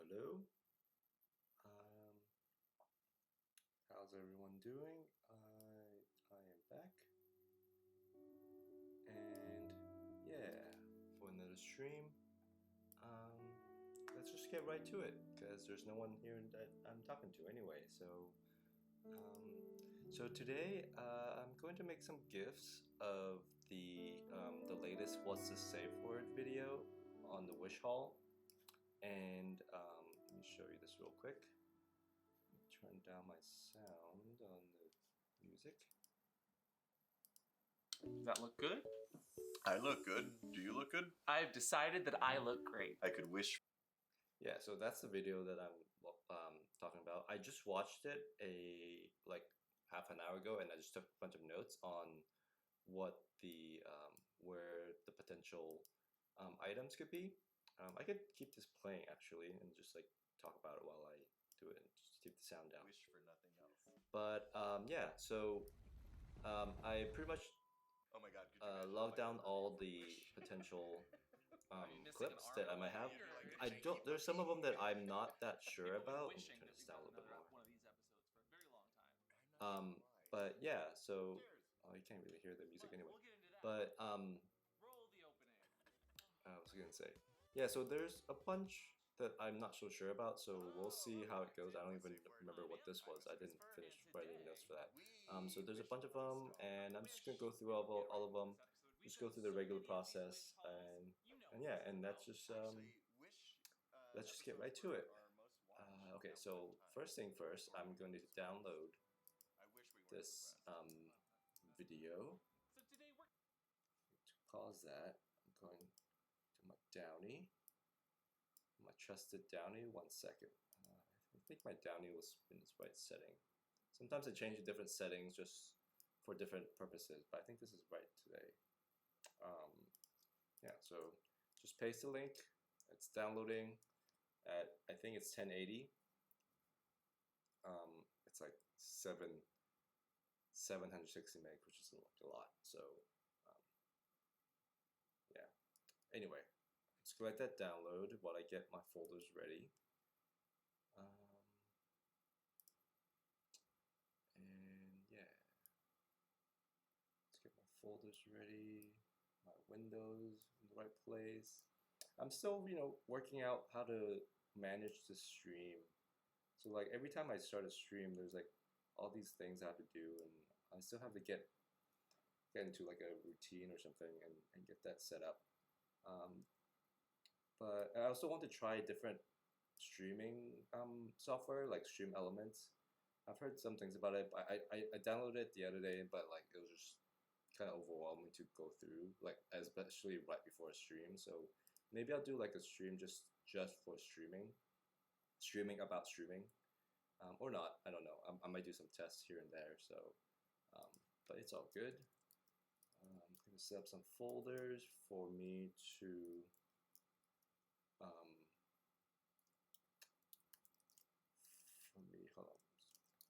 Hello. Um, how's everyone doing? I am back, and yeah, for another stream. Let's just get right to it because there's no one here that I'm talking to anyway. So today I'm going to make some GIFs of the latest "What's the Safe Word" video on the Wish Hall, and let me show you this real quick. Turn down my sound on the music. Does that look good? I look good. Do you look good? I've decided that I look great. I could wish. Yeah, so that's the video that I'm talking about. I just watched it like half an hour ago, and I just took a bunch of notes on what where the potential items could be. I could keep this playing actually, and just like talk about it while I do it, and just keep the sound down. Wish for nothing else. But yeah, so I pretty much Oh my god, could you imagine log if I down ever all made a the wish? potential missing clips an that I arm might have. over here. I don't. There's some of them that I'm not that sure People have been about. Let me wishing turn that this we down a got little bit another more. one of these episodes for a very long time. I'm not sure why. But yeah, so Cheers. you can't really hear the music But anyway. we'll get into that. But Roll the opening. I was gonna say, yeah. So there's a bunch that I'm not so sure about. So we'll see how it goes. I don't even remember what this was. I didn't finish writing notes for that. So there's a bunch of them, and I'm just gonna go through all of them. Just go through the regular process, and yeah, and that's just let's just get right to it. Okay, so first thing first, I'm going to download this video. So today we're To pause that, I'm going to my Downy, my trusted Downy. 1 second. I think my Downy was in its right setting. Sometimes I change the different settings just for different purposes, but I think this is right today. Yeah, so just paste the link. It's downloading at, I think it's 1080. It's like 760 meg, which is a lot. So yeah. Anyway, let's let that download while I get my folders ready. And yeah, let's get my folders ready, my windows in the right place. I'm still, working out how to manage the stream. So like every time I start a stream, there's like all these things I have to do, and I still have to get into like a routine or something and get that set up. But I also want to try different streaming software like Stream Elements. I've heard some things about it. But I downloaded it the other day, but like it was just kind of overwhelming to go through, like especially right before a stream. So maybe I'll do like a stream just for streaming about streaming, or not. I don't know. I might do some tests here and there. So, but it's all good. I'm gonna set up some folders for me to. Hold on,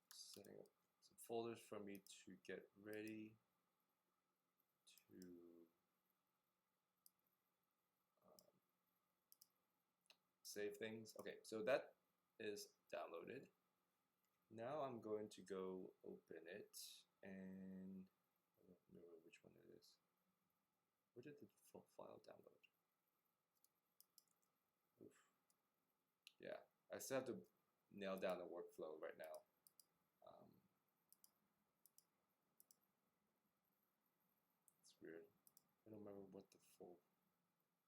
setting up some folders for me to get ready to save things. Okay, so that is downloaded. Now I'm going to go open it, and I don't remember which one it is. Where did the full file download? Oof. Yeah, I still have to nail down the workflow right now. It's weird. I don't remember what the full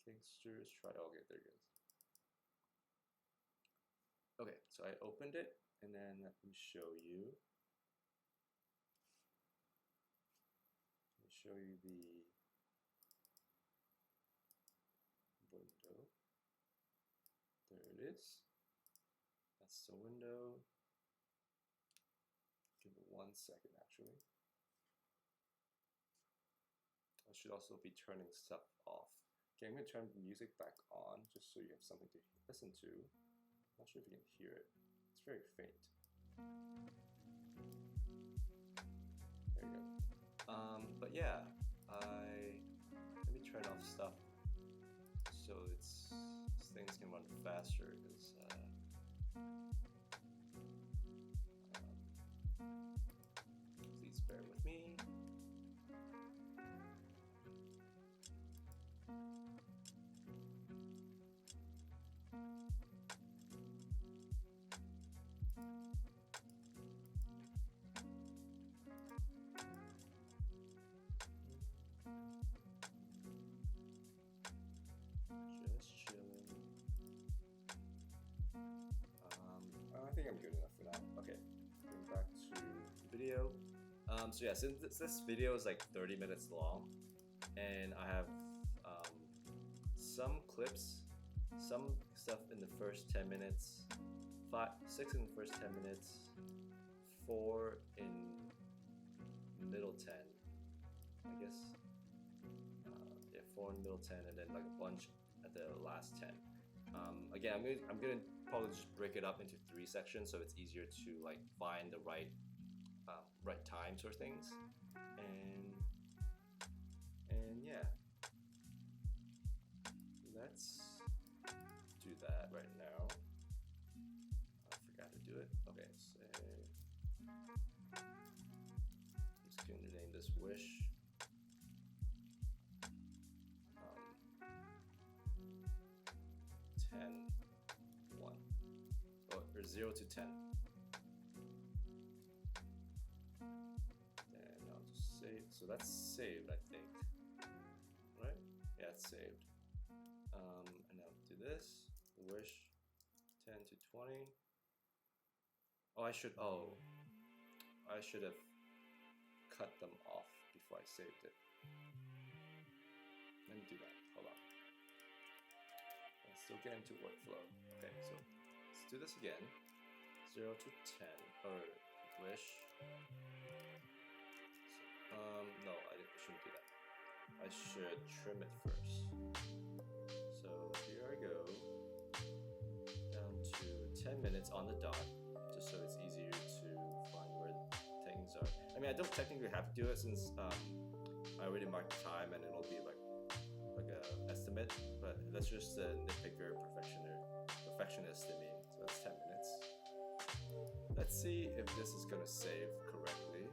Kingster is. Try. Okay, there it goes. Okay, so I opened it, and then let me show you. Let me show you the window. There it is. That's the window. Give it 1 second, actually. I should also be turning stuff off. Okay, I'm going to turn the music back on just so you have something to listen to. I'm not sure if you can hear it. It's very faint. There you go. But yeah, let me turn off stuff so things can run faster, because Bear with me. Just chilling. I think I'm good enough for now. Okay, going back to the video. So yeah, since this video is like 30 minutes long, and I have some clips, some stuff in the first 10 minutes, 6 in the first 10 minutes, 4 in middle 10, I guess. Yeah, 4 in middle 10, and then like a bunch at the last 10. Again, I'm gonna probably just break it up into 3 sections so it's easier to like find the right times or things, and yeah, let's do that right now. I forgot to do it. Okay, so I'm just going to name this wish. 10, 1, or 0 to 10. And I'll just save. So that's saved, I think. Right? Yeah, it's saved. And I'll do this. Wish 10 to 20. Oh, I should have cut them off before I saved it. Let me do that. Hold on. Let's still get into workflow. Okay, so let's do this again. 0 to 10, or wish. So, no, I shouldn't do that. I should trim it first. So here I go. Down to 10 minutes on the dot, just so it's easier to find where things are. I mean, I don't technically have to do it since I already marked the time and it'll be like a estimate, but that's just a nitpicker perfectionist in me. So that's 10 minutes. Let's see if this is gonna save correctly.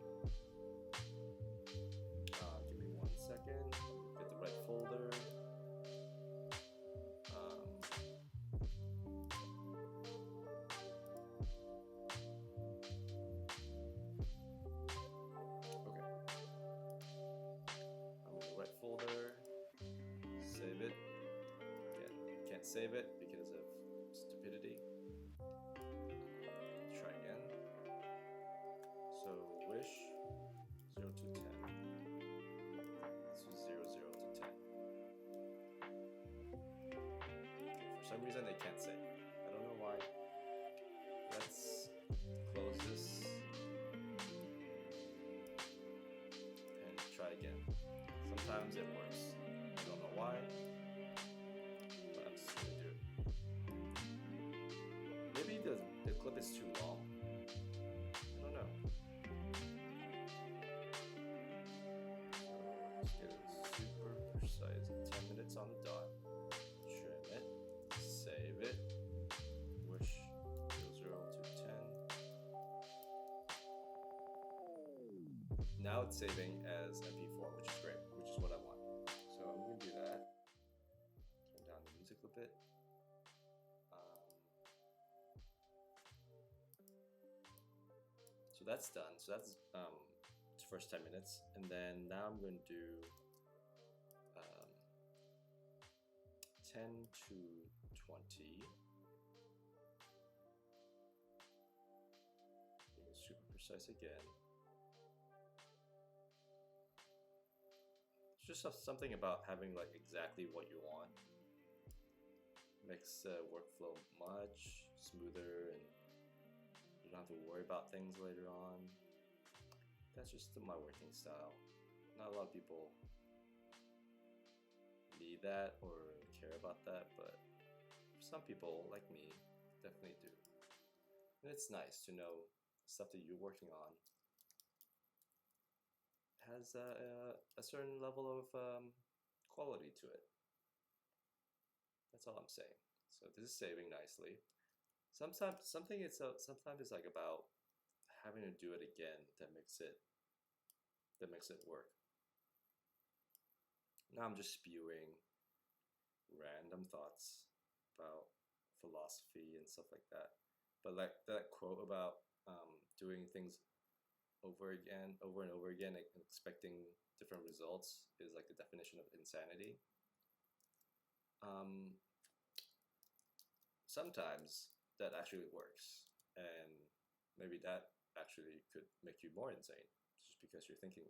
Give me 1 second. Get the right folder. Folder, save it. Again, can't save it because of stupidity. Try again. So wish 0 to 10. So 0, 0 to 10. Okay, for some reason they can't save. I don't know why. Let's close this and try again. Sometimes it works. I don't know why, but I'm just gonna do it. Maybe the clip is too long. I don't know. So let's get it super precise. 10 minutes on the dot. Trim it. Save it. Wish 0 to 10. Now it's saving as MP4, which is great, which is what I want. So I'm going to do that. Turn down the music a bit. So that's done. So that's the first 10 minutes. And then now I'm going to do 10 to 20. Being super precise again. It's just something about having like exactly what you want. Makes the workflow much smoother and you don't have to worry about things later on. That's just my working style. Not a lot of people need that or care about that, but some people like me definitely do. And it's nice to know stuff that you're working on has a certain level of quality to it. That's all I'm saying. So this is saving nicely. Sometimes it's like about having to do it again that makes it that makes it work. Now I'm just spewing random thoughts about philosophy and stuff like that. But like that quote about doing things over and over again and expecting different results is like the definition of insanity. Sometimes that actually works, and maybe that actually could make you more insane just because you're thinking,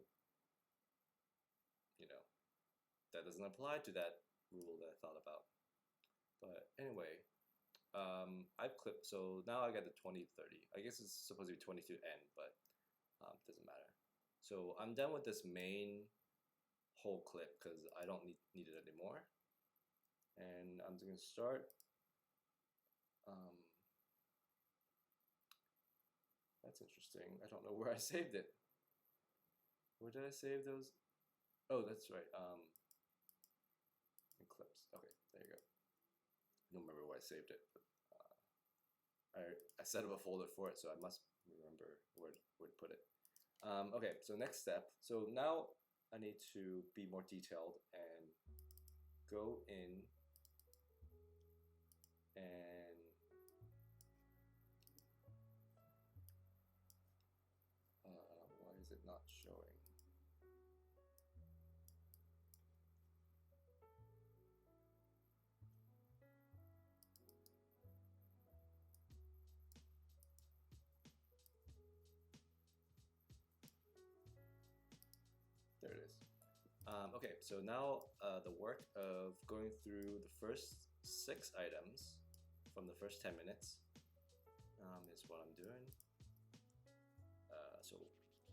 you know, that doesn't apply to that rule that I thought about. But anyway, I've clipped, so now I got the 20 to 30. I guess it's supposed to be 20 to end, but doesn't matter. So I'm done with this main whole clip because I don't need it anymore. And I'm just going to start. That's interesting. I don't know where I saved it. Where did I save those? Oh, that's right. In clips. Okay, there you go. I don't remember where I saved it, but I set up a folder for it, so I must remember where to put it. Okay, so next step. So now I need to be more detailed and go in and why is it not showing? There it is. Okay, so now the work of going through the first 6 items from the first 10 minutes is what I'm doing. So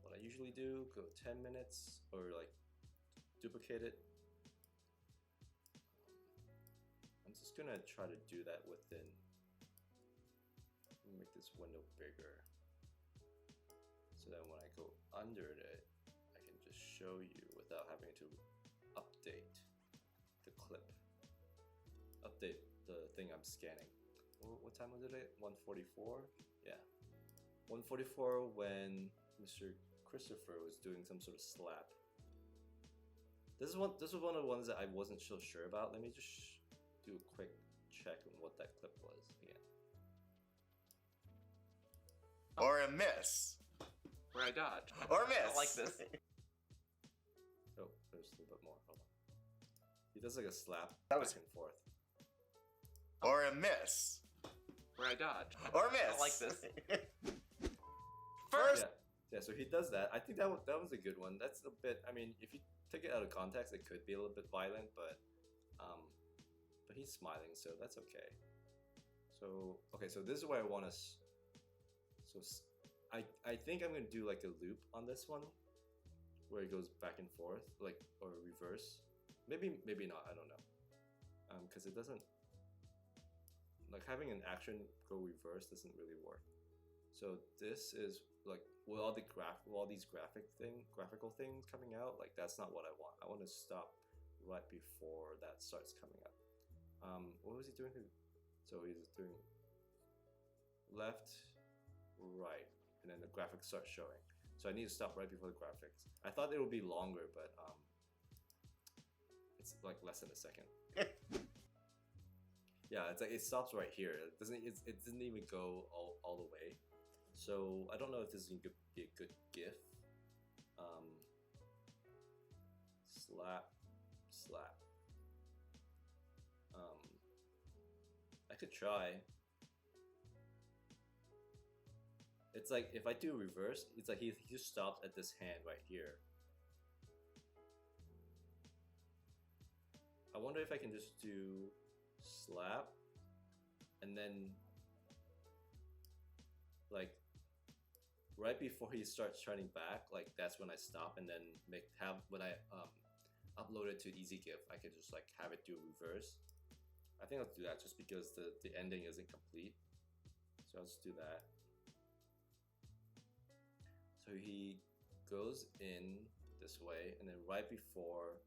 what I usually do, go 10 minutes or like duplicate it. I'm just gonna try to do that within, make this window bigger. So then when I go under it, I can just show you without having to update the clip. Update the thing I'm scanning. What time was it? 1:44? Yeah. 1:44 when Mr. Christopher was doing some sort of slap. This was one of the ones that I wasn't so sure about. Let me just do a quick check on what that clip was again. Or a miss. Where I dodge. Or miss. I don't like this. Oh, there's a little bit more. Hold on. He does like a slap That was- back and forth. Or a miss. Where I dodge. Or miss. I don't like this. First. Yeah, so he does that. I think that was a good one. That's a bit. I mean, if you take it out of context, it could be a little bit violent, but he's smiling, so that's okay. So okay, so this is where I want to. So I think I'm gonna do like a loop on this one, where it goes back and forth, like or reverse. Maybe not. I don't know. Because it doesn't. Like having an action go reverse doesn't really work. So this is like with all these graphical things coming out, like that's not what I want. I want to stop right before that starts coming up. What was he doing? So he's doing left, right, and then the graphics start showing. So I need to stop right before the graphics. I thought it would be longer, but it's like less than a second. Yeah, it's like it stops right here. It doesn't even go all the way. So I don't know if this is going to be a good GIF. Slap. I could try. It's like if I do reverse, it's like he just stops at this hand right here. I wonder if I can just do slap and then like right before he starts turning back, like that's when I stop, and then when I upload it to Easy GIF, I could just like have it do reverse. I think I'll do that just because the ending isn't complete. So I'll just do that. So he goes in this way, and then right before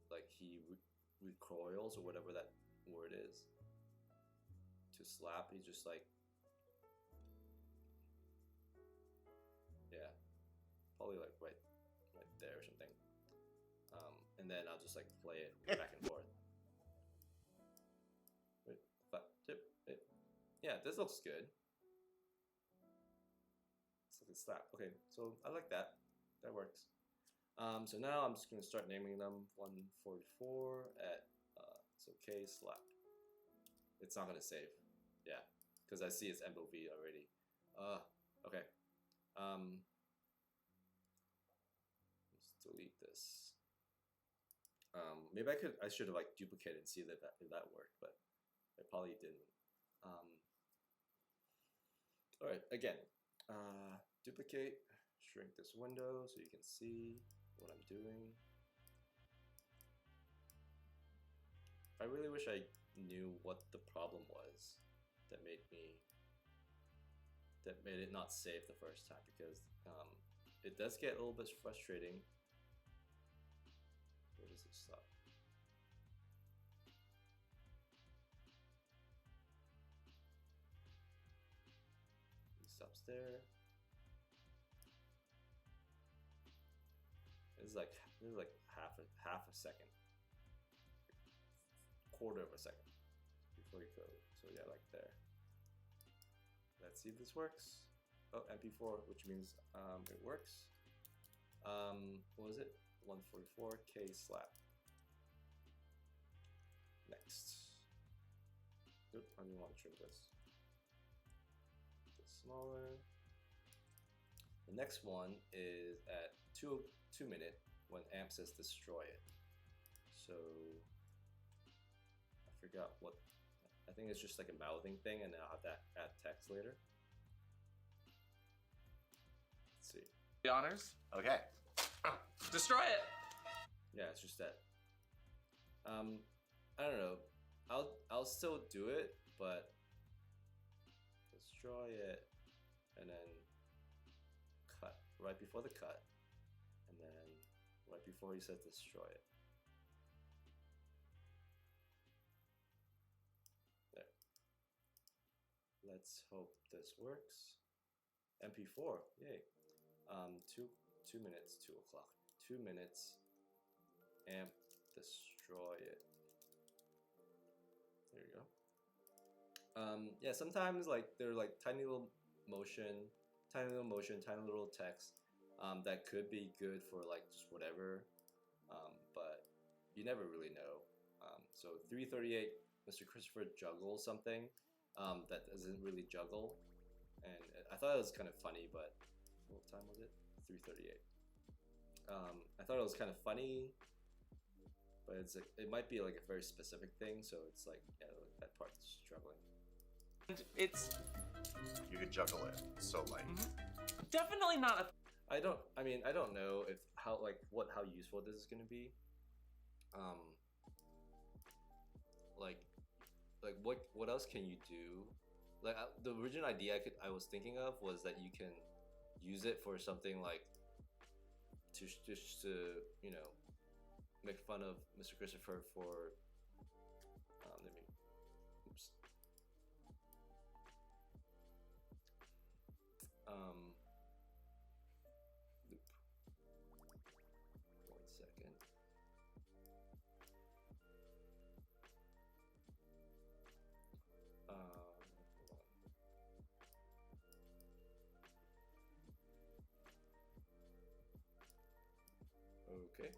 like he recoils or whatever that word is to slap, he just like, yeah, probably like right there or something. And then I'll just like play it back and forth. Wait, yeah, this looks good. It's like a slap. Okay, so I like that. That works. So now I'm just gonna start naming them 144 at it's okay slap. It's not gonna save, yeah, because I see it's MOV already. Okay. Let's delete this. Maybe I should have like duplicated and see if that worked, but I probably didn't. All right, again, duplicate, shrink this window so you can see what I'm doing. I really wish I knew what the problem was that made it not save the first time, because it does get a little bit frustrating. Where does it stop? It stops there. This is like half a second, quarter of a second before you go. So yeah, like there. Let's see if this works. Oh, MP4, which means it works. What was it? 144K slap. Next. Oop, I didn't want to trim this. It's smaller. The next one is at 2 minute when amp says destroy it. So I forgot what. I think it's just like a mouthing thing, and then I'll have to add text later. Let's see. The honors. Okay. Destroy it. Yeah, it's just that. I don't know. I'll still do it, but destroy it, and then cut right before the cut, and then right before he says destroy it. There. Let's hope this works. MP4, yay. 2 minutes, 2 o'clock. 2 minutes, amp destroy it. There you go. Yeah, sometimes like they're like tiny little motion, tiny little text that could be good for like just whatever, but you never really know. So 338, Mr. Christopher juggles something that doesn't really juggle, and I thought it was kind of funny, but what time was it? 3:38. I thought it was kind of funny, but it might be like a very specific thing, so it's like, yeah, like that part's struggling. It's You could juggle it. So like. definitely not a. I don't know if how useful this is gonna be. Like what else can you do? Like the original idea I was thinking of was that you can use it for something like to you know, make fun of Mr. Christopher for oops. Loop. 1 second. Hold on. Okay.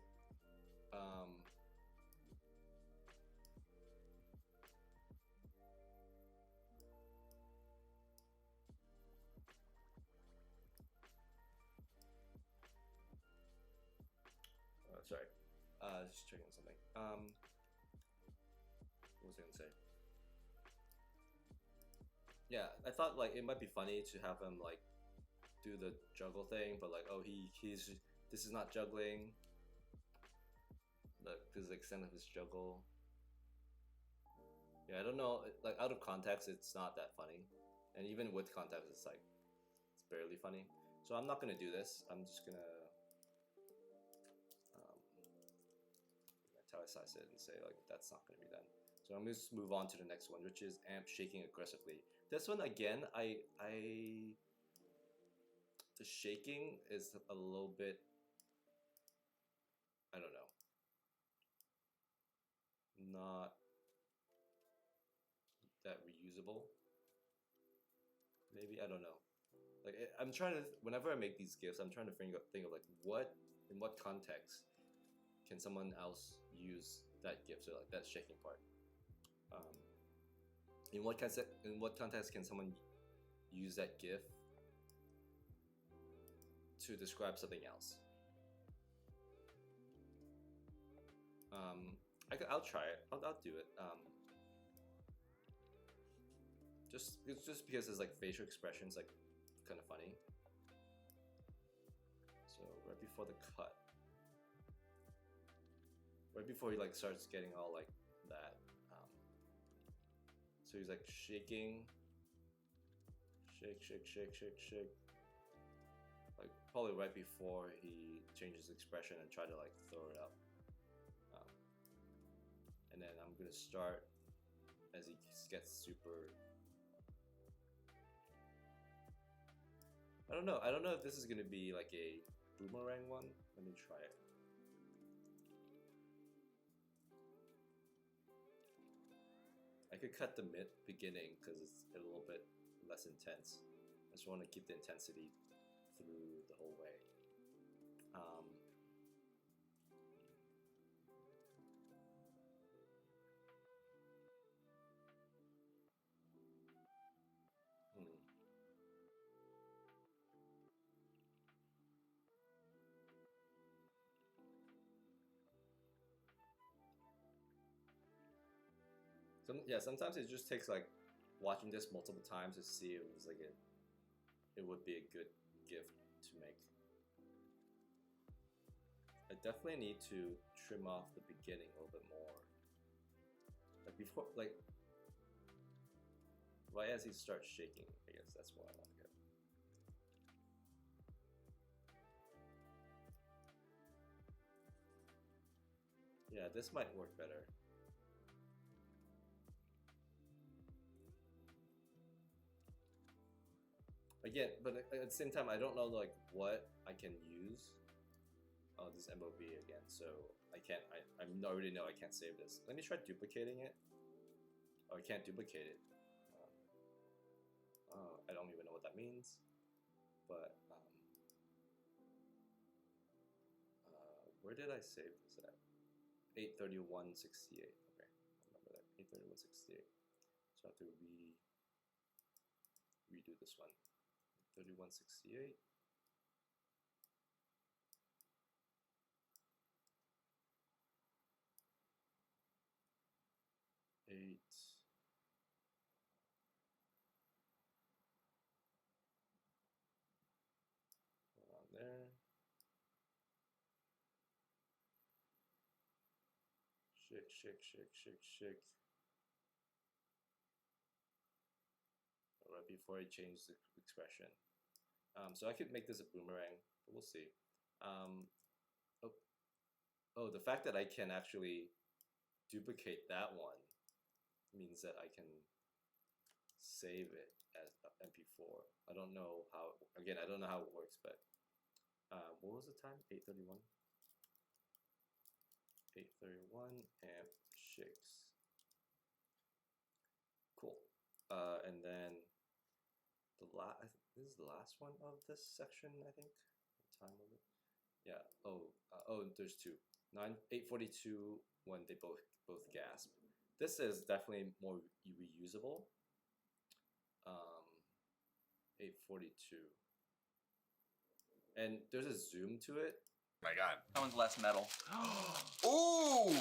Sorry. Just checking something. What was I gonna say? Yeah, I thought like it might be funny to have him like do the juggle thing, but like, oh, he's this is not juggling. Look, this is the extent of his juggle. Yeah, I don't know. Like out of context, it's not that funny, and even with context, it's like it's barely funny. So I'm not gonna do this. I'm just gonna italicize it and say like that's not gonna be done. So I'm gonna just move on to the next one, which is amp shaking aggressively. This one again, the shaking is a little bit I don't know, not that reusable. Maybe, I don't know. Like I'm trying to, whenever I make these GIFs, I'm trying to think of like in what context can someone else use that GIF, so like that shaking part. In what context can someone use that GIF to describe something else? I'll try it. I'll do it. Just because it's like facial expressions, like kind of funny. So right before the cut, right before he like starts getting all like that, so he's like shaking, shake, like probably right before he changes expression and try to like throw it up. And then I'm gonna start as he gets super. I don't know if this is gonna be like a boomerang one. Let me try it. I could cut the beginning because it's a little bit less intense. I just want to keep the intensity through the whole way. Sometimes it just takes like watching this multiple times to see if it was like it would be a good GIF to make. I definitely need to trim off the beginning a little bit more. Like before, like right as he starts shaking, I guess that's what I want to get. Yeah, this might work better. Again, but at the same time, I don't know like what I can use. Oh, this is MOV again, so I can't. I already know I can't save this. Let me try duplicating it. Oh, I can't duplicate it. I don't even know what that means. But where did I save this at? 831.68. Okay, remember that. 831.68. So I have to redo this one. 31.68. 8. Around there. Shake. Right before I change the expression. So I could make this a boomerang, but we'll see. The fact that I can actually duplicate that one means that I can save it as MP4. I don't know how. Again, I don't know how it works, but what was the time? 8:31. 8:31 and shakes. Cool. And then this is the last one of this section, I think. The time of it. Yeah. There's two. 8:42 when they both gasp. This is definitely more reusable. 8:42. And there's a zoom to it. My God. That one's less metal. Ooh!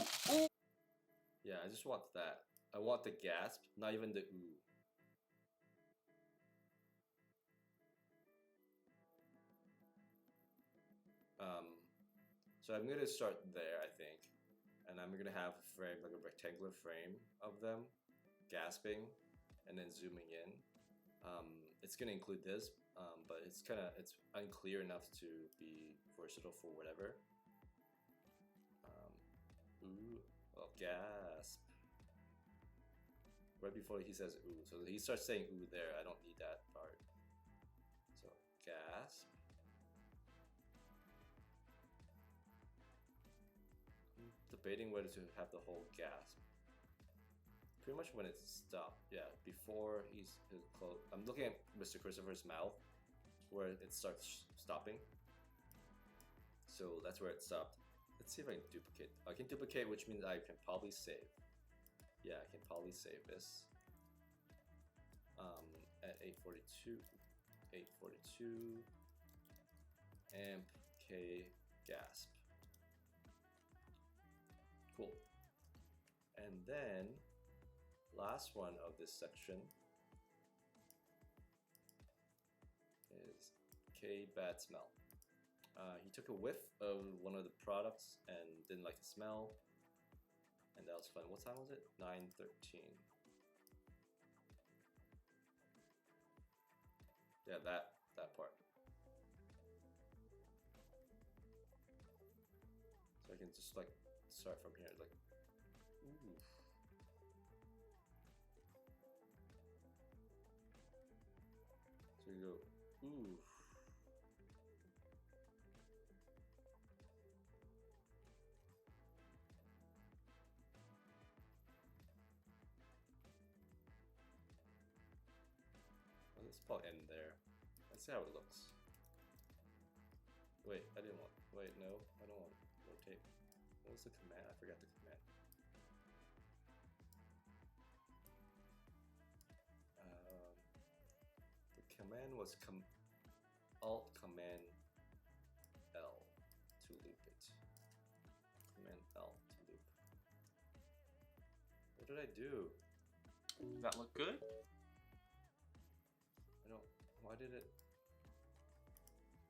Yeah, I just want that. I want the gasp, not even the ooh. So I'm gonna start there, I think, and I'm gonna have a frame, like a rectangular frame of them gasping, and then zooming in. It's gonna include this, but it's unclear enough to be versatile for whatever. Ooh, gasp. Right before he says ooh, so he starts saying ooh there. I don't need that part. So gasp. debating whether to have the whole gasp. Pretty much when it's stopped, yeah, before he's close. I'm looking at Mr. Christopher's mouth, where it starts stopping. So that's where it stopped. Let's see if I can duplicate. I can duplicate, which means I can probably save. Yeah, I can probably save this. At 842, amp K gasp. Cool. And then last one of this section is K bad smell. He took a whiff of one of the products and didn't like the smell, and that was fun. What time was it? 9:13. Yeah, that part. So I can just like start from here, like, ooh. So you go, ooh. Well, let's probably end there. Let's see how it looks. Wait, I didn't want. Wait, no, I don't want rotate. What was the command? I forgot the command. The command was Alt Command L to loop it. Command L to loop. What did I do? Does that look good? I don't. Why did it?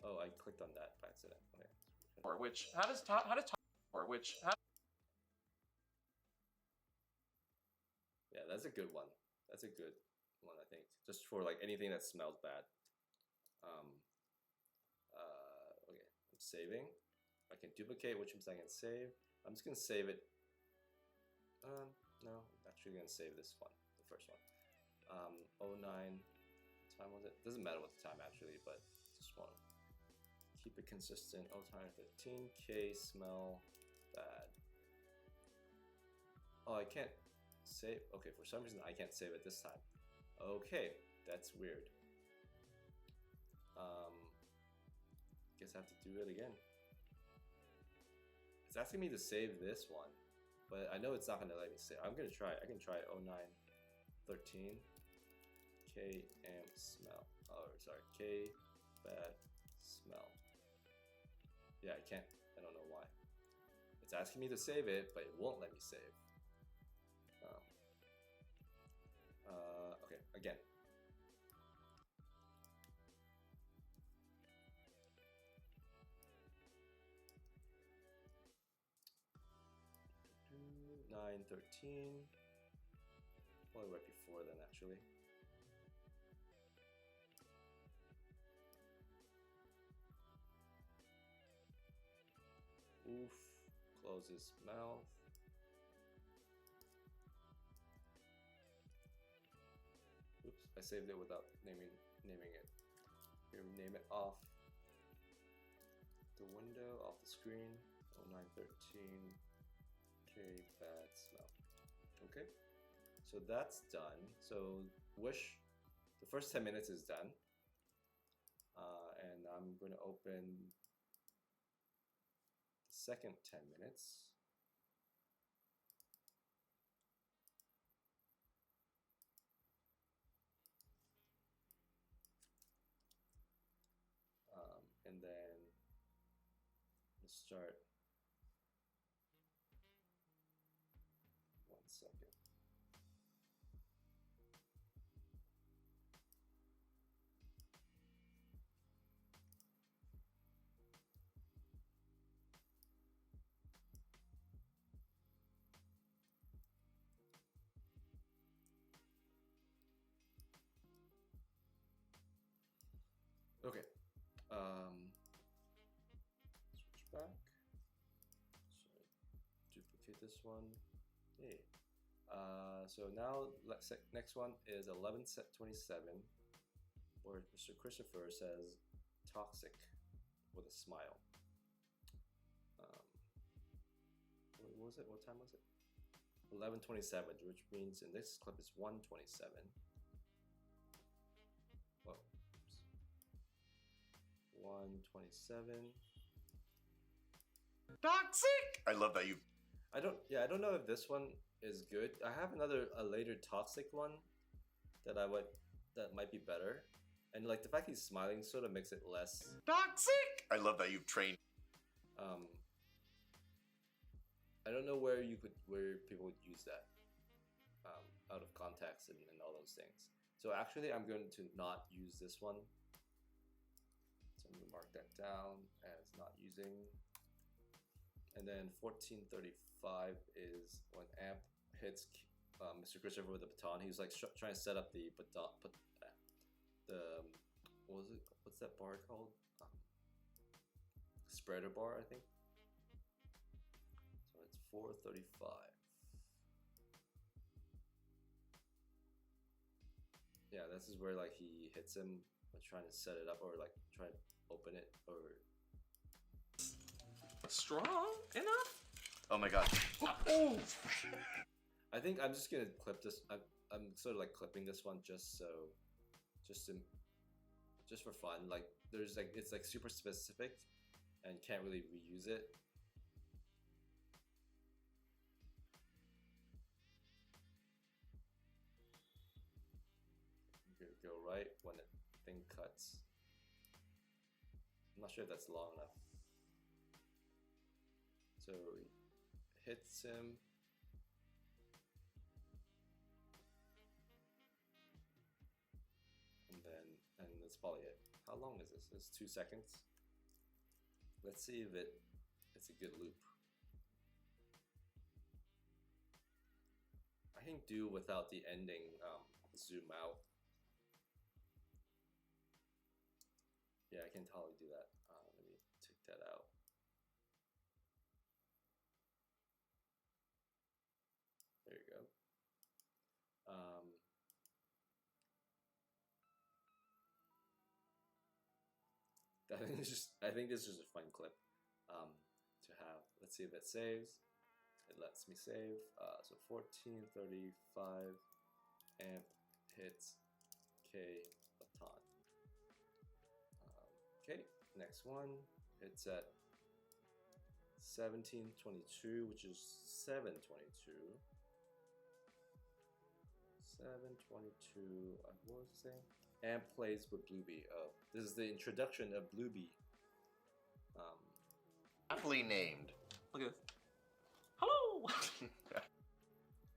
Oh, I clicked on that by accident. Okay. Or which? How does top? Or which? How, Yeah, that's a good one. That's a good one, I think. Just for like anything that smells bad. Okay, I'm saving. I can duplicate, which means I can save. I'm just gonna save it. No, I'm actually gonna save this one, the first one. 09. What time was it? Doesn't matter what the time actually, but just want to keep it consistent. 09:15. K smell bad. Oh, I can't save. Okay, for some reason I can't save it this time. Okay, that's weird. Guess I have to do it again. It's asking me to save this one, but I know it's not gonna let me save. I'm gonna try. I can try 09:13. K amp smell. Oh, sorry. K bad smell. Yeah, I can't. I don't know why. It's asking me to save it, but it won't let me save. Okay, again. $9.13. Probably right before then, actually. Oof. Close his mouth. Oops, I saved it without naming it. Here, name it off the window, off the screen. 09:13. K bad smell. Okay, so that's done. So wish the first 10 minutes is done, and I'm going to open the second 10 minutes. And then let's start. 1 second. Okay. Switch back. So duplicate this one. Hey. So now next one is 11:27, where Mr. Christopher says toxic with a smile. what was it? What time was it? 11:27, which means in this clip it's 1:27. Whoa. 1:27. Toxic! I love that you. I don't know if this one is good. I have a later toxic one that might be better. And like the fact he's smiling sort of makes it less Toxic! I love that you've trained. I don't know where people would use that out of context and all those things. So actually I'm going to not use this one. So I'm going to mark that down as not using. And then 14:35 is when Amp hits Mr. Christopher with the baton. He's like trying to set up the baton, what was it? What's that bar called? Spreader bar, I think. So it's 4:35. Yeah, this is where like he hits him trying to set it up or like try to open it or. Strong enough? Oh my god. Oh! I think I'm just gonna clip this. I'm sort of like clipping this one just for fun. Like there's like it's like super specific and can't really reuse it. I'm gonna go right when the thing cuts. I'm not sure if that's long enough. So he hits him. And that's probably it. How long is this? It's 2 seconds. Let's see if it's a good loop. I can do without the ending zoom out. Yeah, I can totally do that. Let me take that out. There you go. I think this is just a fun clip to have. Let's see if it saves. It lets me save. So 14:35 amp hits K baton. Okay, next one. It's at 17:22, which is 7:22. 7:22. What was it saying? Amp plays with Bluebee. Oh, this is the introduction of Bluebee. Aptly named. Look at this. Hello!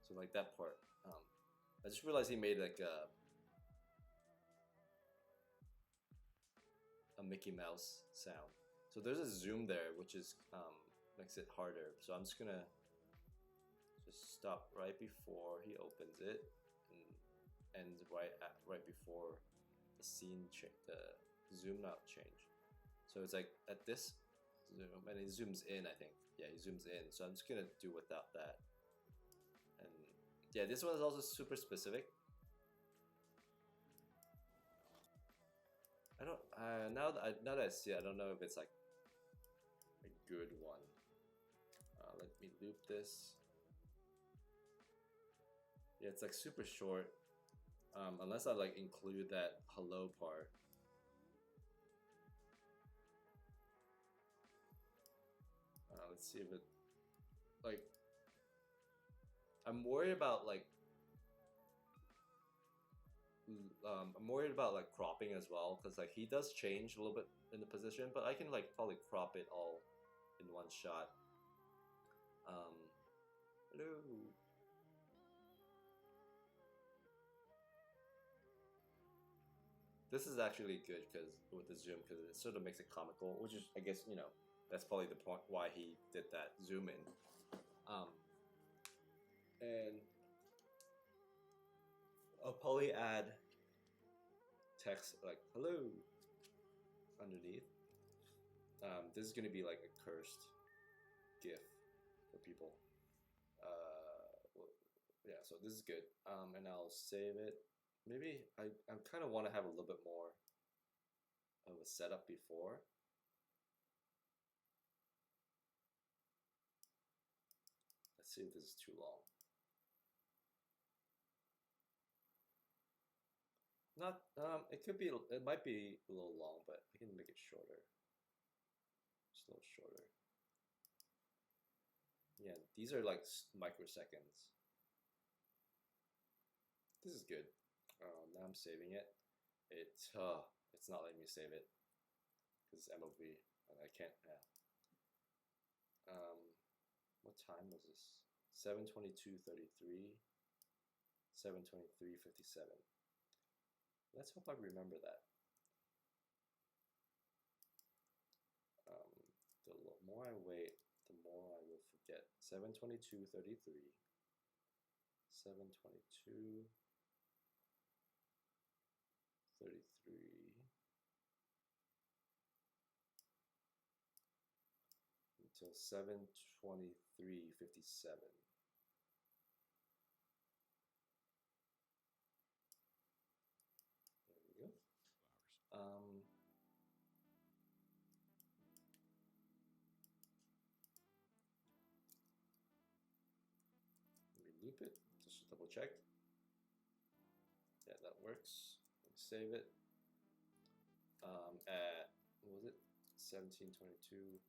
So like that part. I just realized he made like a Mickey Mouse sound. So there's a zoom there, which is makes it harder. So I'm just gonna stop right before he opens it and ends right before the scene the zoom out change. So it's like at this zoom and he zooms in. I think he zooms in. So I'm just gonna do without that. And yeah, this one is also super specific. I don't now that I see it, I don't know if it's like a good one. Let me loop this. Yeah, it's like super short. Unless I like include that hello part. Let's see if it like. I'm worried about like. I'm worried about like cropping as well because like he does change a little bit in the position, but I can like probably crop it all in one shot. Hello. This is actually good because with the zoom, because it sort of makes it comical, which is, I guess, you know, that's probably the point why he did that zoom in. And I'll probably add text like hello underneath. This is gonna be like a cursed GIF for people. Well, yeah, so this is good. And I'll save it. Maybe I kind of want to have a little bit more of a setup before. see if this is too long. Not, it could be, it might be a little long, but I can make it shorter. Just a little shorter. Yeah, these are like microseconds. This is good. Now I'm saving it. It's not letting me save it because it's MOV and I can't. Yeah. What time was this? 7:22:33. 7:23:57. Let's hope I remember that. The more I wait, the more I will forget. 7:22:33. 7:22:33 until 7:23:57. There we go. Let me loop it just to double check. Yeah, that works. Let me save it. At what was it? 17:22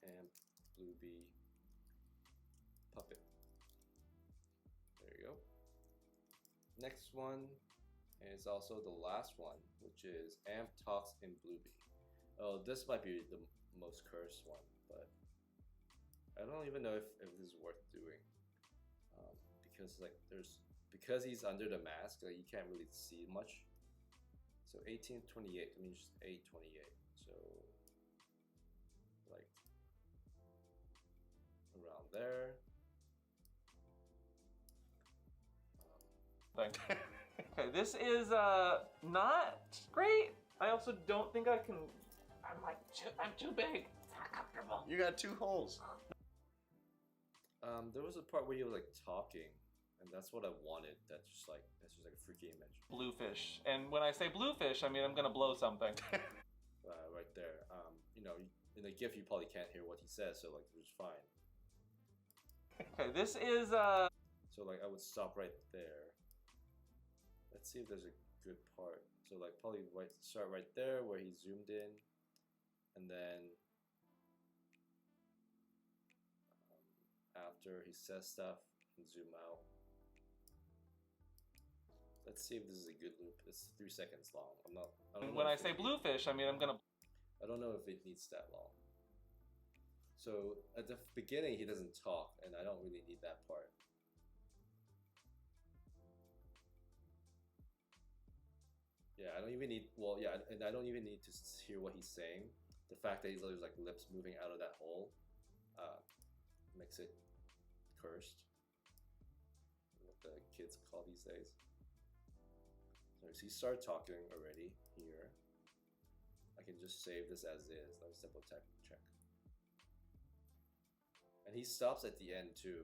amp bluebee puppet. There you go. Next one is also the last one, which is amp talks in bluebee. Oh, this might be the most cursed one, but I don't even know if this is worth doing. Because like because he's under the mask, like you can't really see much. So 1828, I mean just 828. So like around there. Okay, this is not great. I also don't think I can. I'm too big. It's not comfortable. You got 2 holes. There was a part where he was like talking, and that's what I wanted. That's just like a freaky image. Bluefish, and when I say bluefish, I mean I'm gonna blow something. Right there. You know, in the GIF you probably can't hear what he says, so like it's fine. Okay, this is So like I would stop right there. Let's see if there's a good part. So like probably start right there where he zoomed in, and then after he says stuff and zoom out. Let's see if this is a good loop. It's 3 seconds long. I don't know when I say bluefish, I mean I'm gonna. I don't know if it needs that long. So at the beginning he doesn't talk, and I don't really need that part. Yeah, I don't even need, well, yeah, and I don't even need to hear what he's saying. The fact that he's always like lips moving out of that hole makes it cursed. What the kids call these days. So he started talking already here. I can just save this as is. Let me double check. And he stops at the end too,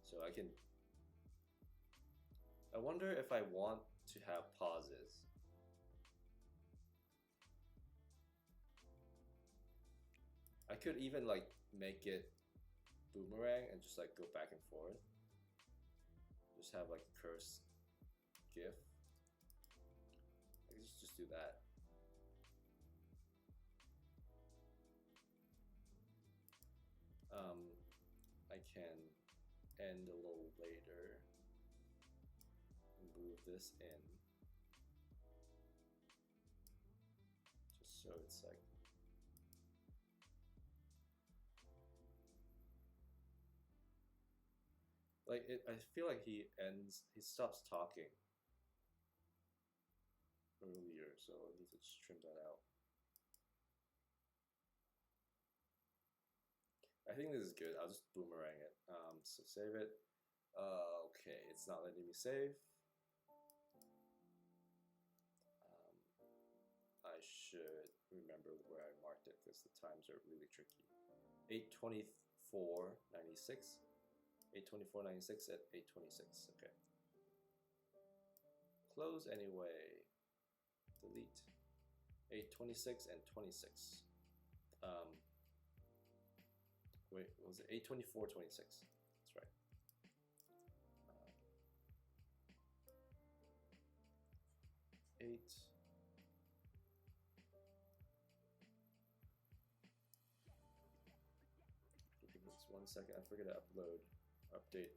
so I can. I wonder if I want to have pauses. I could even like make it boomerang and just like go back and forth. Just have like a curse GIF. I can just do that. I can end a little later and move this in. Just so it's like it, I feel like he stops talking earlier, so I need to just trim that out. I think this is good. I'll just boomerang it. So save it. Okay, it's not letting me save. I should remember where I marked it because the times are really tricky. 8:24:96. 8:24:96 at 8:26. Okay. Close anyway. Delete. 8:26 and 26. Wait, what was it? 8:24:26. That's right. 8. Give me just 1 second. I forgot to update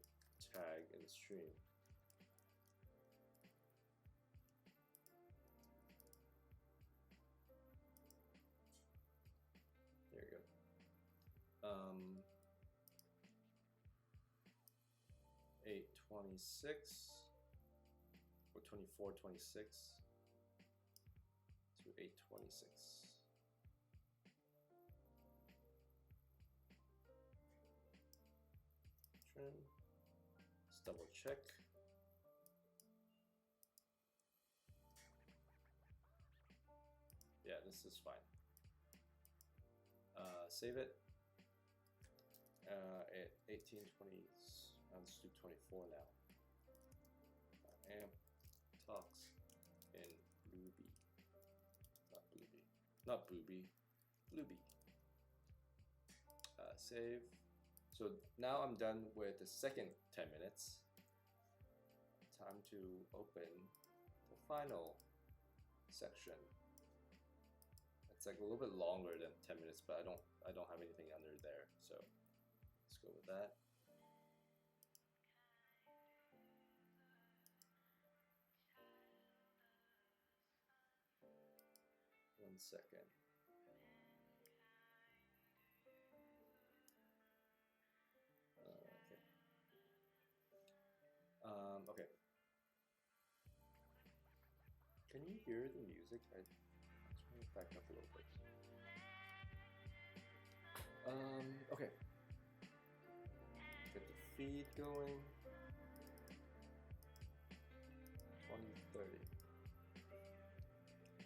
tag in the stream. There you go. 8:26 or 24:26 to 8:26. Trim. Let's double check. Yeah, this is fine. Save it. At 18:20, let's do 24 now. Amp talks in Bluebee, not Bluebee, Bluebee. Save. So now I'm done with the second 10 minutes. Time to open the final section. It's like a little bit longer than 10 minutes, but I don't have anything under there, so let's go with that. One second. Okay. Can you hear the music? Let's try to back up a little bit. Okay. Get the feed going. 2030.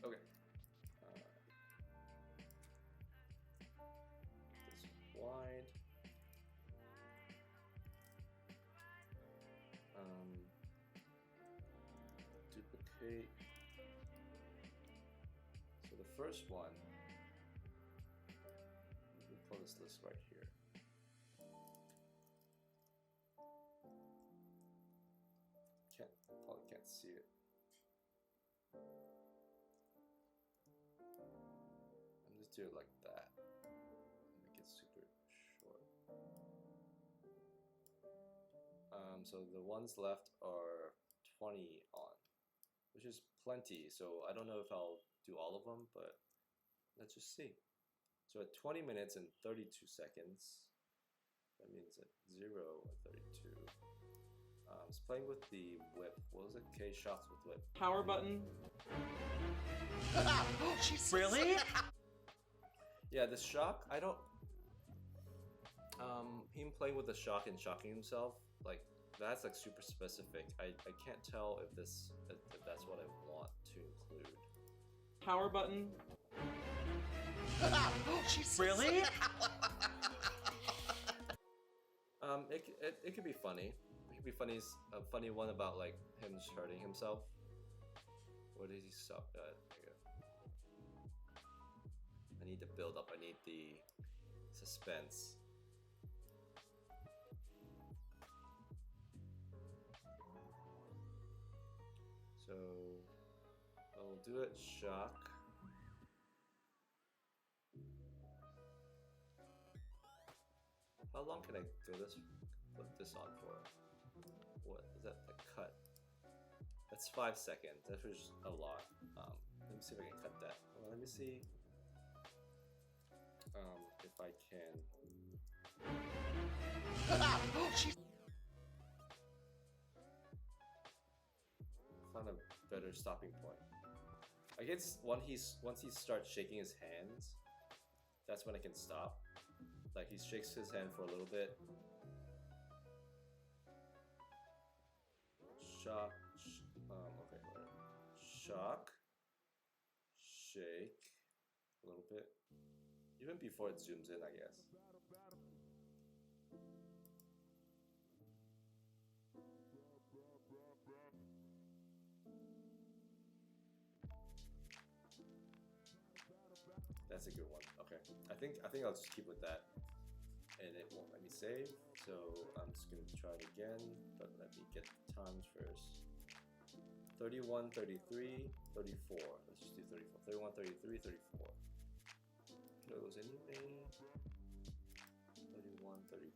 Okay. This wide. Duplicate. So the first one, let me pull this list right here. Probably can't see it. I'm just do it like that. Make it super short. So the ones left are 20 on, which is plenty. So I don't know if I'll do all of them, but let's just see. So at 20 minutes and 32 seconds, that means at 0 and 32. I was playing with the whip. What was it? K shots with whip. Power button. Really? Yeah, the shock. I don't. Him playing with the shock and shocking himself, like that's like super specific. I can't tell if that's what I want to include. Power button. Really? It could be funny. It could be funny. A funny one about like him just hurting himself. What did he stop? There you go. I need the build up. I need the suspense. So I'll do it shock. How long can I put this on for? What is that? The cut. That's 5 seconds. That was a lot. Let me see if I can cut that. Well, let me see if I can. Find a better stopping point. I guess once he starts shaking his hands, that's when I can stop. Like he shakes his hand for a little bit. Shock. Okay. Shock. Shake. A little bit. Even before it zooms in, I guess. That's a good one. Okay. I think I'll just keep with that. And it won't let me save. So I'm just gonna try it again, but let me get the times first. 31, 33, 34. Let's just do 34. 31, 33, 34. Close anything. 31, 33.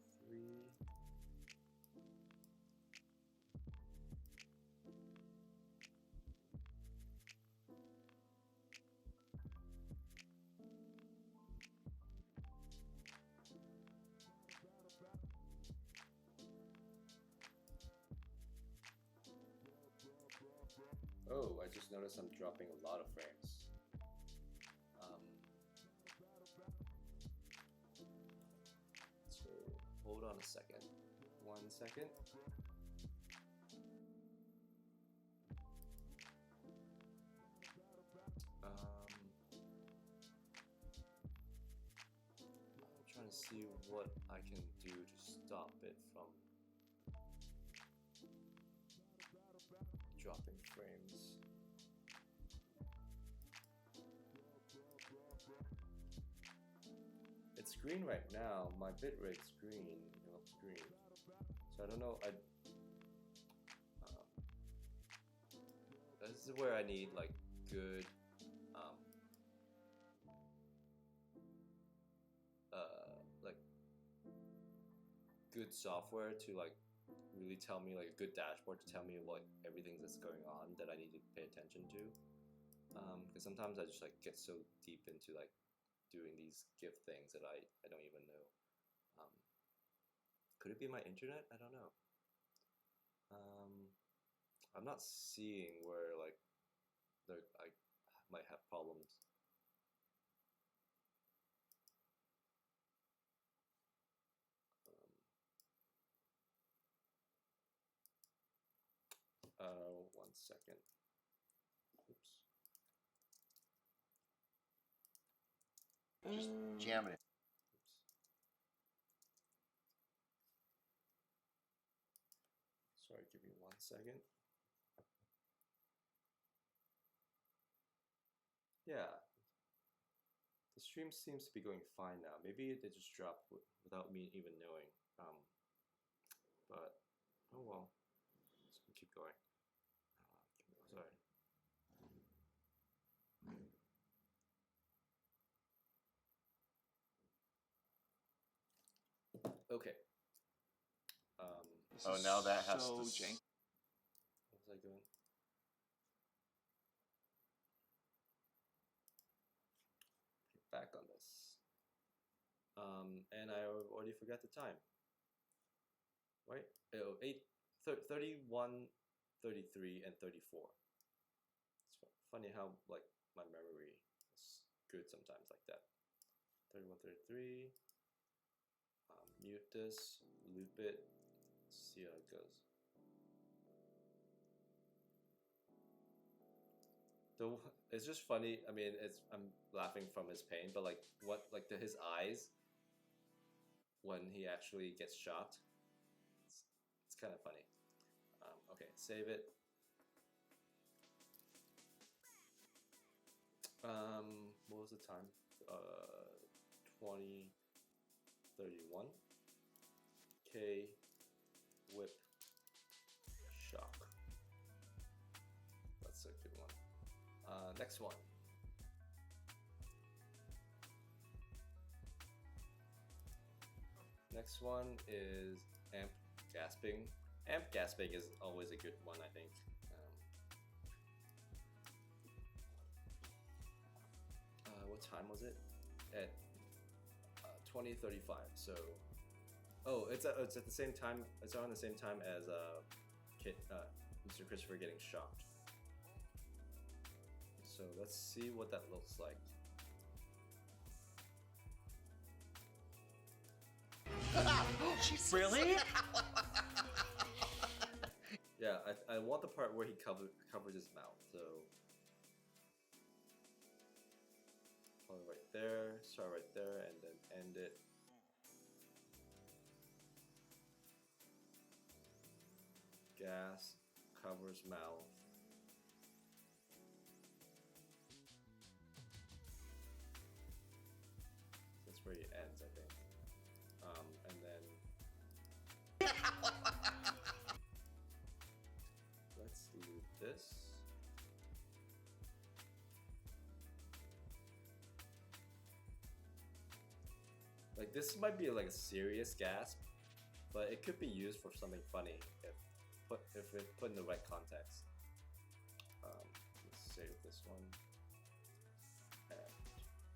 Oh, I just noticed I'm dropping a lot of frames. So hold on a second. 1 second. I'm trying to see what I can do to stop it from dropping frames. It's green right now. My bitrate's green. It looks green. So I don't know. This is where I need like good like good software to like really tell me, like a good dashboard to tell me what everything that's going on that I need to pay attention to. Because sometimes I just like get so deep into like doing these GIF things that I don't even know. Could it be my internet? I don't know. I'm not seeing where like I might have problems. One second. Oops. Just jamming it. Oops. Sorry, give me 1 second. Yeah. The stream seems to be going fine now. Maybe they just dropped without me even knowing. But oh well. Let's keep going. Sorry. Okay. Oh, now that has so to. jank. What was I doing? Get back on this. And I already forgot the time. Right? Oh, 31, 33, and 34. It's funny how like my memory is good sometimes like that. 31, 33. Mute this, loop it, see how it goes. It's just funny. I mean, I'm laughing from his pain, but like his eyes when he actually gets shot. It's kind of funny. Okay, save it. What was the time? 20:31. K whip shock. That's a good one. Next one. Next one is amp gasping. Amp gasping is always a good one, I think. What time was it? At 20:35. So, oh, it's at the same time. It's around the same time as Mr. Christopher getting shot. So let's see what that looks like. Really? Yeah, I want the part where he covers his mouth. So right there, start right there, and then end it. Gas covers mouth. That's where he ends, I think. And then let's loop this. Like this might be like a serious gasp, but it could be used for something funny if it's put in the right context. Let's save this one at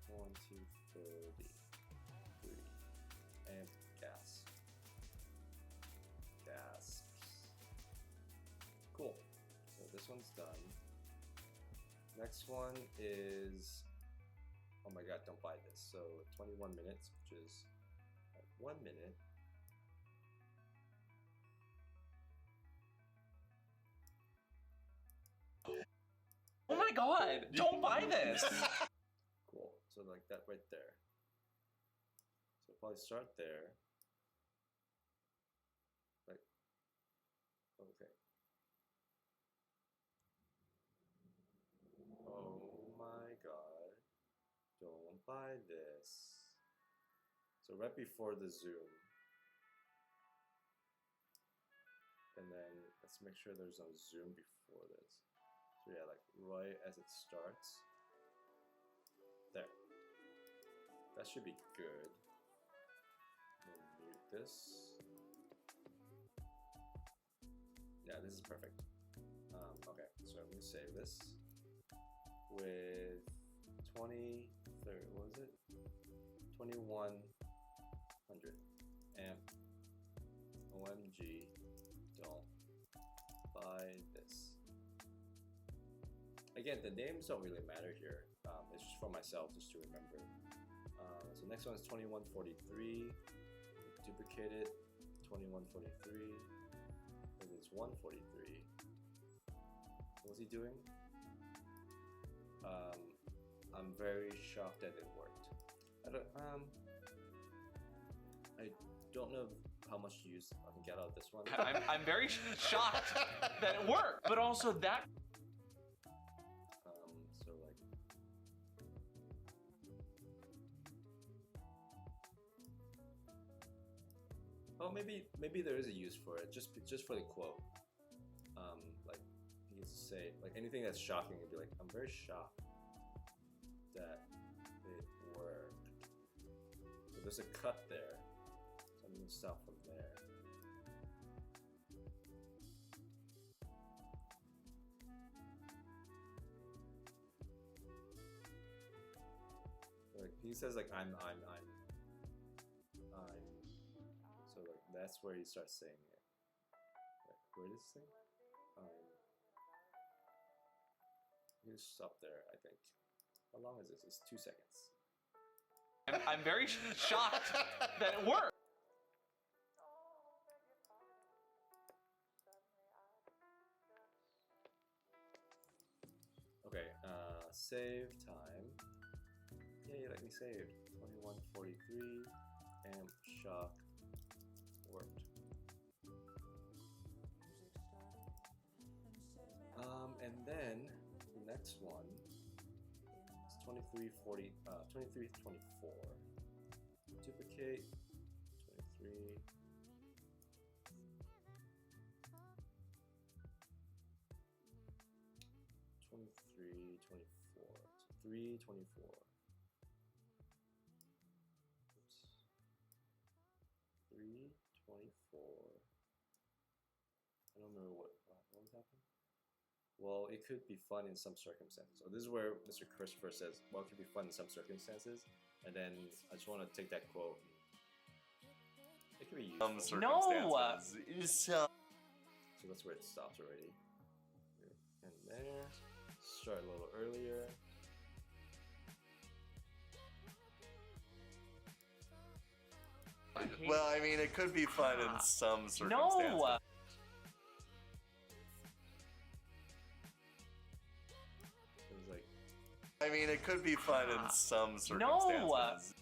2033 and gasp. Gasps. Cool. So this one's done. Next one is, oh my god, don't buy this. So 21 minutes, which is 1 minute. Oh my god, don't buy this! Cool. So like that right there. So probably start there. Like, okay. Oh my god. Don't buy this. So right before the zoom. And then let's make sure there's no zoom before this. So yeah, like right as it starts. There. That should be good. Mute this. Yeah, this is perfect. Okay, so I'm gonna save this with 20, 30, what is it? 2100 amp. OMG, don't buy this. Again, the names don't really matter here. It's just for myself, just to remember. So next one is 2143. Duplicate it. 2143. And it's 143. What's he doing? I'm very shocked that it worked. I don't know how much use I can get out of this one. I'm very shocked that it worked, but also that. So like, oh, maybe there is a use for it, just for the quote. Like he used to say, like anything that's shocking, would be like, I'm very shocked that it worked. So there's a cut there. So I'm gonna stop from there. Like he says, like I'm. So like that's where he starts saying it. Like, where is this thing? You stop there, I think. How long is this? It's 2 seconds. I'm very shocked that it worked. Okay, save time. Yay, let me save. 2143 amp shock worked. And then the next one is 2324. Duplicate 23. So 324. Oops. 324. I don't remember what was happening. Well, it could be fun in some circumstances. So this is where Mr. Christopher says, well, it could be fun in some circumstances. And then I just want to take that quote. It could be useful. Some circumstances. No! So that's where it stops already. And there. Start a little earlier. Well, I mean, it could be fun in some circumstances. No! It was like, I mean, it could be fun in some circumstances.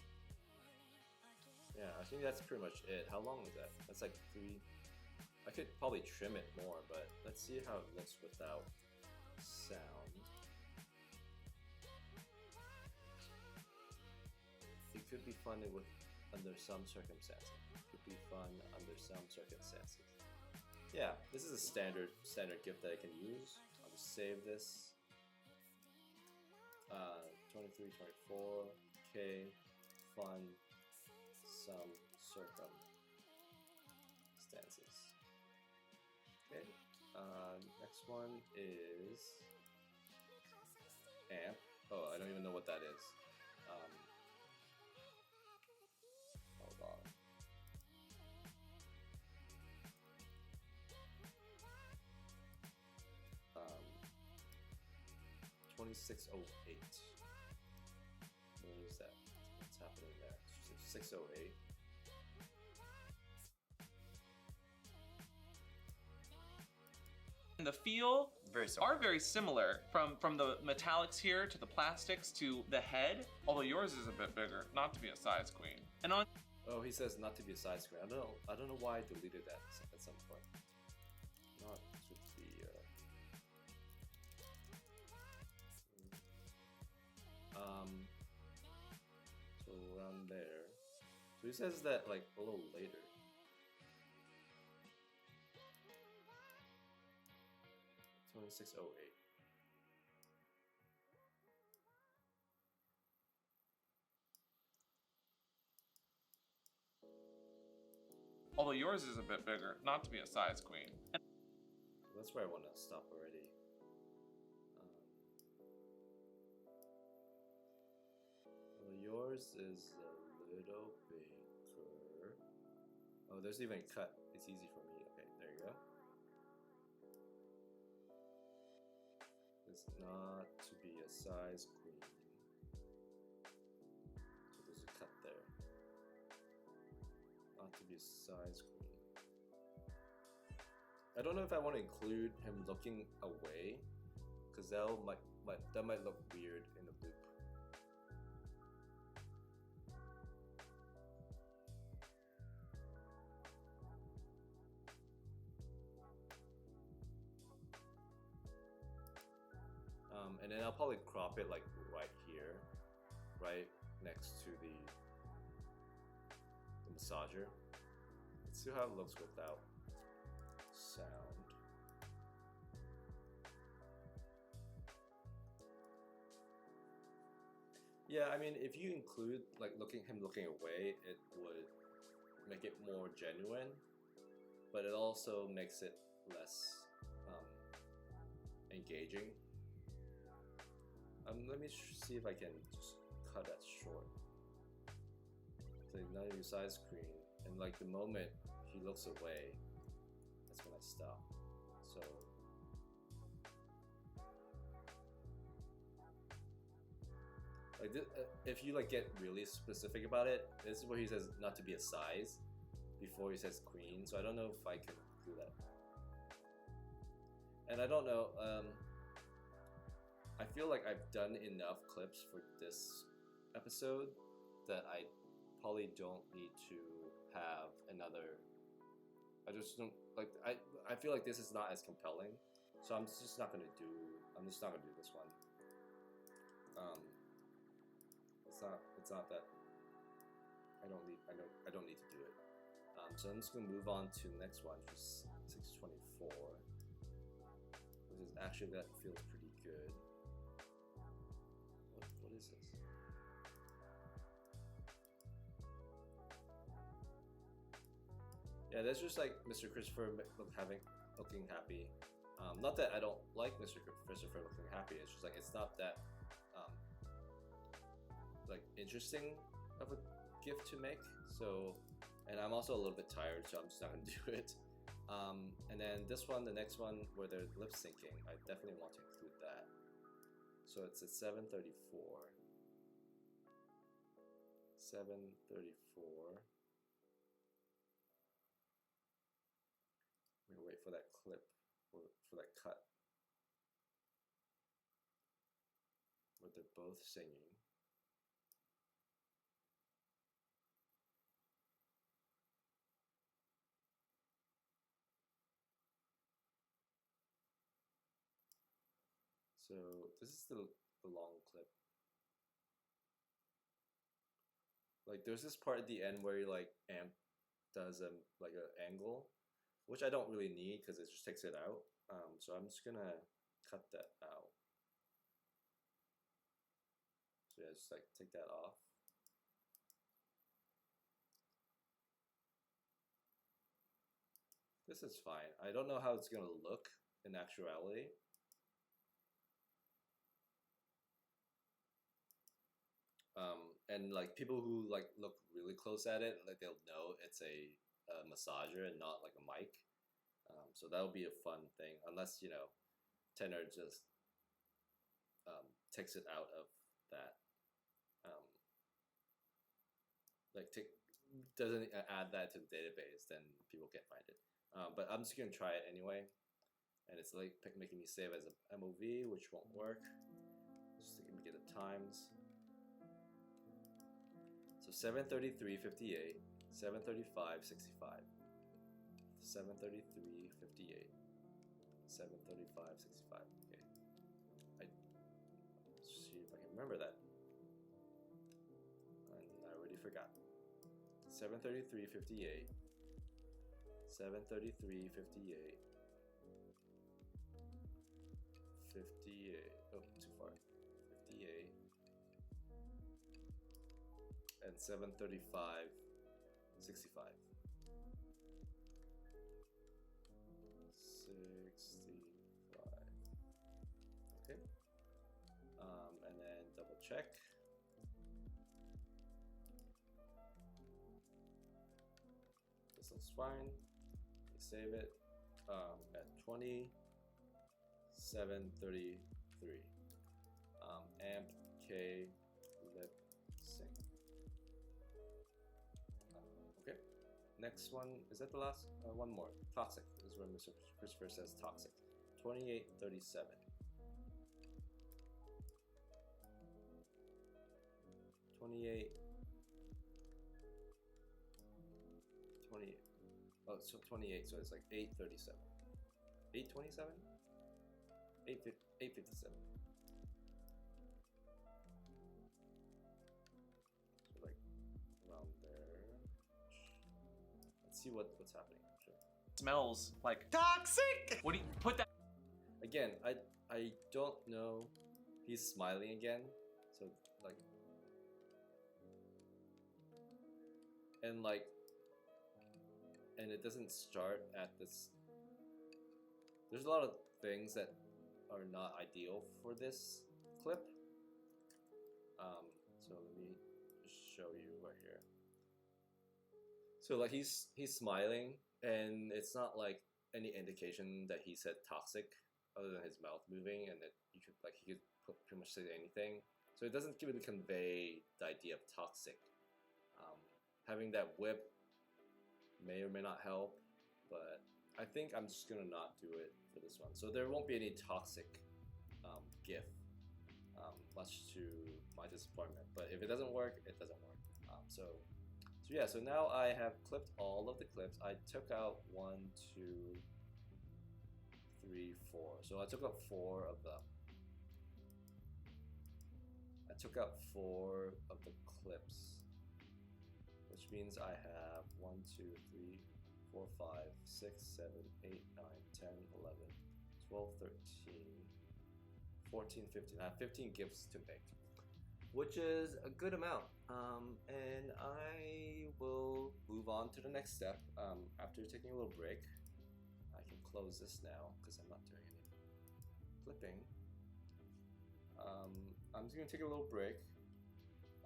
yeah, I think that's pretty much it. How long is that? That's like 3. I could probably trim it more, but let's see how it looks without sound. It could be fun with under some circumstances. It could be fun under some circumstances. Yeah, this is a standard GIF that I can use. I'll just save this. 23, 24, K, fun, some circumstances. Okay. Next one is amp. Oh, I don't even know what that is. Hold on. 2608. What is that? What's happening there? 608. And the feel Very similar. are very similar from the metallics here to the plastics to the head. Although yours is a bit bigger, not to be a size queen. And on Oh, he says not to be a size screen. I don't know why I deleted that at some point. Not to be. So around there. So he says that like a little later. $26.08. although yours is a bit bigger, not to be a size queen. That's where I want to stop already. Well, yours is a little bigger. Oh, there's even a cut. It's easy for me. Okay, there you go. It's not to be a size queen. So there's a cut there. Not to be a size queen. I don't know if I want to include him looking away, because that might look weird in the loop. And then I'll probably crop it like right here, right next to the massager. Let's see how it looks without sound. Yeah, I mean, if you include like him looking away, it would make it more genuine, but it also makes it less engaging. Let me see if I can just cut that short. So now you size screen, and like the moment he looks away, that's when I stop. So like this, if you like get really specific about it, this is where he says not to be a size before he says queen. So I don't know if I can do that. And I don't know. I feel like I've done enough clips for this episode that I probably don't need to have another. I just don't like. I feel like this is not as compelling, so I'm just not gonna do. I'm just not gonna do this one. It's not that. I don't need to do it. So I'm just gonna move on to the next one, which is 624, which is actually that feels pretty good. What is this? Yeah, that's just like Mr. Christopher looking happy. Not that I don't like Mr. Christopher looking happy. It's just like it's not that like interesting of a gift to make. So, and I'm also a little bit tired, so I'm just not gonna do it. And then this one, the next one where they're lip syncing, I definitely want to include that. So it's at 7:34. 7:34. I'm gonna wait for that clip, for that cut, where they're both singing. So this is the long clip. Like there's this part at the end where like Amp does like an angle, which I don't really need because it just takes it out. So I'm just gonna cut that out. So yeah, just like take that off. This is fine. I don't know how it's gonna look in actuality. And like people who like look really close at it, like they'll know it's a massager and not like a mic. So that'll be a fun thing, unless Tenor just takes it out of that, doesn't add that to the database, then people can't find it. But I'm just gonna try it anyway, and it's like making me save as a MOV, which won't work. Just to get the times. So 7:33:58, 7:35:65, 7:33:58, 7:35:65. Okay, let's see if I can remember that. And I already forgot. 7:33:58, 7:33:58, 58. Oh, too far. 58. And 7:35:65. 65. Okay. And then double check. This looks fine. Save it at 27:33. Amp K lip sync. Okay. Next one, is that the last? One more. Toxic. This is where Mr. Christopher says toxic. 28:37. 28. Oh, so 28. So it's like 8:37. 8:27. 8:57. So like around there. Let's see what's happening. Sure. Smells like Toxic! what do you put that? Again, I don't know. He's smiling again. So like, and it doesn't start at this. There's a lot of things that are not ideal for this clip. So let me just show you right here. So like he's smiling, and it's not like any indication that he said toxic, other than his mouth moving, and that he could pretty much say anything. So it doesn't really convey the idea of toxic. Having that whip may or may not help, but I think I'm just gonna not do it for this one. So there won't be any toxic GIF, much to my disappointment. But if it doesn't work, it doesn't work. So yeah, so now I have clipped all of the clips. I took out 1, 2, 3, 4. So I took out 4 of them. I took out 4 of the clips, which means I have 1, 2, 3, 4, 5, 6, 7, 8, 9, 10, 11, 12, 13, 14, 15. I have 15 GIFs to make, which is a good amount. And I will move on to the next step. After taking a little break, I can close this now because I'm not doing any clipping. I'm just gonna take a little break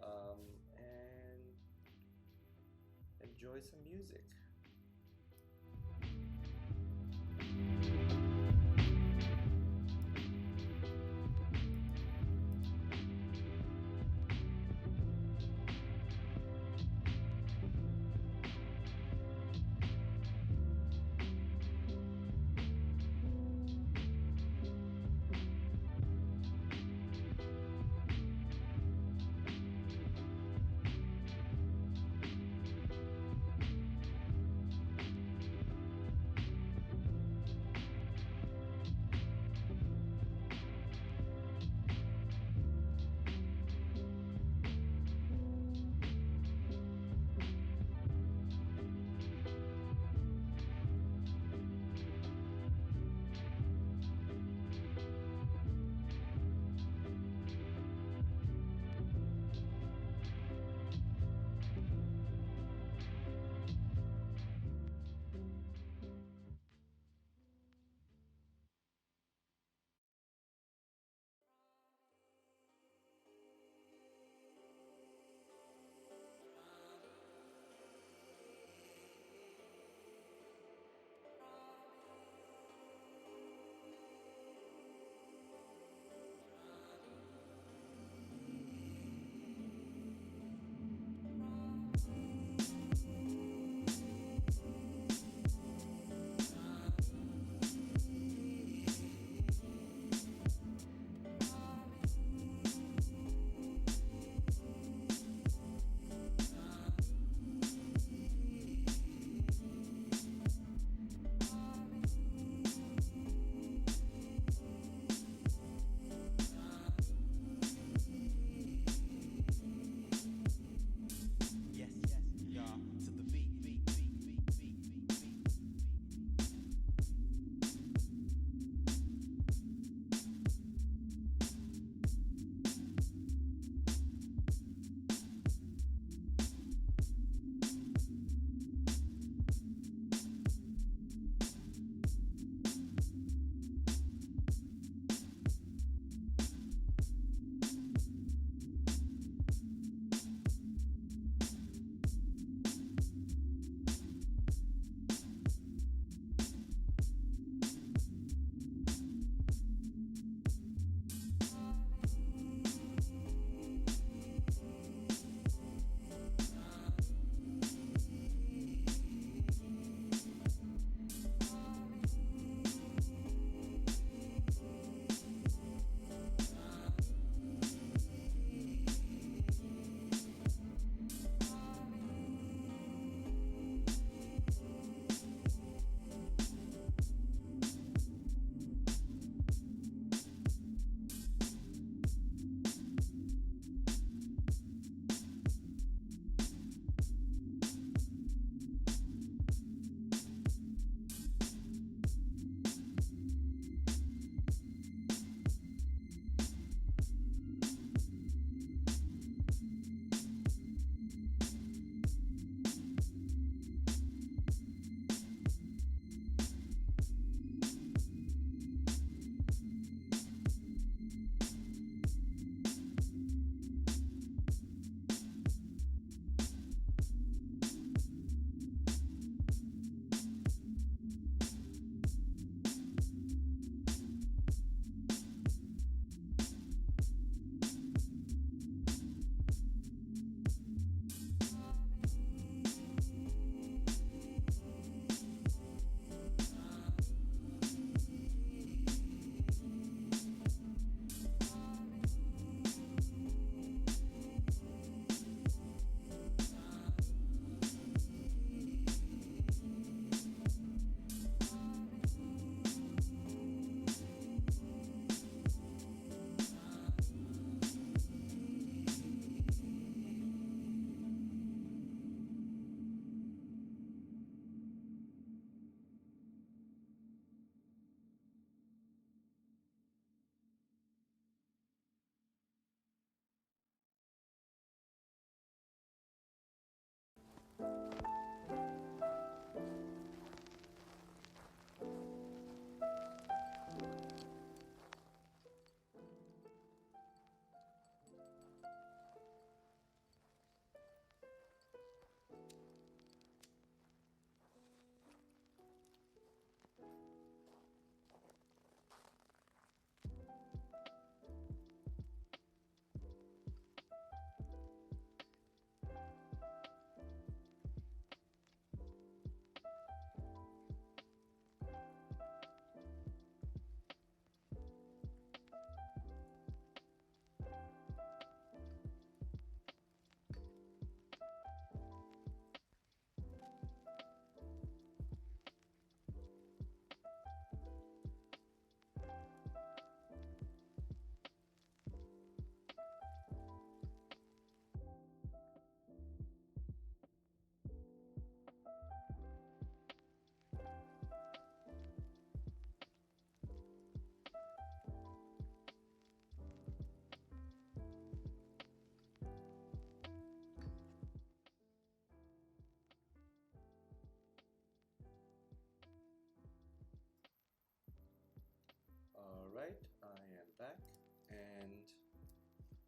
and enjoy some music.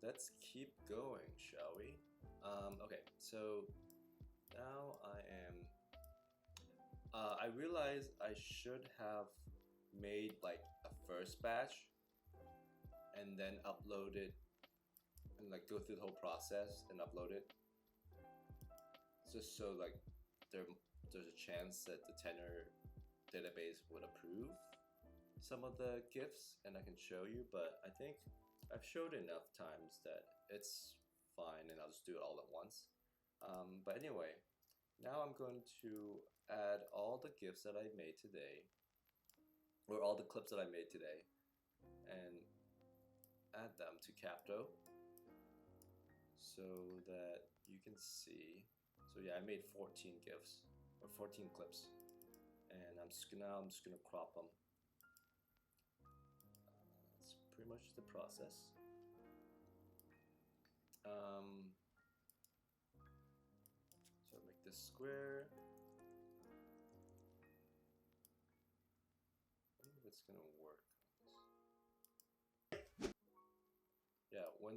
let's keep going, shall we? Okay, so now I realized I should have made like a first batch and then upload it and like go through the whole process and upload it, just so like there's a chance that the tenor database would approve some of the GIFs and I can show you, but I think I've showed enough times that it's fine and I'll just do it all at once. But anyway, now I'm going to add all the GIFs that I made today, or all the clips that I made today, and add them to Capto so that you can see. So yeah, I made 14 GIFs, or 14 clips, and I'm just gonna crop them. That's pretty much the process. So make this square. I wonder if it's gonna work. Yeah, when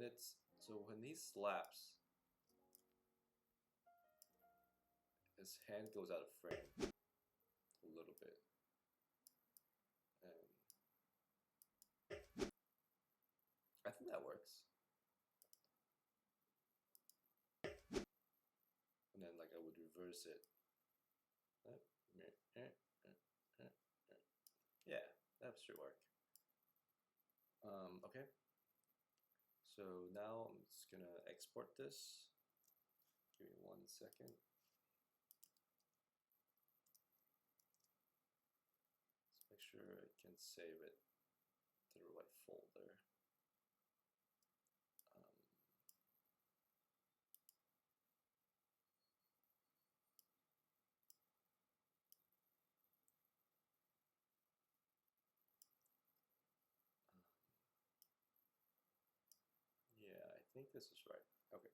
he slaps, his hand goes out of frame a little bit. I think that works. And then like I would reverse it. Yeah, that should work. Okay. So now I'm just gonna export this. Give me 1 second. Let's make sure I can save it to the right folder. Yeah, I think this is right. Okay.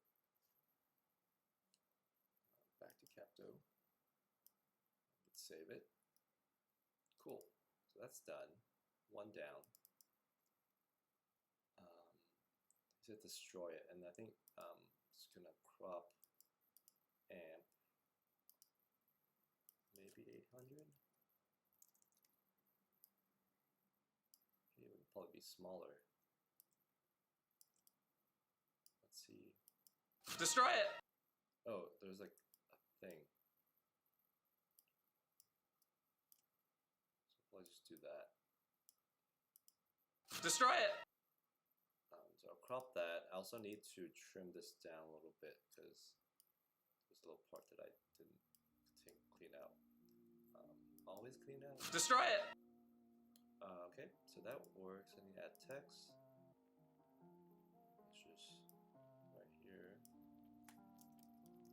Back to Capto. Let's save it. Cool. So that's done. One down. Just destroy it, and I think it's gonna crop amp maybe 800. Okay, it would probably be smaller. Let's see. Destroy it! Oh, there's like a thing. So I'll just do that. Destroy it! So I'll crop that. I also need to trim this down a little bit because there's a little part that I didn't clean out. Always clean out. Destroy it! Okay, so that works. I need to add text. It's just right here.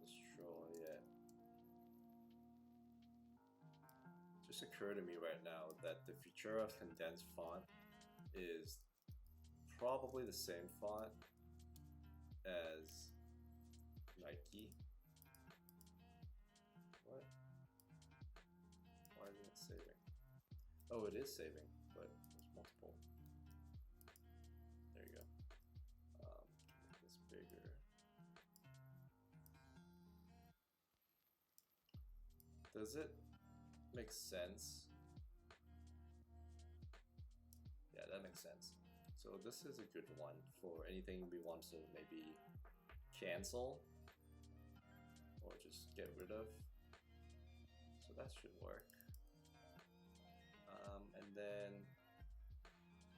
Destroy it. Just occurred to me right now that the Futura condensed font is probably the same font as Nike. What? Why isn't it saving? Oh, it is saving, but there's multiple. There you go. Make this bigger. Does it make sense? Yeah, that makes sense. So this is a good one for anything we want to maybe cancel or just get rid of. So that should work. And then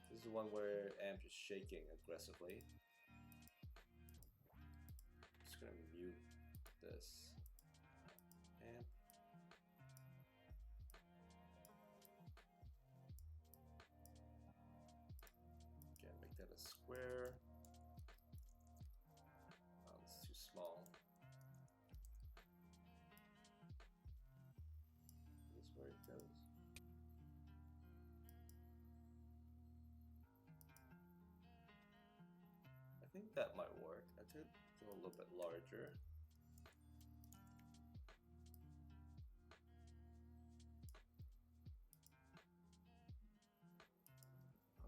this is the one where amp is shaking aggressively. I'm just gonna mute this amp. Again, make that a square. Oh, it's too small. This is where it goes. I think that might work. I could go a little bit larger.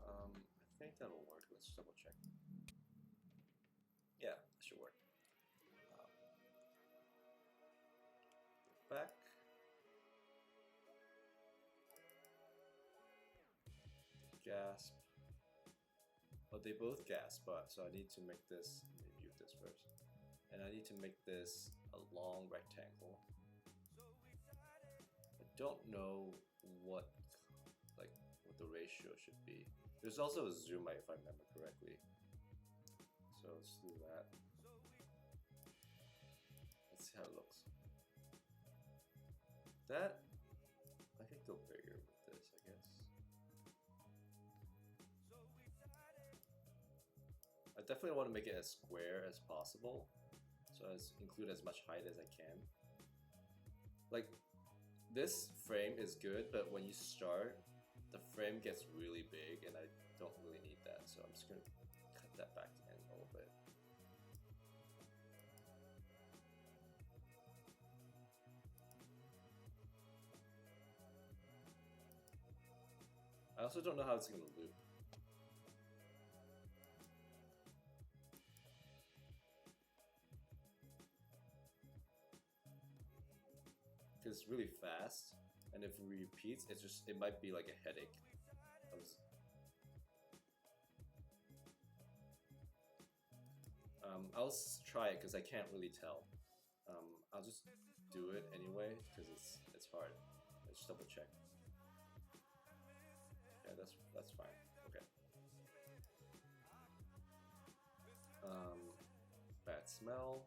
I think that'll work. Let's double check. should work. Back. Gasp. Oh, they both gasp, but so I need to make this, mute this first. And I need to make this a long rectangle. I don't know what the ratio should be. There's also a zoom out if I remember correctly. So let's do that. Let's see how it looks. That I can go bigger with this, I guess. I definitely want to make it as square as possible, so as include as much height as I can. Like, this frame is good, but when you start, the frame gets really big, and I don't really need that, so I'm just gonna cut that back in a little bit. I also don't know how it's gonna loop. Because it's really fast, and if it repeats, it might be like a headache. I'll try it because I can't really tell. I'll just do it anyway because it's hard. Let's just double check. Yeah, that's fine. Okay. Bad smell.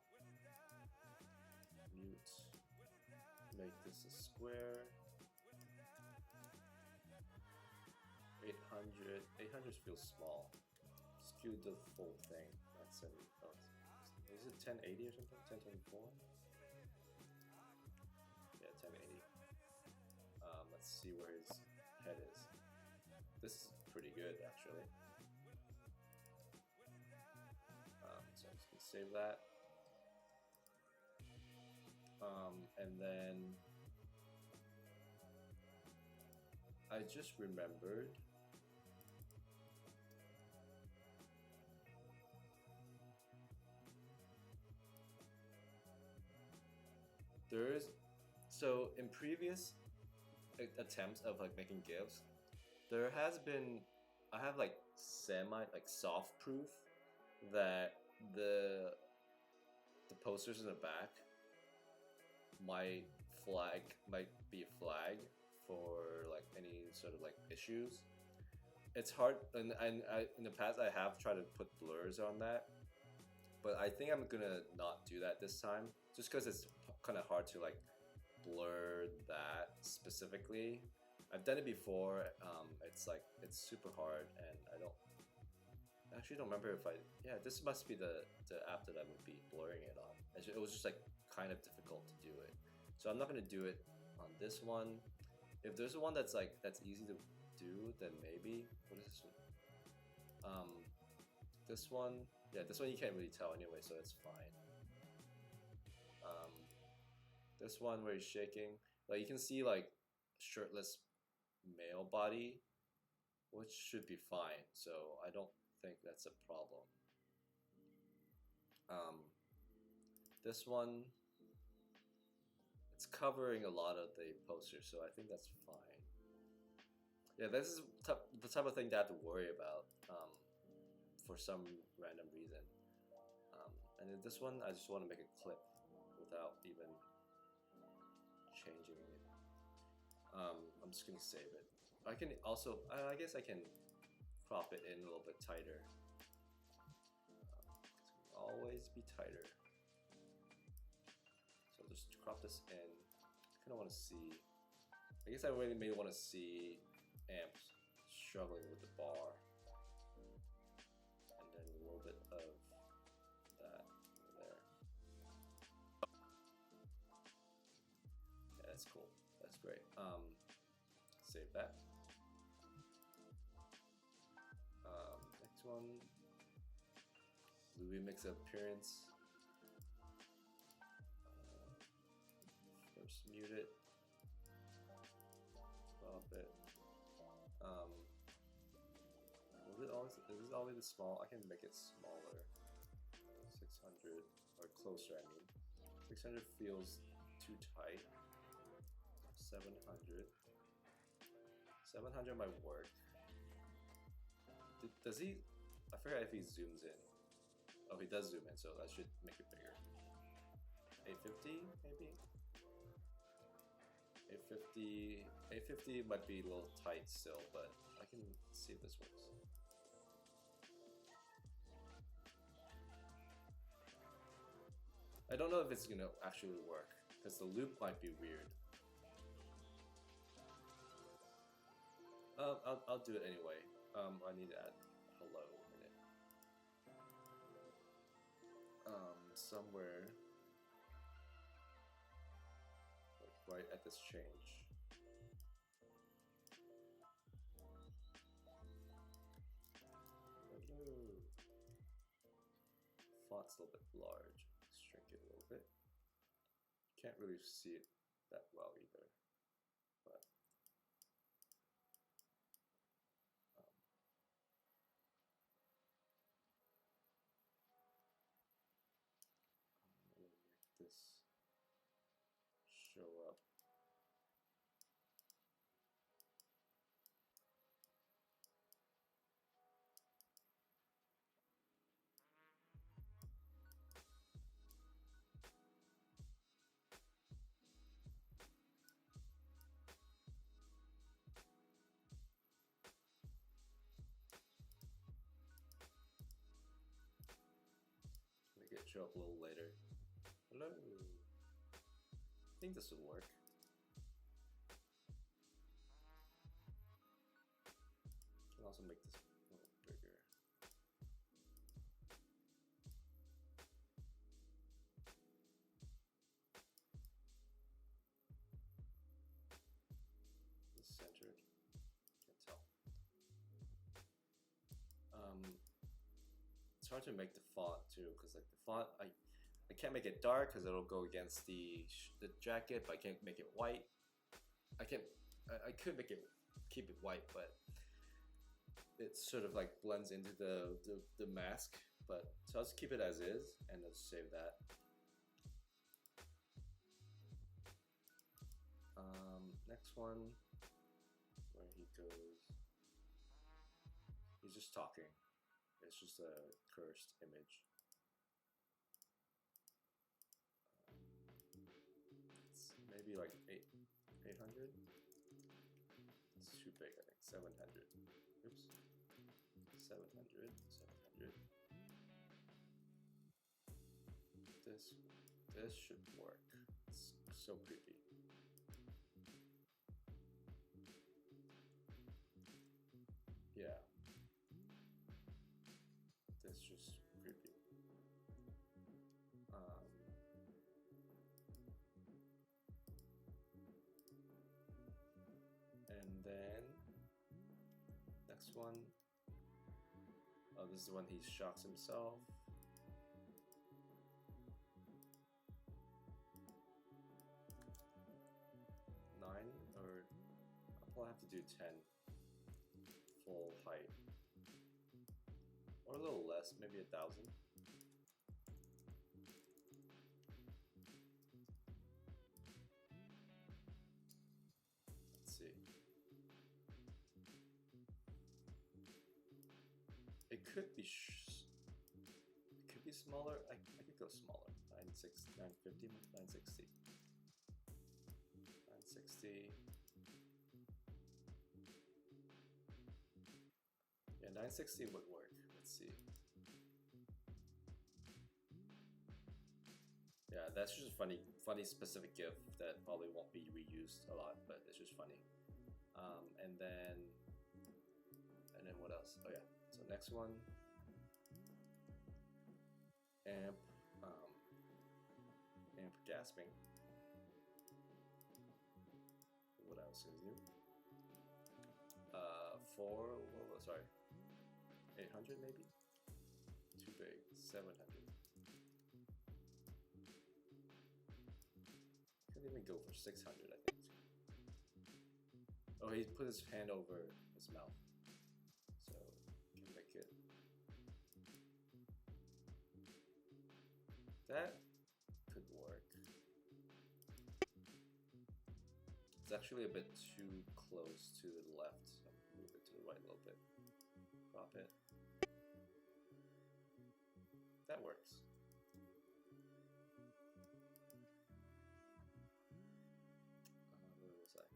Mute. Make this a square. 800. 800 feels small. Skew the full thing. That's 70. Oh, is it 1080 or something? 1024? Yeah, 1080. Let's see where his head is. This is pretty good, actually. So I'm just gonna save that. And then I just remembered so in previous attempts of like making GIFs, there has been, I have like soft proof that the posters in the back might be a flag for like any sort of like issues. It's hard, and in the past I have tried to put blurs on that, but I think I'm gonna not do that this time, just because it's kind of hard to like blur that specifically. I've done it before. It's super hard, and I actually don't remember if yeah, this must be the app that I would be blurring it on. It was just like kind of difficult to do it, so I'm not gonna do it on this one. If there's one that's easy to do, then maybe. What is this one? This one, yeah, this one you can't really tell anyway, so it's fine. This one where he's shaking, like you can see like shirtless male body, which should be fine. So I don't think that's a problem. This one, it's covering a lot of the posters, so I think that's fine. Yeah, this is the type of thing that I have to worry about for some random reason. And then this one, I just want to make a clip without even changing it. I'm just gonna save it. I can also, I guess I can crop it in a little bit tighter. It's gonna always be tighter. So just crop this in. I kind of want to see. I guess I really may want to see amps struggling with the bar, and then a little bit of that over there. Yeah, that's cool. That's great. Save that. Next one. Louis makes an appearance. First mute it. Drop it. Is this always this small? I can make it smaller. 600. 600 or closer. I mean, 600 feels too tight. 700. 700 might work. Does he? I forgot if he zooms in. Oh, he does zoom in, so that should make it bigger. 850 maybe. 850. 850 might be a little tight still, but I can see if this works. I don't know if it's gonna actually work because the loop might be weird. I'll do it anyway. I need to add hello in it. Somewhere like right at this change. Hello. Font's a little bit large. Shrink it a little bit. Can't really see it that well either, but I'm gonna make this show up. Make it show up a little later. Hello. I think this would work. Can also make this a little bigger. It's centered. Can't tell. It's hard to make the font too, because like the font, I can't make it dark because it'll go against the jacket, but I can't make it white. I could make it, keep it white, but it sort of like blends into the mask. But so I'll just keep it as is and let's save that. Next one, where he goes, he's just talking. It's just a cursed image. It's maybe like 800. It's too big, I think. 700. Oops. 700. 700. This should work. It's so creepy. Yeah. That's just creepy. And then next one. Oh, this is the one he shocks himself. Nine, or I'll probably have to do 10 full height. Or a little less, maybe 1,000. Let's see. It could be smaller. I could go smaller. 950, 960. 960. Yeah, 960 would work. Let's see. Yeah, that's just funny specific GIF that probably won't be reused a lot, but it's just funny. And then what else? Oh yeah. So next one. Amp gasping. What else is new? 800 maybe? Too big. 700. Can't even go for 600, I think. Oh, he put his hand over his mouth. So, can make it That could work. It's actually a bit too close to the left, so move it to the right a little bit. Crop it. That works. Where was I?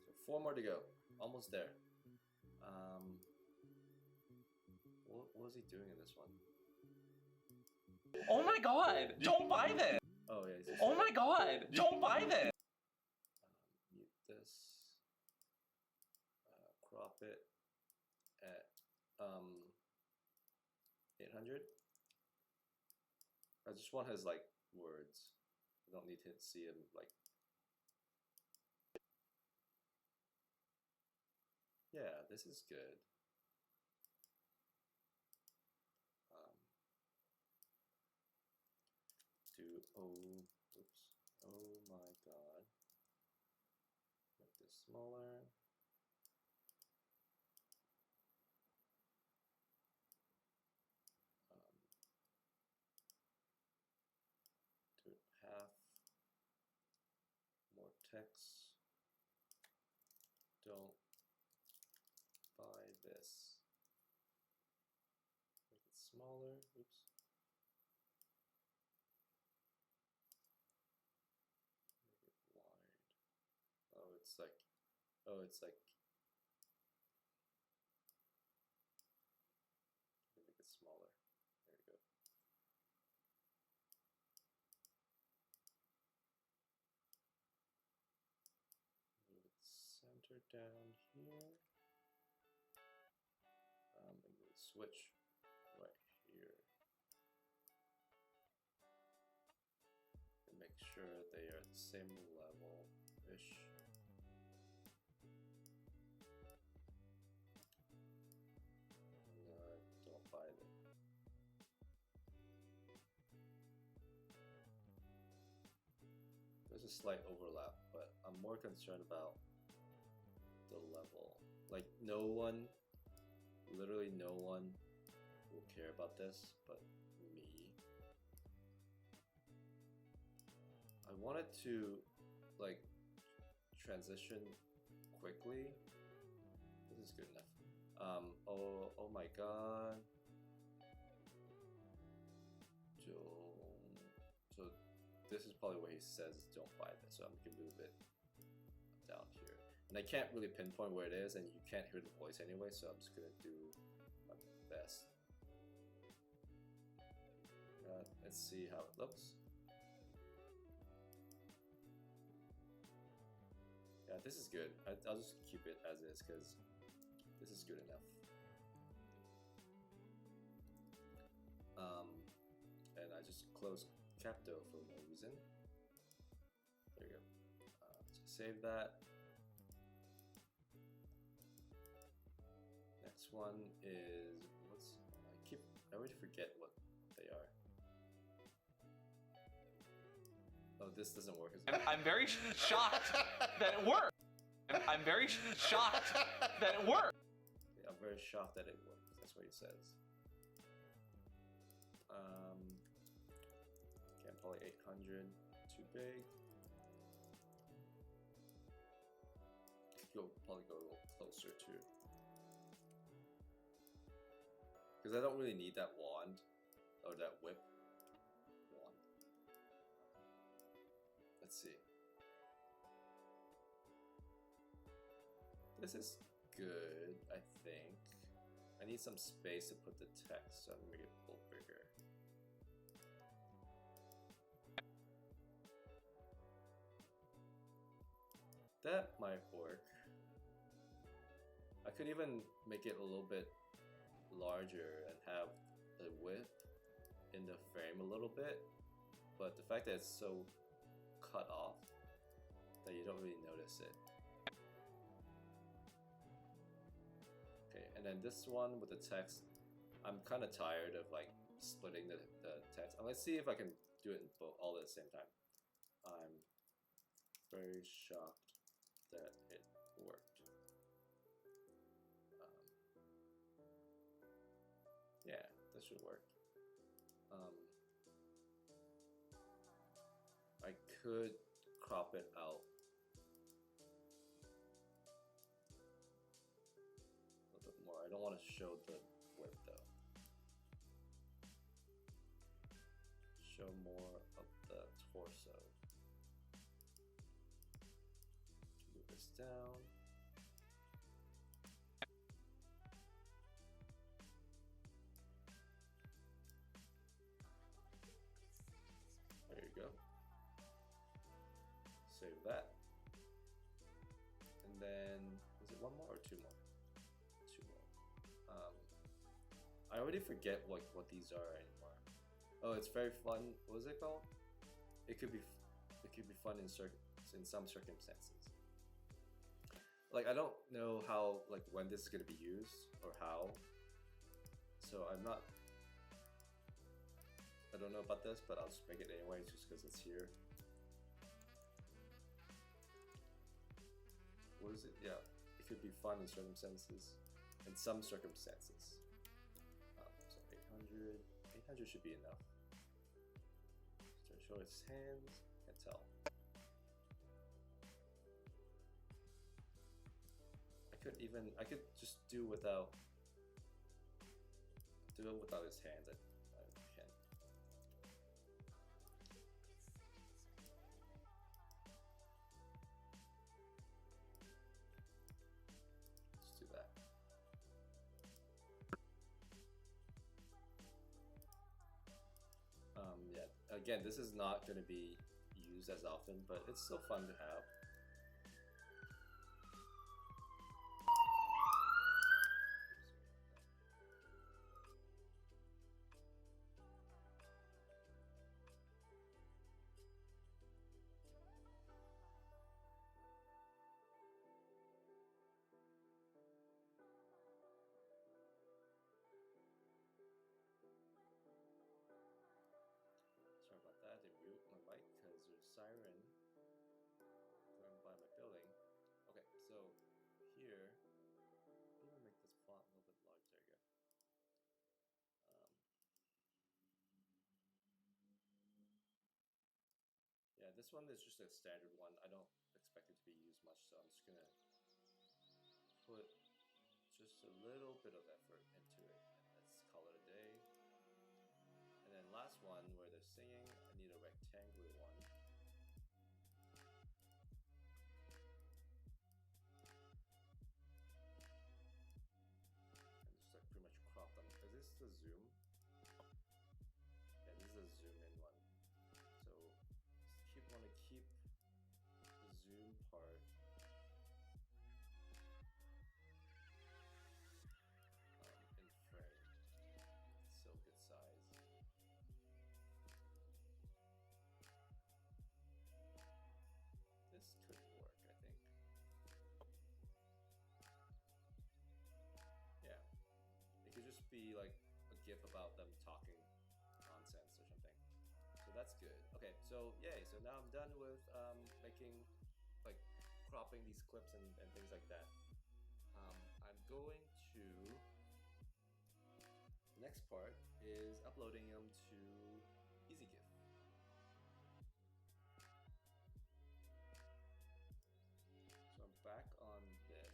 So 4 more to go. Almost there. What was he doing in this one? Oh my god! Don't buy this! Oh yeah. He's just Oh my god! Don't buy this! Mute this. Crop it at 800. I just want his like words. I don't need to see him like. Yeah, this is good. Oops. Oh my god. Make this smaller. Do it half. More text. Don't buy this. Make it smaller. Oops. Make it wide. Oh, it's like. Make it smaller. There we go. Move it center down here. And move the switch right here. And make sure they are at the same level-ish. Don't buy them. There's a slight overlap, but I'm more concerned about the level. Like literally no one will care about this but me. I wanted to like transition quickly. This is good enough. Oh my god. So this is probably where he says don't buy this, so I'm gonna move it down here. And I can't really pinpoint where it is, and you can't hear the voice anyway, so I'm just gonna do my best. Let's see how it looks. Yeah, this is good. I'll just keep it as is because this is good enough. And I just closed Capto for no reason. There you go. So save that. Next one is I already forget what they are. Oh, this doesn't work as well. I'm very shocked that it worked. I'm very shocked that it worked. Yeah, I'm very shocked that it worked. That's what he says. Okay, probably 800. Too big. Probably go a little closer too. Because I don't really need that wand or that whip wand. Let's see. This is good, I think. I need some space to put the text, so I'm gonna make it a little bigger. That might work. I could even make it a little bit larger and have the width in the frame a little bit, but the fact that it's so cut off that you don't really notice it. Okay, and then this one with the text, I'm kind of tired of like splitting the text. Let's see if I can do it in all at the same time. I'm very shocked that it worked. Yeah, this should work. could crop it out a little bit more. I don't want to show the width though. Show more of the torso. Move this down. There you go. Save that. And then, is it one more or two more? Two more. I already forget what these are anymore. Oh, it's very fun. What was it called? It could be fun in some circumstances. Like I don't know how when this is gonna be used or how. So I don't know about this, but I'll just make it anyway just because it's here. What is it? Yeah, it could be fun in circumstances. In some circumstances. So 800. 800 should be enough. So show his hands. Can't tell. I could just do without his hands. I can. Let's do that. Yeah. Again, this is not going to be used as often, but it's still fun to have. Sorry about that, I didn't mute my mic because there's a siren going by my building. Okay, so here, I'm gonna make this font a little bit larger. There you go. Yeah, this one is just a standard one. I don't expect it to be used much, so I'm just gonna put just a little bit of effort into it. And let's call it a day. And then last one where they're singing, I need a rectangular one. And just pretty much crop them. Is this the zoom? Yeah, this is a zoom in one. So want to keep the zoom part in frame. It's so good size. This could work, I think. Yeah. It could just be like a GIF about them talking nonsense or something. So that's good. Okay, so yay. So now I'm done with making, cropping these clips and things like that. I'm going to, the next part is uploading them to EasyGIF. So I'm back on this.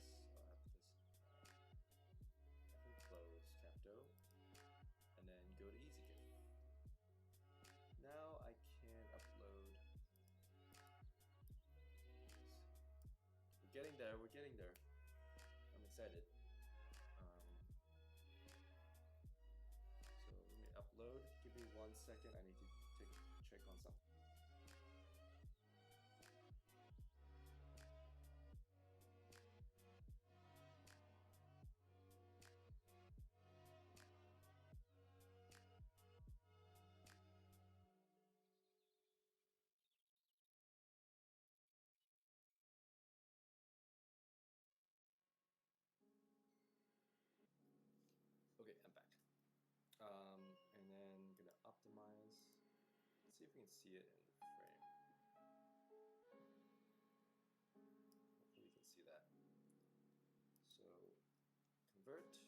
I'll have this close Capto, and then go to EasyGIF. Now I can upload. We're getting there, we're getting there. I'm excited. So let me upload. Give me 1 second, I need to check on something. Okay, I'm back. And then I'm gonna optimize. Let's see if we can see it in the frame. Hopefully we can see that. So convert.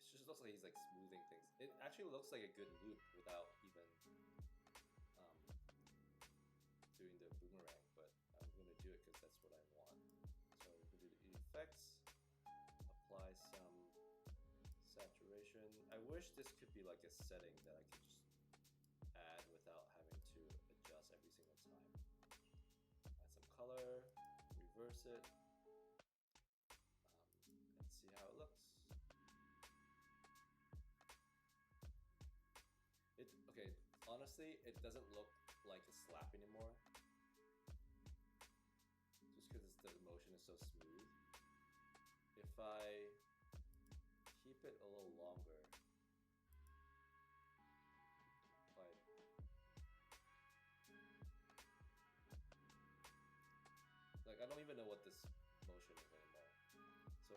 It just looks like he's smoothing things. It actually looks like a good loop without even that's what I want. So we can do the effects, apply some saturation. I wish this could be like a setting that I could just add without having to adjust every single time. Add some color, reverse it, and see how it looks. Okay, honestly, it doesn't look like a slap anymore. Just because the motion is so smooth. If I keep it a little longer, like I don't even know what this motion is anymore. So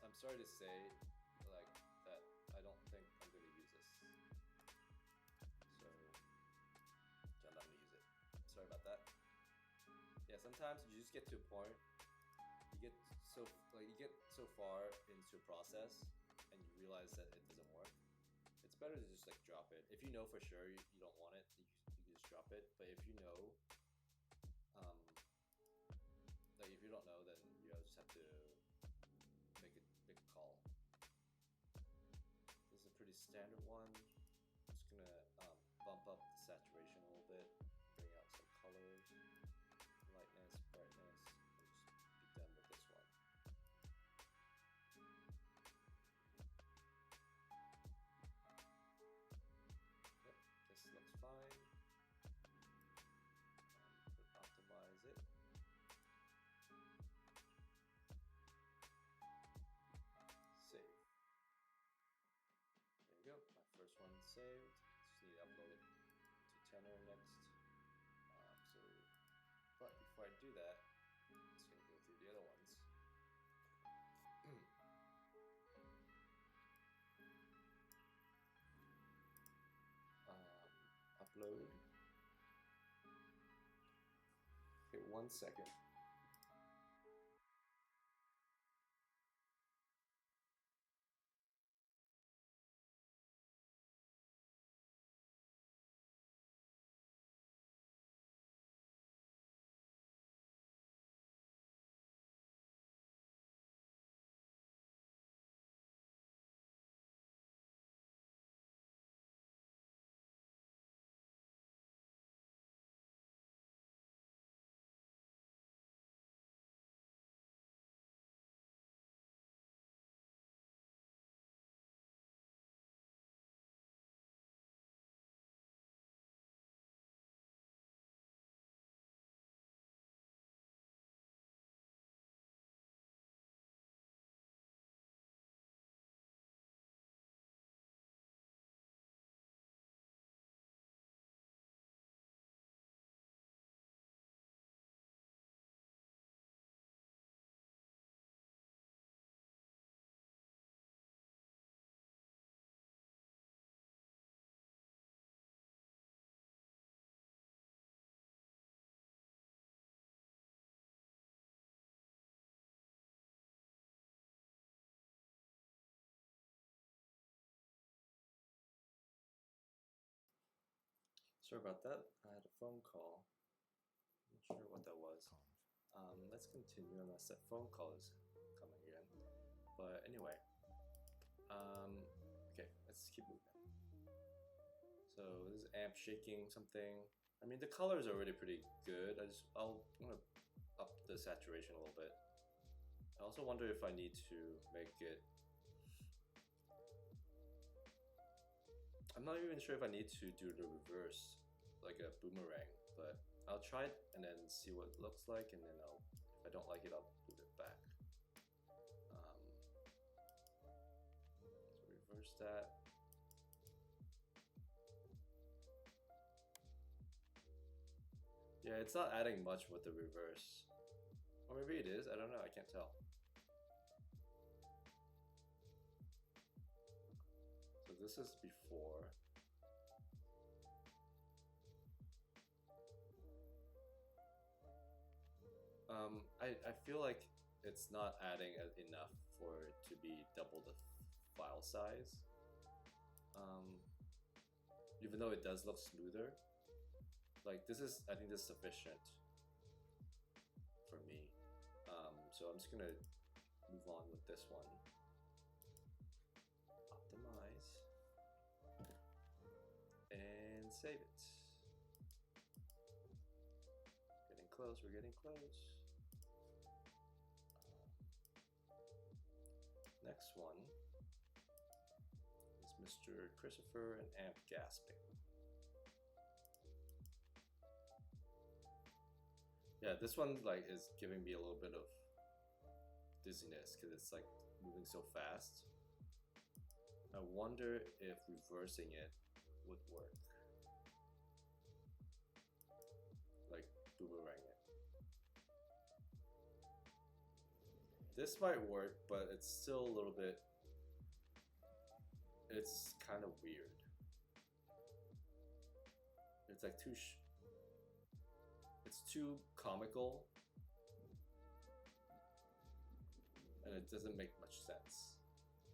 I'm sorry to say, like, that I don't think I'm going to use this. So I'm not going to use it. Sorry about that. Yeah, sometimes you just get to a point, you get so far into a process and you realize that it doesn't work. It's better to just like drop it. If you know for sure you don't want it, you can just drop it. But if you know, like if you don't know, then you just have to make a call. This is a pretty standard one. I'm just gonna bump up the saturation a little bit, bring out some colors, lightness, brightness, and just be done with this one. Yep, this looks fine. Optimize it. Save. There you go, my first one saved. Just need to upload it to Tenor next. But before I do that, I'm just going to go through the other ones. Upload. Okay, 1 second. Sorry about that. I had a phone call. I'm not sure what that was. Let's continue unless that phone call is coming again. But anyway, okay, let's keep moving. So this is amp shaking something. I mean, the colors are already pretty good. I'm gonna up the saturation a little bit. I also wonder if I need to make it. I'm not even sure if I need to do the reverse, like a boomerang, but I'll try it and then see what it looks like, and then if I don't like it, I'll move it back. So reverse that. Yeah, it's not adding much with the reverse. Or maybe it is, I don't know, I can't tell. So this is before. I feel like it's not adding enough for it to be double the file size. Even though it does look smoother. Like this is, I think this is sufficient. so I'm just gonna move on with this one. Optimize and save it. Getting close, we're getting close. Next one is Mr. Christopher and Amp Gasping. Yeah, this one like is giving me a little bit of dizziness because it's like moving so fast. I wonder if reversing it would work. Like boomerang it. This might work, but it's still a little bit, it's kind of weird. It's like it's too comical and it doesn't make much sense.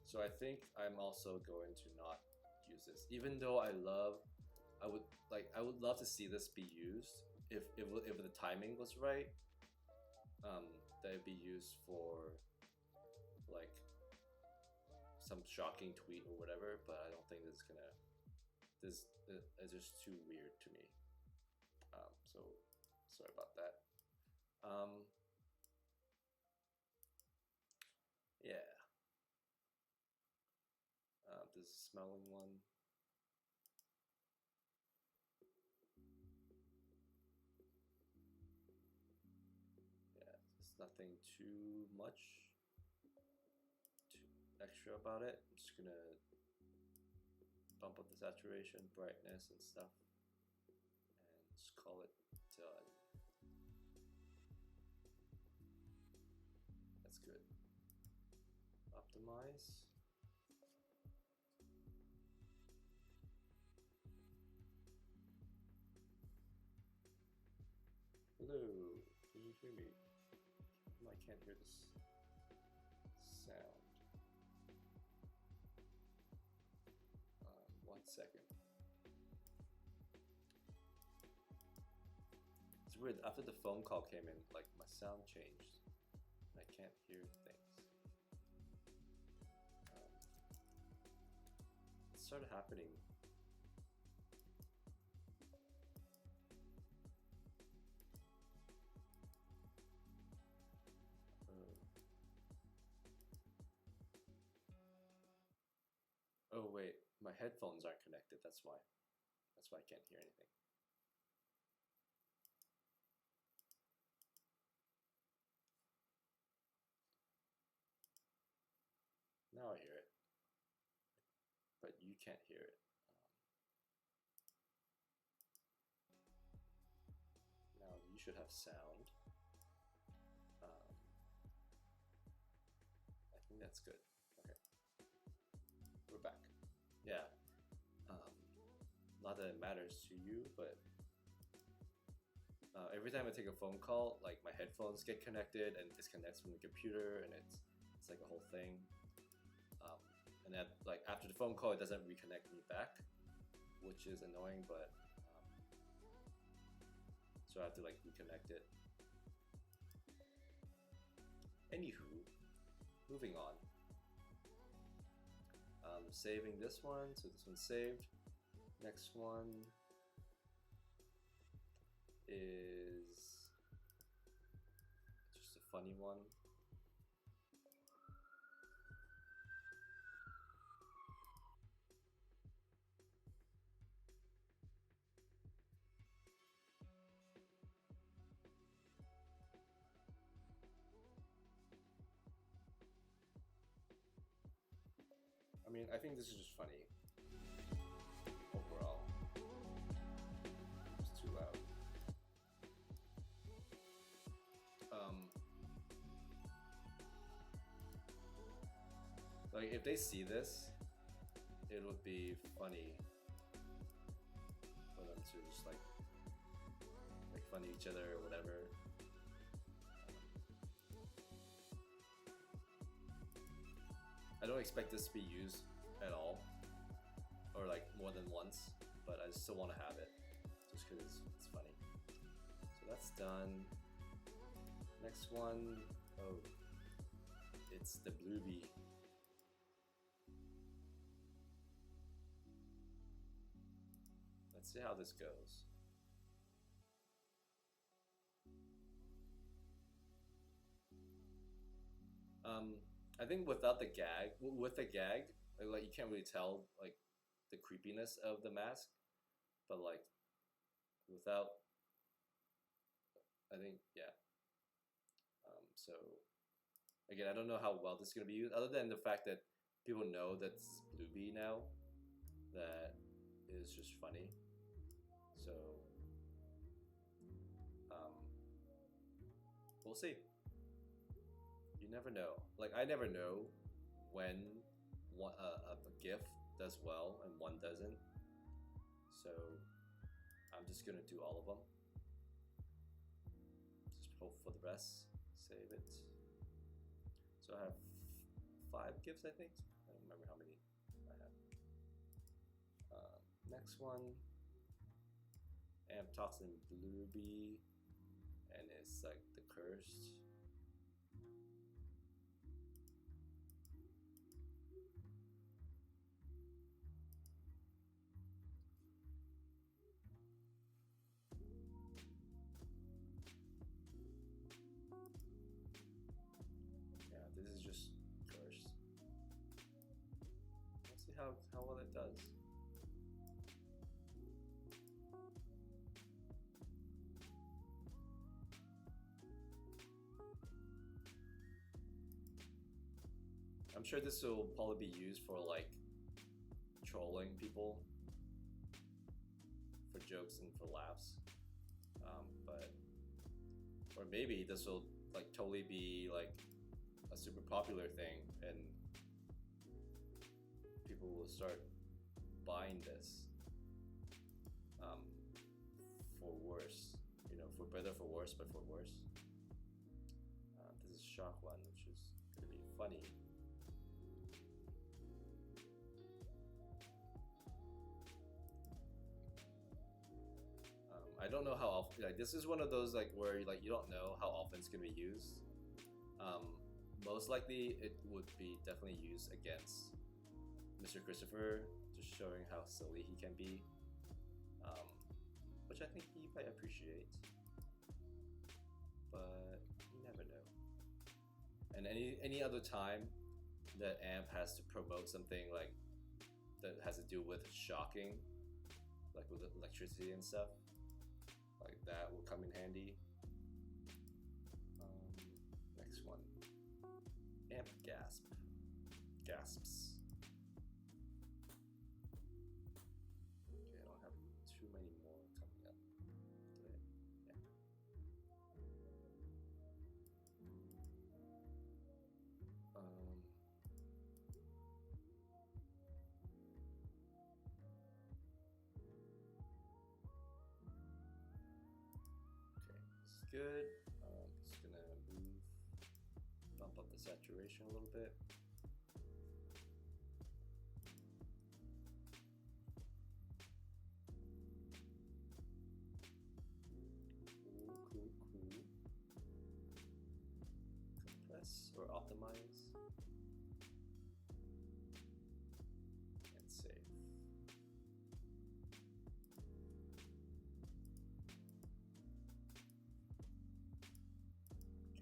So I think I'm also going to not use this, even though I would love to see this be used if the timing was right. That it'd be used for like some shocking tweet or whatever, but I don't think this is just too weird to me. So sorry about that. Yeah. This smelling one. Nothing too much extra about it. I'm just gonna bump up the saturation, brightness and stuff, and just call it done. That's good. Optimize. Hello, can you hear me? I can't hear this sound. 1 second. It's weird, after the phone call came in, like my sound changed. I can't hear things. It started happening. Oh wait, my headphones aren't connected, that's why. That's why I can't hear anything. Now I hear it, but you can't hear it. Now you should have sound. I think that's good. Okay, we're back. Yeah, not that it matters to you, but every time I take a phone call, like my headphones get connected and disconnects from the computer, and it's like a whole thing. And then like after the phone call, it doesn't reconnect me back, which is annoying. But so I have to like reconnect it. Anywho, moving on. Saving this one, so this one's saved. Next one is just a funny one. I mean, I think this is just funny overall. It's too loud. Like if they see this, it would be funny for them to just like make fun of each other or whatever. I don't expect this to be used at all, or like more than once, but I still want to have it, just because it's funny. So that's done. Next one Oh, it's the blue bee. Let's see how this goes. I think without the gag, with the gag, like you can't really tell like the creepiness of the mask, but like without, I think yeah. So again, I don't know how well this is gonna be used, other than the fact that people know that's Blue Bee now. That is just funny. So we'll see. You never know. Like I never know when one a GIF does well and one doesn't. So I'm just gonna do all of them. Just hope for the best. Save it. So I have 5 GIFs, I think. I don't remember how many I have. Next one. Amp talks in Blue Bee, and it's like the cursed. Yeah, this is just cursed. Let's see how well it does. I'm sure this will probably be used for like trolling people, for jokes and for laughs, but or maybe this will like totally be like a super popular thing and people will start buying this for worse, you know, for better, for worse, but for worse. This is Shock One, which is gonna be funny. I don't know how often. Like this is one of those like where like you don't know how often it's gonna be used. Most likely, it would be definitely used against Mr. Christopher, just showing how silly he can be, which I think he might appreciate. But you never know. And any other time that Amp has to promote something like that has to do with shocking, like with electricity and stuff, like that will come in handy. Next one. Amp gasps. Okay, I don't have too many more coming up. Yeah. Okay, it's good. Just gonna bump up the saturation a little bit. Cool. Compress or optimize. And save.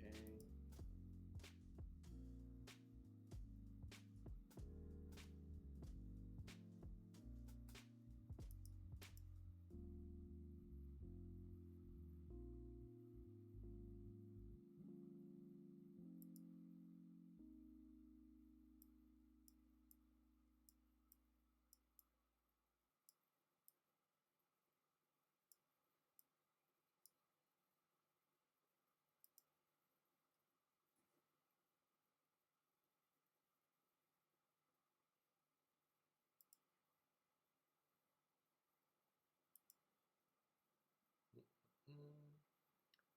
Okay.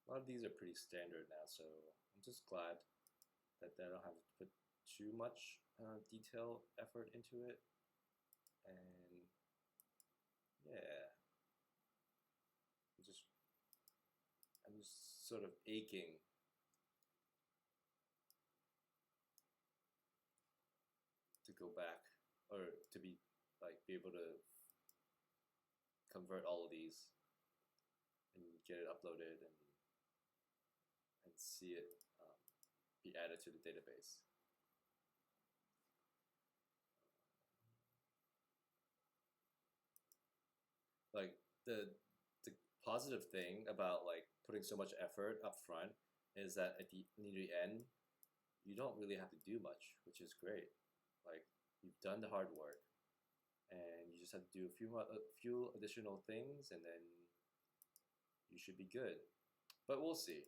A lot of these are pretty standard now, so I'm just glad that I don't have to put too much detail effort into it. And yeah, I'm just sort of aching or to be able to convert all of these and get it uploaded and see it be added to the database. Like the positive thing about like putting so much effort up front is that at the near the end, you don't really have to do much, which is great. Like you've done the hard work, and you just have to do a few additional things, and then you should be good. But we'll see.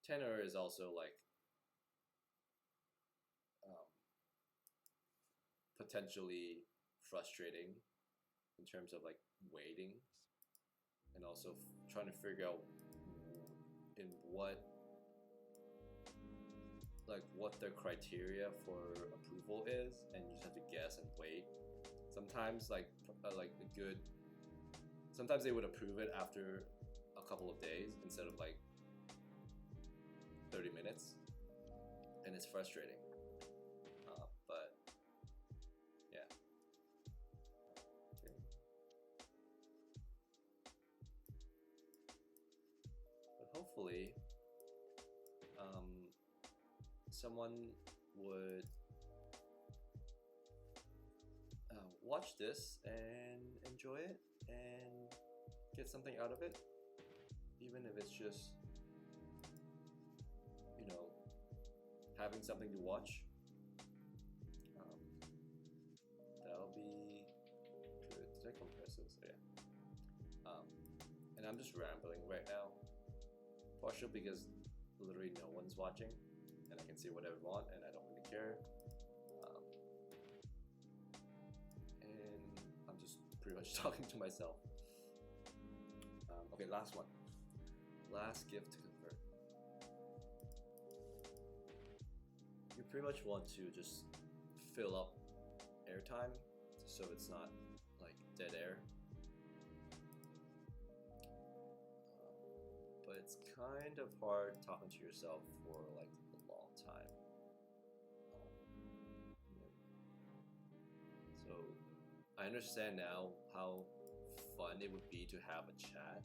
Tenor is also like potentially frustrating in terms of like waiting, and also trying to figure out in what their criteria for approval is, and you just have to guess and wait. Sometimes sometimes they would approve it after a couple of days instead of like 30 minutes, and it's frustrating. But yeah. Okay. But hopefully someone would watch this and enjoy it and get something out of it, even if it's just, you know, having something to watch. That'll be good. Did I compress this? Yeah. And I'm just rambling right now, partially because literally no one's watching and I can say whatever I want and I don't really care. And I'm just pretty much talking to myself. Okay, last one. Last gift to convert. You pretty much want to just fill up airtime so it's not like dead air. But it's kind of hard talking to yourself for like a long time. So I understand now how fun it would be to have a chat,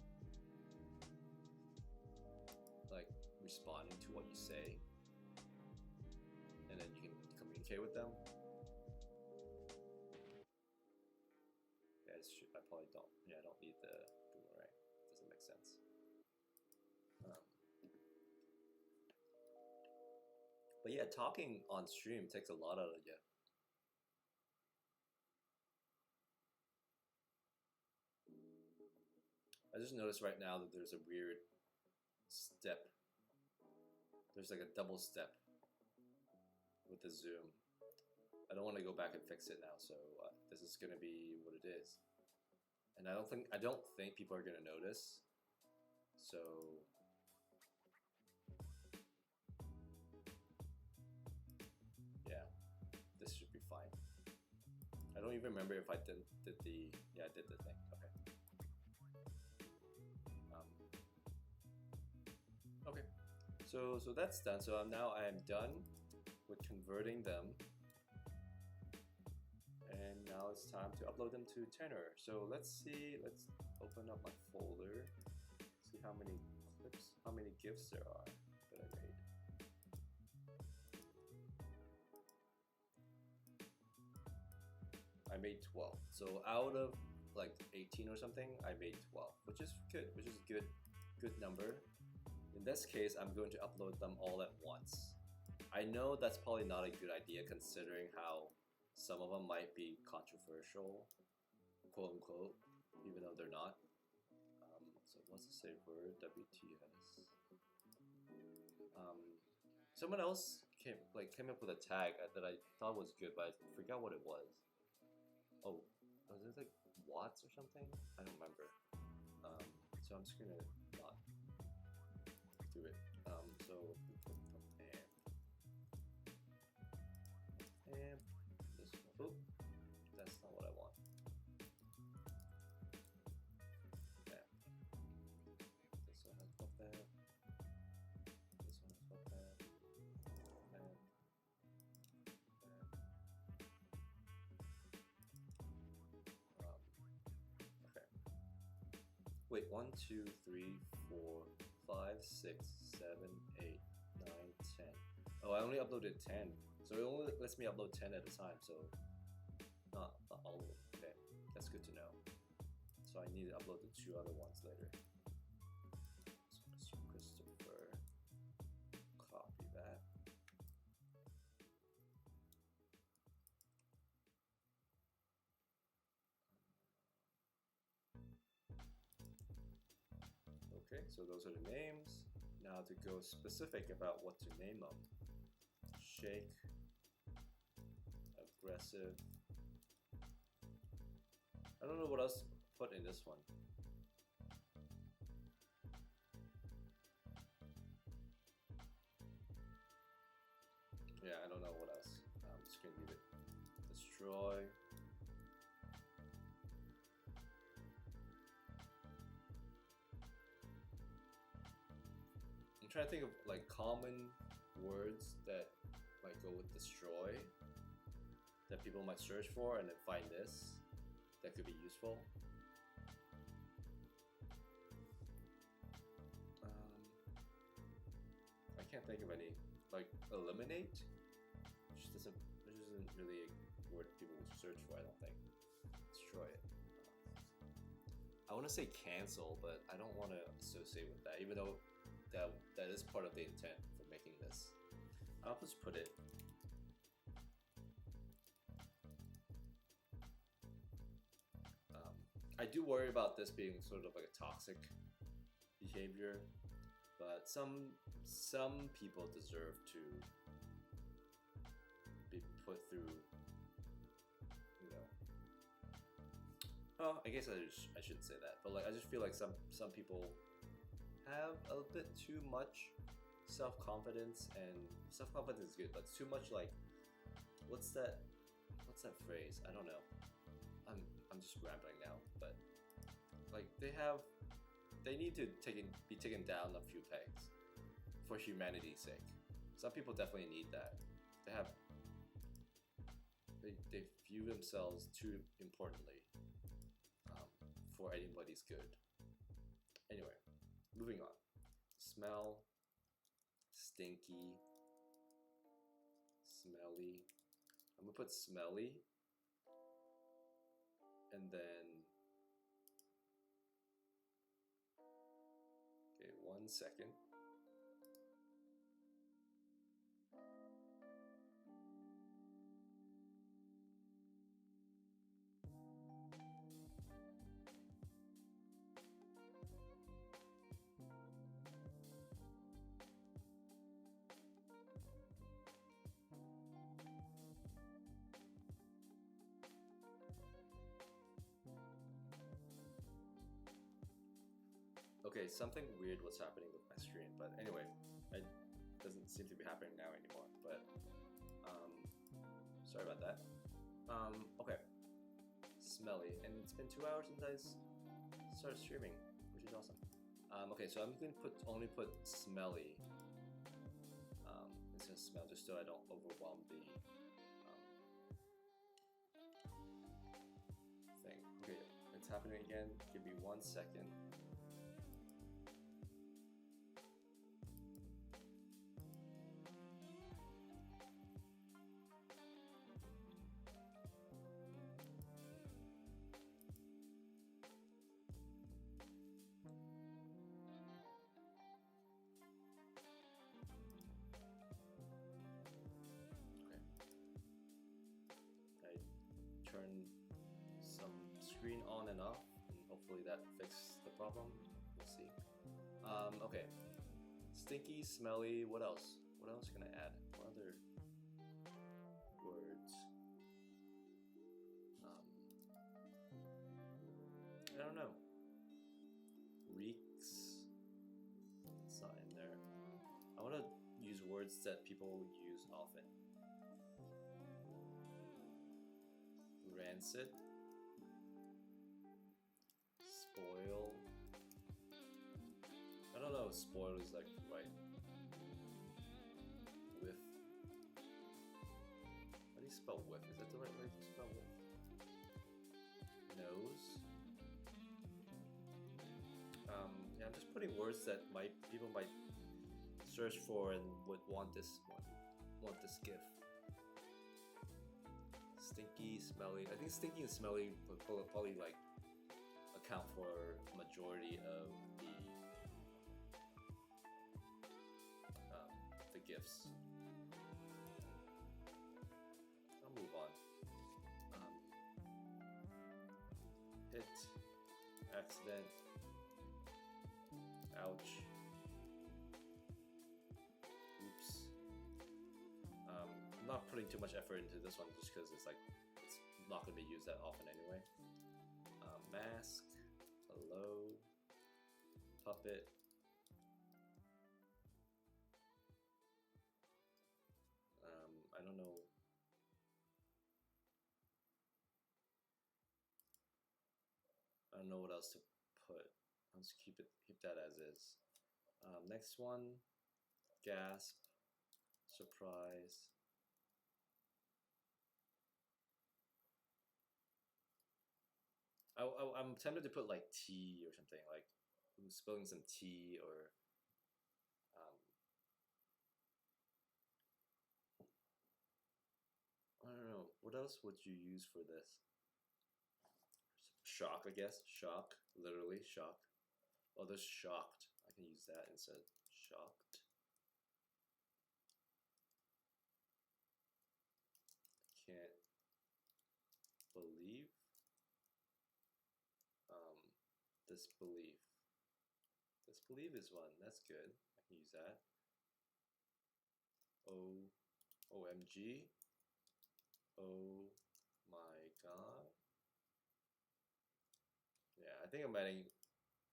like responding to what you say, and then you can communicate with them. Yeah, I probably don't. Yeah, I don't need the boomerang. It doesn't make sense. But yeah, talking on stream takes a lot out of you. I just noticed right now that there's a weird step. There's like a double step with the zoom. I don't want to go back and fix it now, so this is gonna be what it is. And I don't think people are gonna notice. So yeah, this should be fine. I don't even remember if I did the I did the thing. Okay. Okay. So that's done. So now I am done with converting them. And now it's time to upload them to Tenor. So let's open up my folder, see how many clips, how many GIFs there are that I made. I made 12. So out of like 18 or something, I made 12, which is good, good number. In this case, I'm going to upload them all at once. I know that's probably not a good idea considering how some of them might be controversial, quote unquote, even though they're not. So what's the safe word? WTS. Someone else came up with a tag that I thought was good, but I forgot what it was. Oh, was it like watts or something? I don't remember. So I'm just gonna not do it. So and this one. Oh, that's not what I want. Yeah. This one has what that. This one has what that. And Wait, 1, 2, 3, 4, 5, 6, 7, 8, 9, 10. Oh, I only uploaded 10. So it only lets me upload 10 at a time, so not all of them. Okay, that's good to know. So I need to upload the 2 other ones later. So Christopher, copy that. Okay, so those are the names. Now to go specific about what to name them. Shake, aggressive. I don't know what else to put in this one. Yeah, I don't know what else. I'm just gonna leave it. Destroy. I'm trying to think of like common words that might go with destroy that people might search for and then find this that could be useful. I can't think of any. Like eliminate, which isn't really a word people would search for. I don't think. Destroy it. I want to say cancel, but I don't want to associate with that, even though that is part of the intent for making this. I'll just put it. I do worry about this being sort of like a toxic behavior, but some people deserve to be put through, you know. Oh, I guess I shouldn't say that, but like I just feel like some people have a bit too much self-confidence, and self-confidence is good, but it's too much like what's that phrase? I don't know. I'm just rambling now, but like they need to be taken down a few pegs for humanity's sake. Some people definitely need that. They view themselves too importantly for anybody's good. Anyway, moving on. Smell, stinky, smelly. I'm gonna put smelly, and then okay, 1 second. Okay, something weird was happening with my screen, but anyway, it doesn't seem to be happening now anymore, but sorry about that. Okay, smelly, and it's been 2 hours since I started streaming, which is awesome. Okay, so I'm going to only put smelly instead of smell, just so I don't overwhelm the thing. Okay, it's happening again. Give me 1 second. Turn some screen on and off, and hopefully that fixes the problem. We'll see. Okay, stinky, smelly. What else? What else can I add? What other words? I don't know. Reeks. It's not in there. I want to use words that people use often. Rancid, spoil. I don't know if spoil is like right. Whiff. How do you spell whiff? Is that the right way to spell whiff? Nose. just putting words that people might search for and would want this GIF. Stinky, smelly. I think stinky and smelly would probably like account for a majority of the GIFs. I'll move on. Hit, accident, ouch, oops. I'm not putting too much effort into this one just because it's not going to be used that often anyway. Mask, hello, puppet. I don't know. I don't know what else to put. I'll just keep that as is. Next one, gasp, surprise. I'm tempted to put like tea or something, like I'm spilling some tea, or I don't know. What else would you use for this? Shock, I guess. Shock, literally shock. Oh, there's shocked. I can use that instead. Shocked. Can't believe. Disbelief. Disbelief is one. That's good. I can use that. OMG. Oh my god. Yeah, I think I'm adding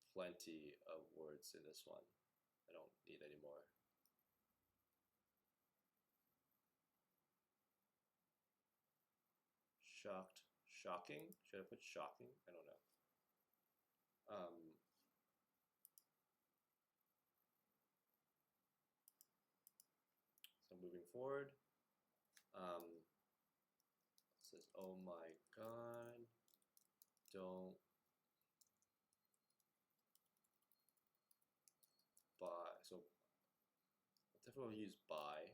plenty of words in this one. I don't need any more. Shocked. Shocking? Should I put shocking? I don't know. So moving forward, it says, oh my god, don't buy. So I'll definitely use buy,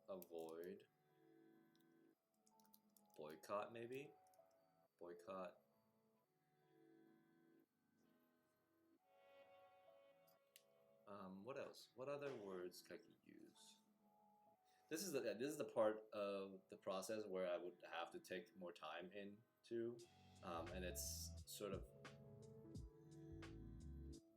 avoid, boycott maybe, boycott. What else? What other words can I use? This is the part of the process where I would have to take more time into, and it's sort of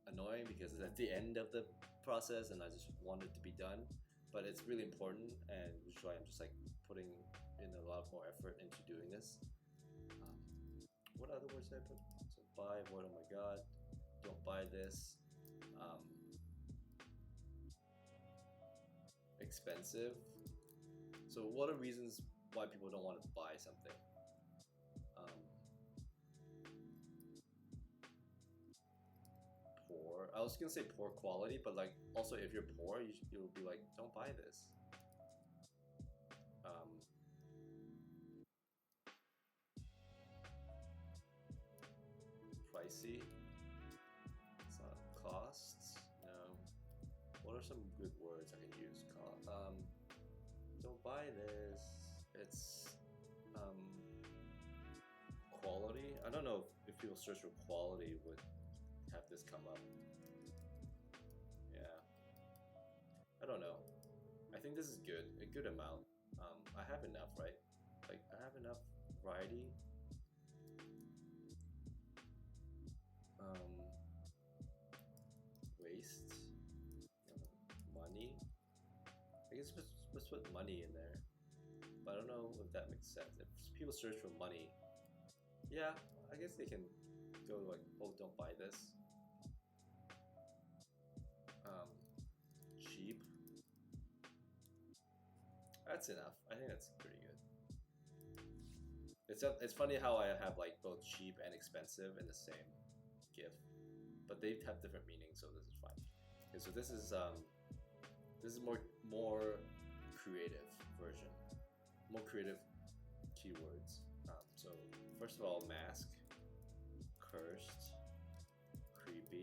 annoying because it's at the end of the process and I just want it to be done. But it's really important, and which is why I'm just like putting in a lot more effort into doing this. What other words did I put? So buy, avoid, oh my god, don't buy this. Expensive. So what are reasons why people don't want to buy something? Poor. I was gonna say poor quality, but like also if you're poor, you'll be like, don't buy this. Pricey. It's not costs. No. What are some good words I can use? Don't buy this. It's quality. I don't know if people search for quality would have this come up. Yeah. I don't know. I think this is good. A good amount. I have enough, right? Like I have enough variety. Waste. Money. I guess let's put money in there, but I don't know if that makes sense. If people search for money, yeah, I guess they can go like, oh, don't buy this. Cheap. That's enough. I think that's pretty good. It's funny how I have like both cheap and expensive in the same GIF, but they have different meanings, so this is fine. Okay, so this is more creative version, more creative keywords. So first of all, mask, cursed, creepy,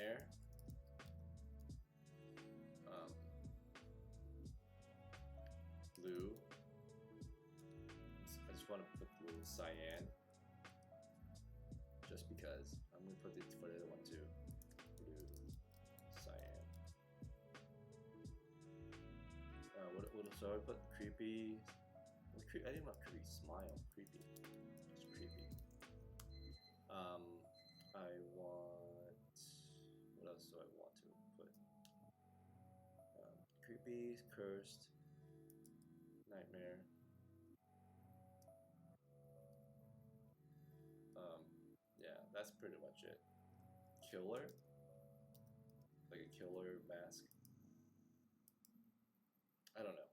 Nightmare. Blue. I just want to put blue cyan. Just because. I'm going to put it for the other one too. Blue, cyan. So I put creepy. I didn't want creepy. Smile. Creepy. Just creepy. I want. What else do I want to put? Creepy, cursed, nightmare. Yeah, that's pretty much it. Killer, like a killer mask. I don't know.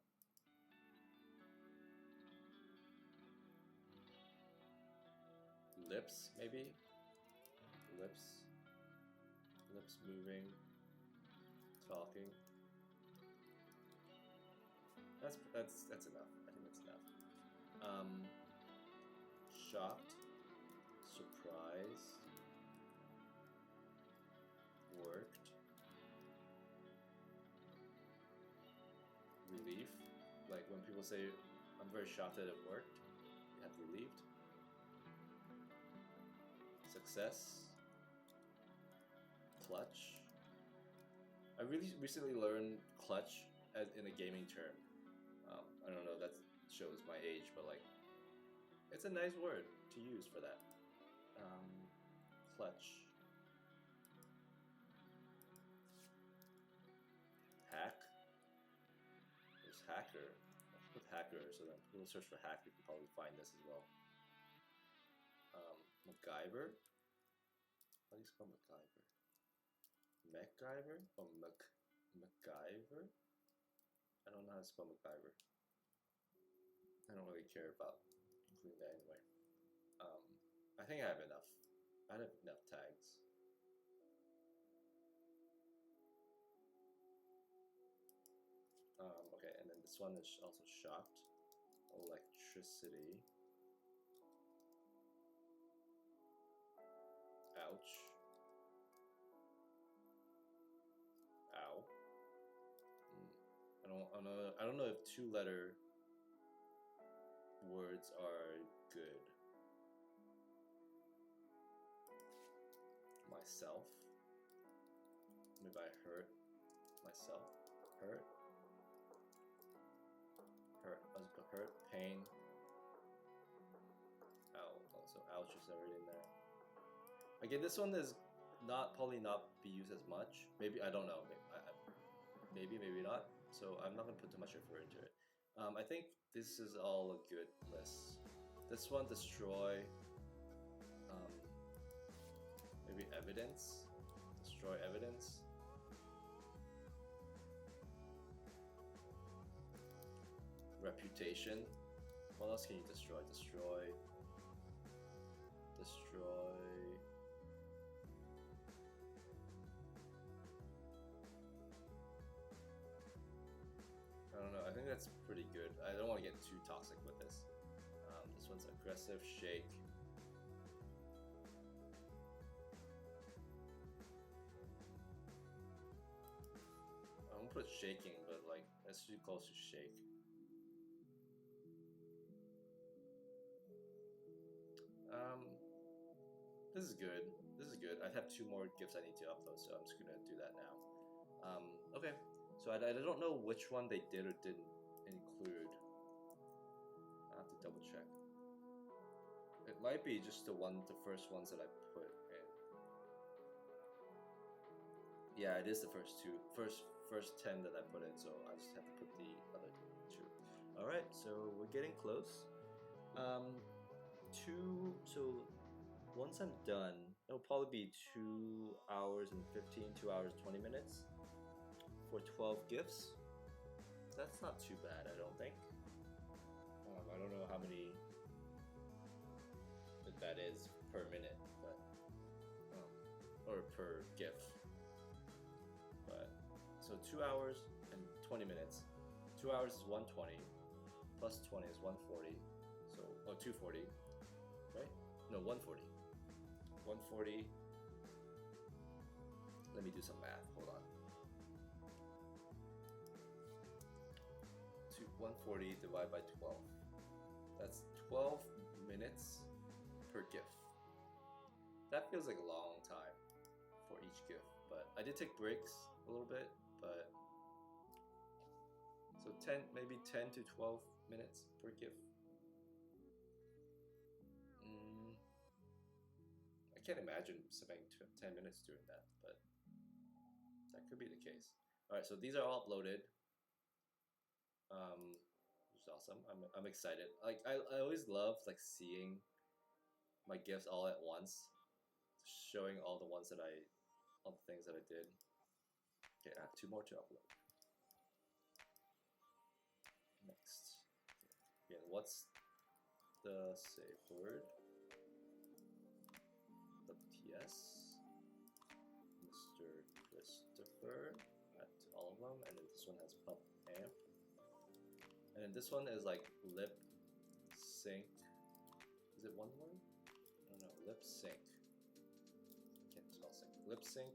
Lips, maybe. Lips moving, talking. That's enough. I think that's enough. Shocked, surprised, worked, relief. Like when people say, "I'm very shocked that it worked," you have relieved. Success. Clutch. I really recently learned clutch in a gaming term. I don't know, that shows my age, but like, it's a nice word to use for that. Clutch. Hack. There's hacker. I'll put hacker, so then people search for hack, you can probably find this as well. MacGyver. How do you spell MacGyver? MacGyver or MacGyver? I don't know how to spell MacGyver. I don't really care about including that anyway. I think I have enough. I have enough tags. Okay, and then this one is also shocked. Electricity. Ouch. Ow. I don't know if two-letter words are good. Myself. Maybe I hurt myself. Hurt. Let's put hurt. Pain. Ow. Also, ouch is already in there. Again, this one is probably not be used as much. Maybe, I don't know. Maybe not. So I'm not gonna put too much effort into it. I think this is all a good list. This one, destroy. Maybe evidence. Destroy evidence. Reputation. What else can you destroy? Destroy. I don't know, I think that's pretty good. I don't want to get too toxic with this. This one's aggressive, shake. I won't put shaking, but like, that's too close to shake. This is good. This is good. I have 2 more GIFs I need to upload, so I'm just gonna do that now. Okay. So I don't know which one they did or didn't include. I have to double check. It might be just the first ones that I put in. Yeah, it is the first 10 that I put in, so I just have to put the other 2. All right, so we're getting close. So once I'm done, it'll probably be 2 hours and 15, 2 hours 20 minutes. For 12 GIFs. That's not too bad, I don't think. I don't know how many that is per minute, but or per GIF. But so 2 hours and 20 minutes. 2 hours is 120, plus 20 is 140. So 240, right? No, 140. 140 Let me do some math. Hold on. 140 divided by 12. That's 12 minutes per GIF. That feels like a long time for each GIF, but I did take breaks a little bit, but so maybe 10 to 12 minutes per GIF. I can't imagine spending 10 minutes doing that, but that could be the case. Alright, so these are all uploaded. Which is awesome. I'm excited. Like I always love like seeing my GIFs all at once, showing all the things that I did. Okay, I have 2 more to upload. Next. Again, what's the safe word? WTS. Mr. Christopher. Add to all of them, and then this one has pub amp. And then this one is like lip sync. Is it one word? No, lip sync. Can't spell sync. Lip sync,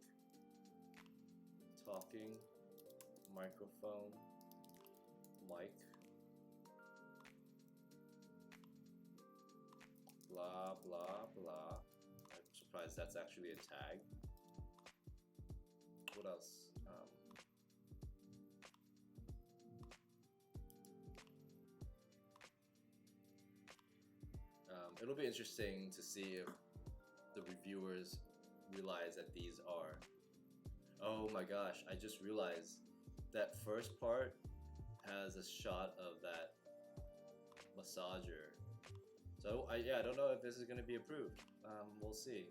talking, microphone, mic, blah blah blah. I'm surprised that's actually a tag. What else? It'll be interesting to see if the reviewers realize that these are... Oh my gosh, I just realized that first part has a shot of that massager. So I don't know if this is going to be approved. We'll see.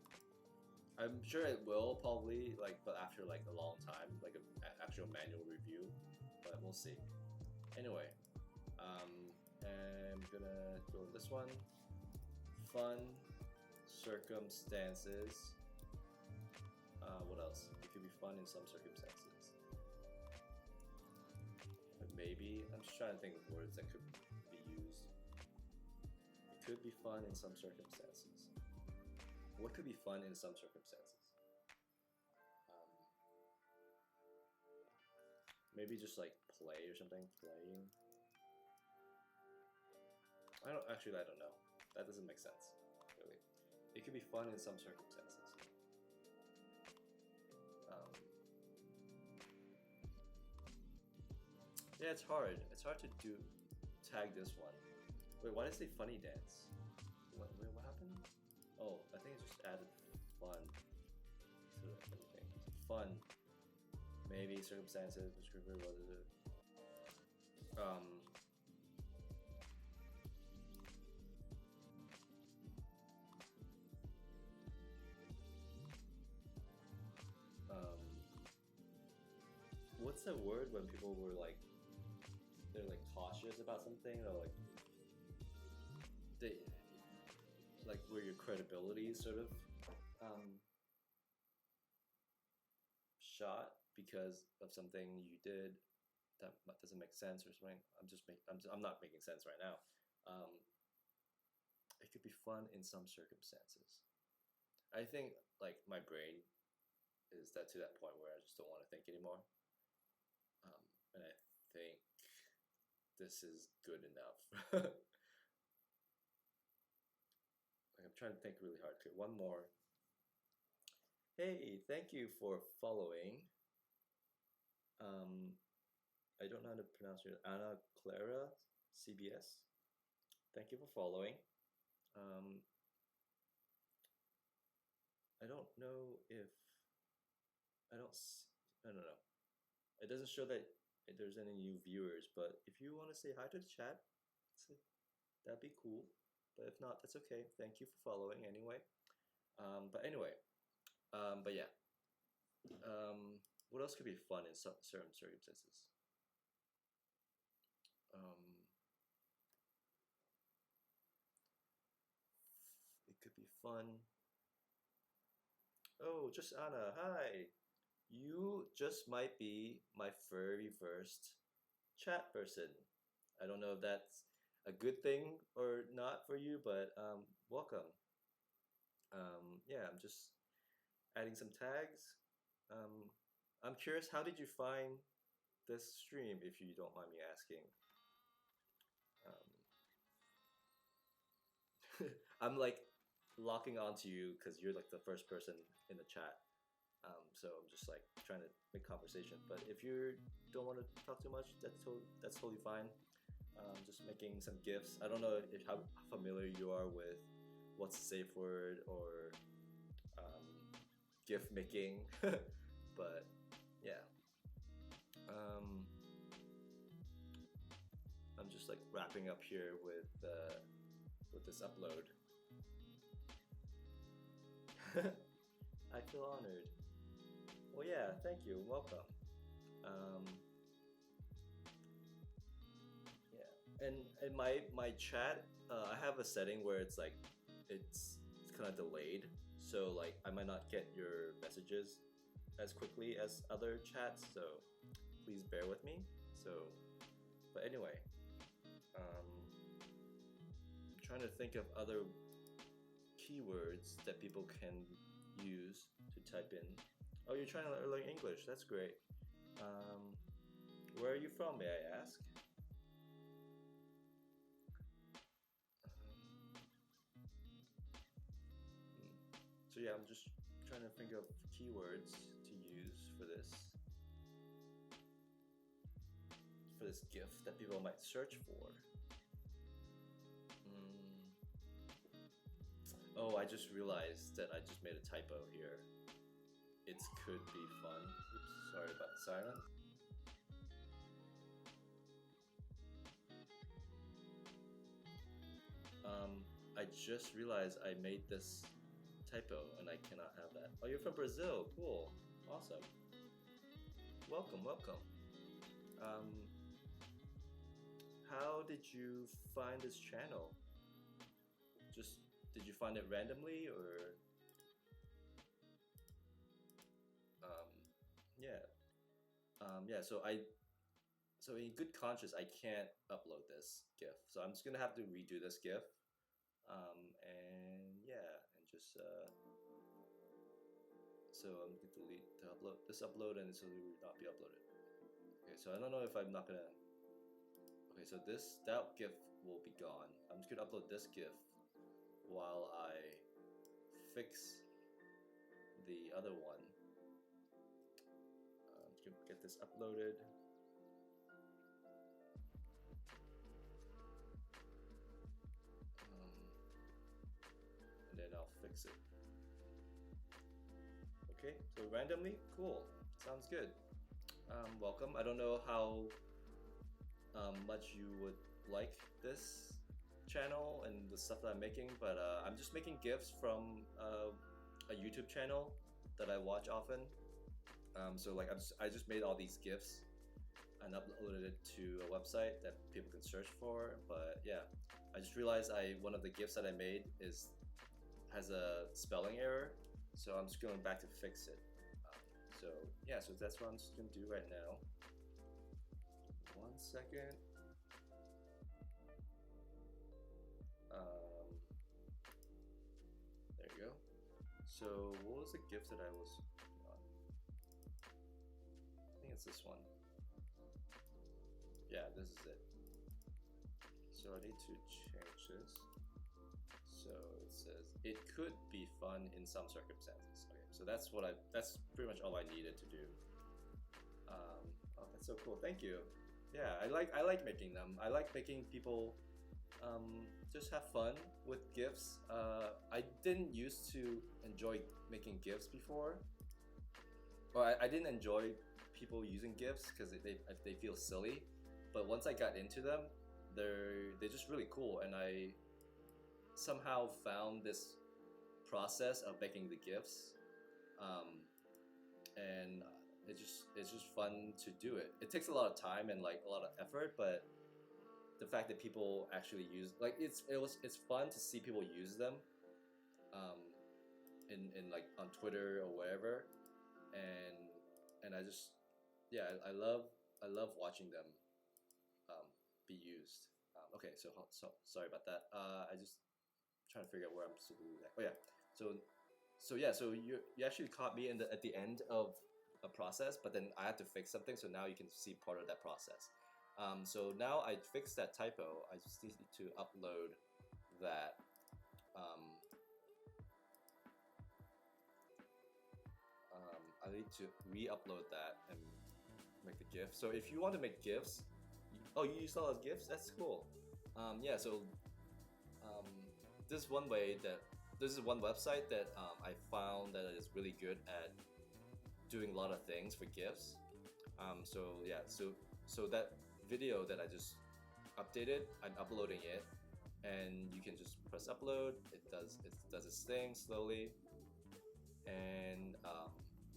I'm sure it will probably, but after like a long time, like an actual manual review, but we'll see. Anyway, I'm gonna go with this one. Fun circumstances. What else? It could be fun in some circumstances. But maybe, I'm just trying to think of words that could be used. It could be fun in some circumstances. What could be fun in some circumstances? Maybe just like play or something, playing. I don't know. That doesn't make sense, really. It could be fun in some circumstances. Yeah, it's hard. It's hard to tag this one. Wait, why did it say funny dance? What happened? Oh, I think it just added fun to everything. Fun. Maybe circumstances, descriptor, what is it? What's the word when people were like, they're like cautious about something, or like where your credibility is sort of shot because of something you did that doesn't make sense or something. I'm not making sense right now. It could be fun in some circumstances. I think like my brain is to that point where I just don't want to think anymore. And I think this is good enough. I'm trying to think really hard. Okay, one more. Hey, thank you for following. I don't know how to pronounce your Anna Clara CBS. Thank you for following. I don't know if I don't know. It doesn't show that there's any new viewers, but if you want to say hi to the chat, that'd be cool. But if not, that's okay. Thank you for following anyway. But yeah. What else could be fun in certain circumstances? It could be fun. Oh, just Anna, hi. You just might be my very first chat person. I don't know if that's a good thing or not for you, but welcome. Yeah, I'm just adding some tags. I'm curious, how did you find this stream, if you don't mind me asking? I'm like locking onto you because you're like the first person in the chat. So I'm just like trying to make conversation. But if you don't want to talk too much, that's totally fine. Just making some GIFs. I don't know how familiar you are with what's the safe word or GIF making, but yeah. I'm just like wrapping up here with this upload. I feel honored. Well, yeah, thank you. Welcome. Yeah, and in my chat, I have a setting where it's like it's kind of delayed, so like I might not get your messages as quickly as other chats. So please bear with me. So, but anyway, I'm trying to think of other keywords that people can use to type in. Oh, you're trying to learn English. That's great. Where are you from, may I ask? So yeah, I'm just trying to think of keywords to use for this GIF that people might search for. Oh, I just realized that I just made a typo here. It could be fun. Oops, sorry about the silence. I just realized I made this typo and I cannot have that. Oh, you're from Brazil. Cool. Awesome. Welcome, welcome. How did you find this channel? Just, did you find it randomly or? Yeah. Yeah, so in good conscience, I can't upload this GIF. So I'm just gonna have to redo this GIF. And yeah, and just, so I'm gonna delete this upload and so it will not be uploaded. Okay, so I don't know if I'm not gonna, okay, so that GIF will be gone. I'm just gonna upload this GIF while I fix the other one. I'm just gonna get this uploaded. And then I'll fix it. Okay, so randomly, cool, sounds good. Welcome. I don't know how much you would like this channel and the stuff that I'm making, but I'm just making GIFs from a YouTube channel that I watch often. So like I just made all these GIFs and uploaded it to a website that people can search for. But yeah, I just realized one of the GIFs that I made has a spelling error, so I'm just going back to fix it. So yeah, so that's what I'm just gonna do right now. 1 second. There you go. So what was the GIF that I was working on? I think it's this one. Yeah, this is it. So I need to change this. So it says, it could be fun in some circumstances. Okay, so that's pretty much all I needed to do. Oh, that's so cool, thank you. Yeah, I like making them. I like making people just have fun with GIFs. I didn't used to enjoy making GIFs before. Or I didn't enjoy people using GIFs because they feel silly. But once I got into them, they're just really cool, and I somehow found this process of making the GIFs, and it's just fun to do it. It takes a lot of time and like a lot of effort, but the fact that people actually use, like, it's fun to see people use them, in like on Twitter or wherever, and I just, yeah, I love watching them be used. Okay, so sorry about that. I just trying to figure out where I'm supposed to do that. Oh yeah, so yeah, so you actually caught me at the end of a process, but then I had to fix something, so now you can see part of that process. So now I fixed that typo. I just need to upload that. I need to re-upload that and make a GIF. So if you want to make GIFs, you use all those GIFs? That's cool. Yeah, so this is one way that this is one website that I found that is really good at doing a lot of things for GIFs. So yeah, so that video that I just updated, I'm uploading it, and you can just press upload. It does its thing slowly, and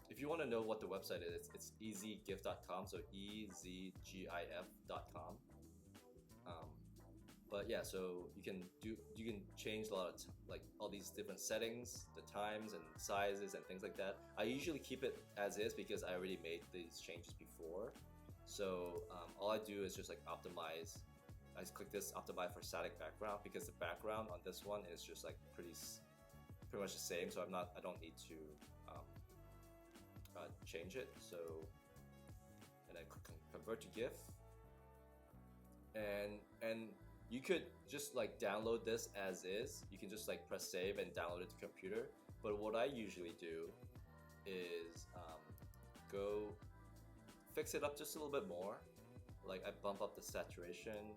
if you want to know what the website is, it's easygif.com, so ezgif.com. But yeah, so you can change a lot of like all these different settings, the times and sizes and things like that. I usually keep it as is because I already made these changes before. So all I do is just like optimize. I just click this optimize for static background because the background on this one is just like pretty much the same. So I don't need to change it. So and I convert to GIF, and you could just like download this as is. You can just like press save and download it to computer. But what I usually do is go fix it up just a little bit more. Like I bump up the saturation,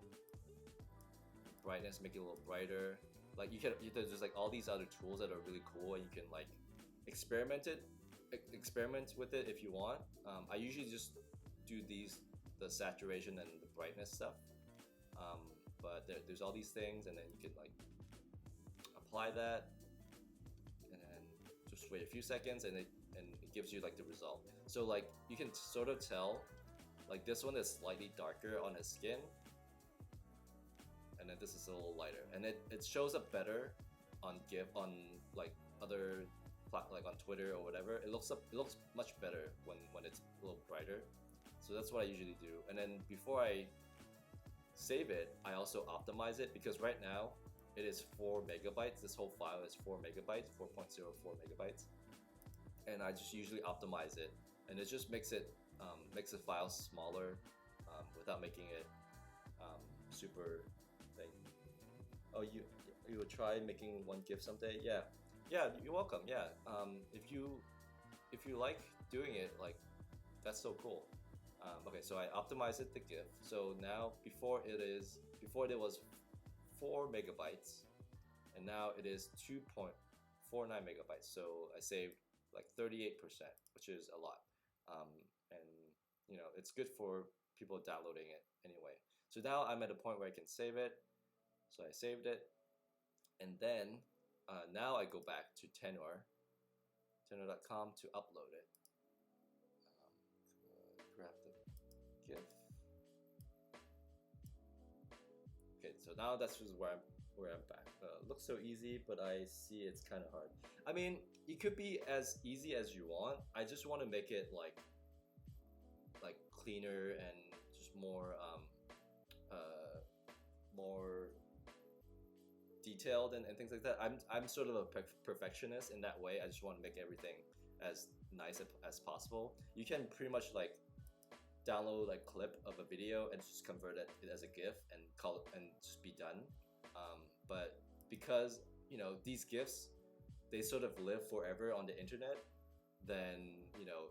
brightness, make it a little brighter. Like there's just like all these other tools that are really cool, and you can like experiment with it if you want. I usually just do the saturation and the brightness stuff. But there's all these things, and then you can like apply that, and then just wait a few seconds, and it gives you like the result. So like you can sort of tell, like this one is slightly darker on his skin, and then this is a little lighter, and it shows up better on GIF, on like other like on Twitter or whatever. It looks much better when it's a little brighter. So that's what I usually do, and then before I save it, I also optimize it because right now it is 4 megabytes. This whole file is 4 megabytes, 4.04 megabytes, and I just usually optimize it, and it just makes the file smaller without making it super thing. Oh, you will try making one GIF someday? Yeah, you're welcome. Yeah, if you like doing it, like that's so cool. Okay, so I optimized it to GIF. So now before it was 4 megabytes, and now it is 2.49 megabytes. So I saved like 38%, which is a lot. And you know, it's good for people downloading it anyway. So now I'm at a point where I can save it. So I saved it, and then now I go back to tenor.com to upload it. Grab the GIF. Okay, so now that's just where I'm back. Looks so easy, but I see it's kind of hard. I mean, it could be as easy as you want. I just want to make it like cleaner and just more detailed and things like that. I'm sort of a perfectionist in that way. I just want to make everything as nice as possible. You can pretty much like download a clip of a video and just convert it as a GIF and call it and just be done. But because you know these GIFs, they sort of live forever on the internet, then you know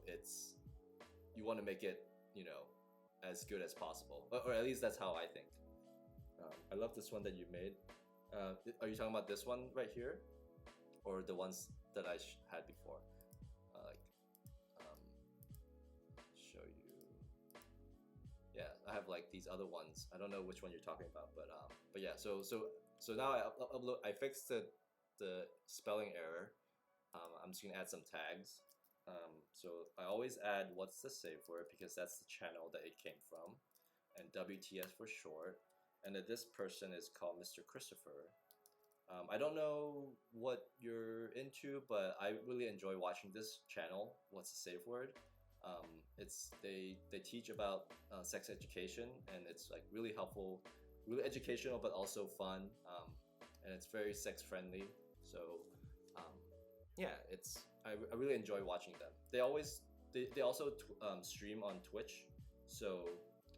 you want to make it as good as possible, or at least that's how I think. I love this one that you made. Are you talking about this one right here, or the ones that I had before? Show you. Yeah, I have like these other ones. I don't know which one you're talking about, but yeah. So now I fixed the spelling error. I'm just gonna add some tags. So I always add what's the safe word because that's the channel that it came from, and WTS for short. And that this person is called Mr. Christopher. I don't know what you're into, but I really enjoy watching this channel. What's the safe word? They teach about sex education, and it's like really helpful, really educational, but also fun, and it's very sex friendly. So yeah, I really enjoy watching them. They always they also stream on Twitch. So,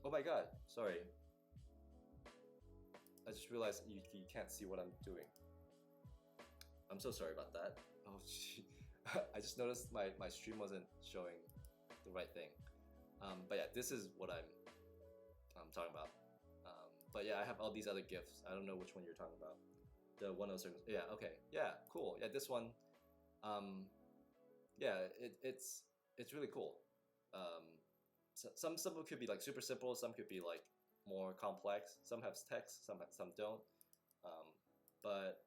oh my god, sorry. I just realized you can't see what I'm doing. I'm so sorry about that. Oh, gee. I just noticed my stream wasn't showing the right thing. But yeah, this is what I'm talking about. But yeah, I have all these other GIFs. I don't know which one you're talking about. The 107. Yeah, okay. Yeah, cool. Yeah, this one. Yeah, it's really cool. So some could be like super simple. Some could be like more complex. Some have text. Some don't. But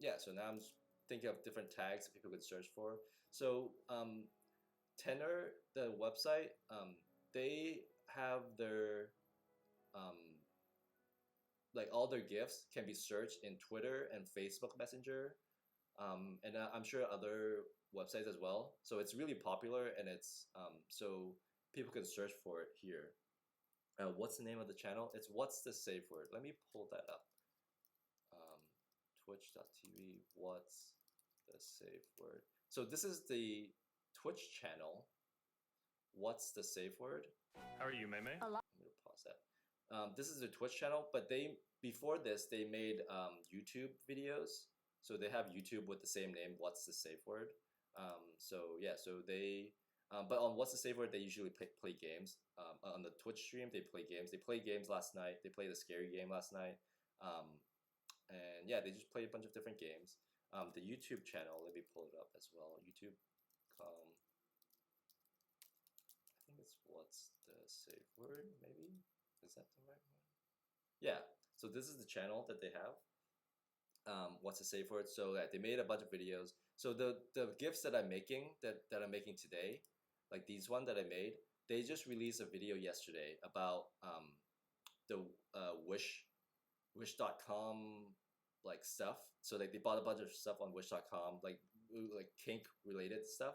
yeah. So now I'm just thinking of different tags that people could search for. So Tenor, the website, they have their like all their GIFs can be searched in Twitter and Facebook Messenger, and I'm sure other websites as well. So it's really popular, and it's so people can search for it here. What's the name of the channel? It's What's the Safe Word. Let me pull that up. Twitch.tv. What's the Safe Word? So this is the Twitch channel. What's the Safe Word? How are you, Mei Mei? I'm gonna pause that. This is the Twitch channel, but before this they made YouTube videos. So they have YouTube with the same name, What's the Safe Word? So yeah, so they but on What's the Safe Word they usually play games. On the Twitch stream they play games. They played games last night. They played a scary game last night. And yeah, they just play a bunch of different games. The YouTube channel, let me pull it up as well. YouTube. I think it's What's the Safe Word, maybe? Is that the right one? Yeah, so this is the channel that they have. What's the Safe Word? So that they made a bunch of videos. So the GIFs that I'm making, that I'm making today, like these one that I made, they just released a video yesterday about the Wish.com like stuff. So like they bought a bunch of stuff on Wish.com, like kink related stuff,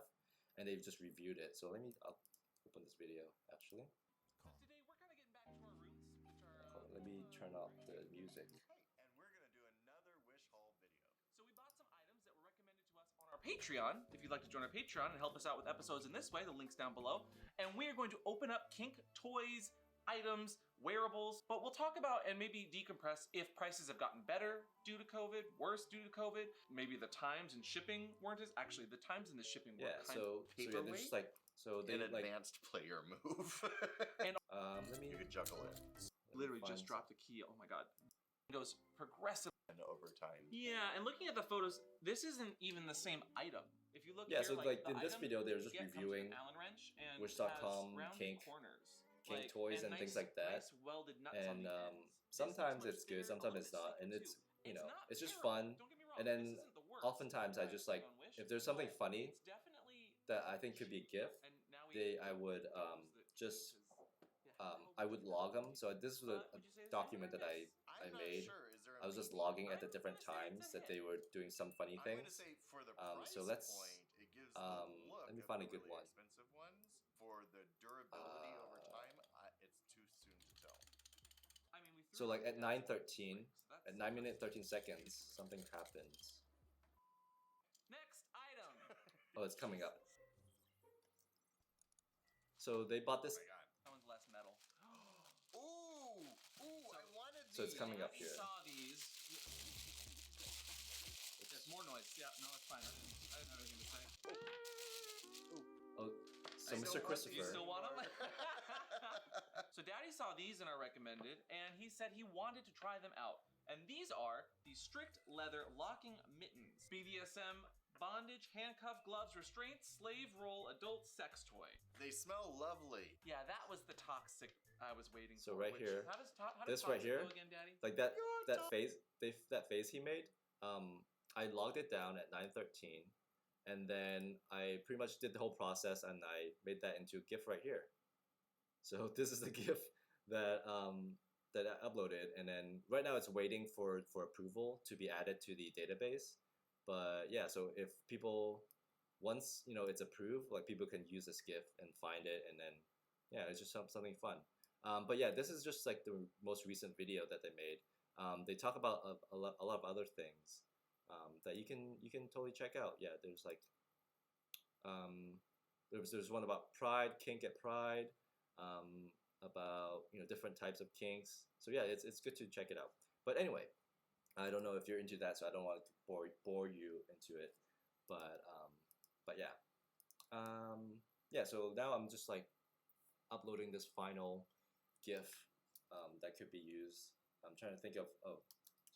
and they've just reviewed it. So I'll open this video actually. So today we're kind of getting back to our roots, which are. Let me turn off the music. And we're gonna do another wish haul video. So we bought some items that were recommended to us on our Patreon. If you'd like to join our Patreon and help us out with episodes in this way, the link's down below. And we are going to open up kink toys, items, wearables, but we'll talk about and maybe decompress if prices have gotten better due to COVID, worse due to COVID, maybe the times and shipping weren't as, actually the times and the shipping were kind of yeah, they're just like, so they An like, advanced player move. And let me You could juggle it literally just dropped the key, oh my god. It goes progressively. and over time. Yeah, and looking at the photos, this isn't even the same item. If you look yeah, here, so like the in this item video they're you just get comes with reviewing an Allen wrench and Wish.com, has round kink corners. toys and things like that. Nice welded nuts on And the ends. sometimes This it's looks good, much sometimes bigger. it's not, and This it's is you know, not it's just terrible. fun. Don't get me wrong, And this then isn't the worst oftentimes I I've just tried like on Wish, if there's something but funny it's definitely that I think could be a GIF, and now we I would just yeah, I would log them. So this was a would you say this is document hit or that I miss? I'm not made. sure. Is there a I was just maybe? logging at the I'm different gonna say it's times a that they hit. were doing some funny I'm gonna things. say for the So price let's, point, it gives let the look me of find the a good really one. expensive ones. For the durability over time, it's too soon to tell. I mean, we threw So like some at gas 9:13, so at 9 minutes 13 seconds, something happens. Next item. Oh, it's coming up. So they bought this. Oh my god. That one's less metal. Ooh, I wanted these. So it's coming up Daddy here. saw these. There's more noise. Yeah, no, it's fine. I didn't have anything to say. Oh, so I Mr. still want Christopher. these. You still want them? So Daddy saw these in our recommended, and he said he wanted to try them out. And these are the strict leather locking mittens. BDSM, bondage, handcuff, gloves, restraints, slave role, adult sex toy. They smell lovely. Yeah, that was the toxic I was waiting So for. right which- here, how does this toxic right here, go again, Daddy? like that phase he made. I logged it down at 9:13, and then I pretty much did the whole process, and I made that into a GIF right here. So this is the GIF that that I uploaded, and then right now it's waiting for approval to be added to the database. But yeah, so if people, once it's approved, like people can use this GIF and find it, and then yeah, it's just something fun. But yeah, this is just like the most recent video that they made. They talk about a lot of other things that you can totally check out. Yeah, there's like There's one about Pride, kink at Pride, about different types of kinks. So yeah, it's good to check it out. But anyway, I don't know if you're into that, so I don't want to bore you into it. But yeah, yeah. So now I'm just like uploading this final GIF that could be used. I'm trying to think of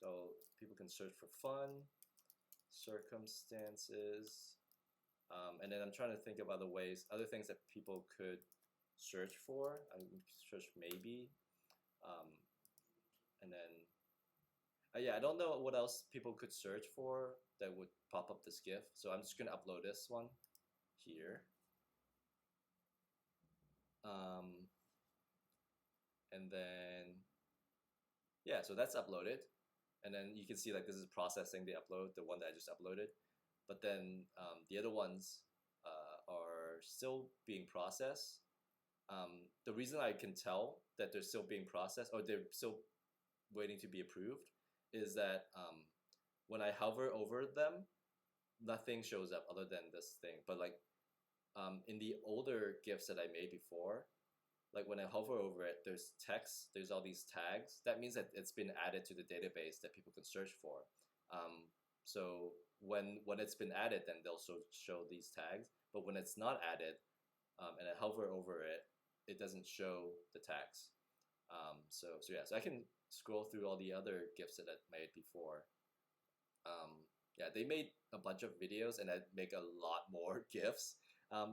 so people can search for fun, circumstances, and then I'm trying to think of other things that people could search for. I would search maybe, and then yeah, I don't know what else people could search for that would pop up this GIF. So I'm just gonna upload this one here. And then yeah, so that's uploaded, and then you can see like this is processing the upload, the one that I just uploaded, but then the other ones are still being processed. The reason I can tell that they're still being processed or they're still waiting to be approved is that when I hover over them, nothing shows up other than this thing. But like in the older GIFs that I made before, like when I hover over it, there's text, there's all these tags. That means that it's been added to the database that people can search for. So when it's been added, then they'll show these tags. But when it's not added, and I hover over it, it doesn't show the tags. So yeah, so I can scroll through all the other GIFs that I made before. Yeah, they made a bunch of videos and I make a lot more GIFs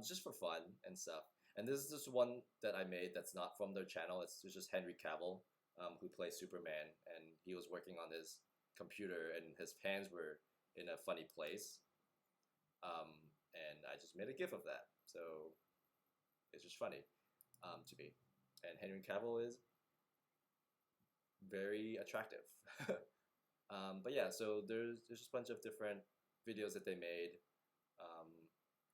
just for fun and stuff. And this is just one that I made that's not from their channel. It's just Henry Cavill, who plays Superman, and he was working on his computer and his hands were in a funny place. And I just made a GIF of that. So it's just funny to me. And Henry Cavill is very attractive. But yeah, so there's just a bunch of different videos that they made.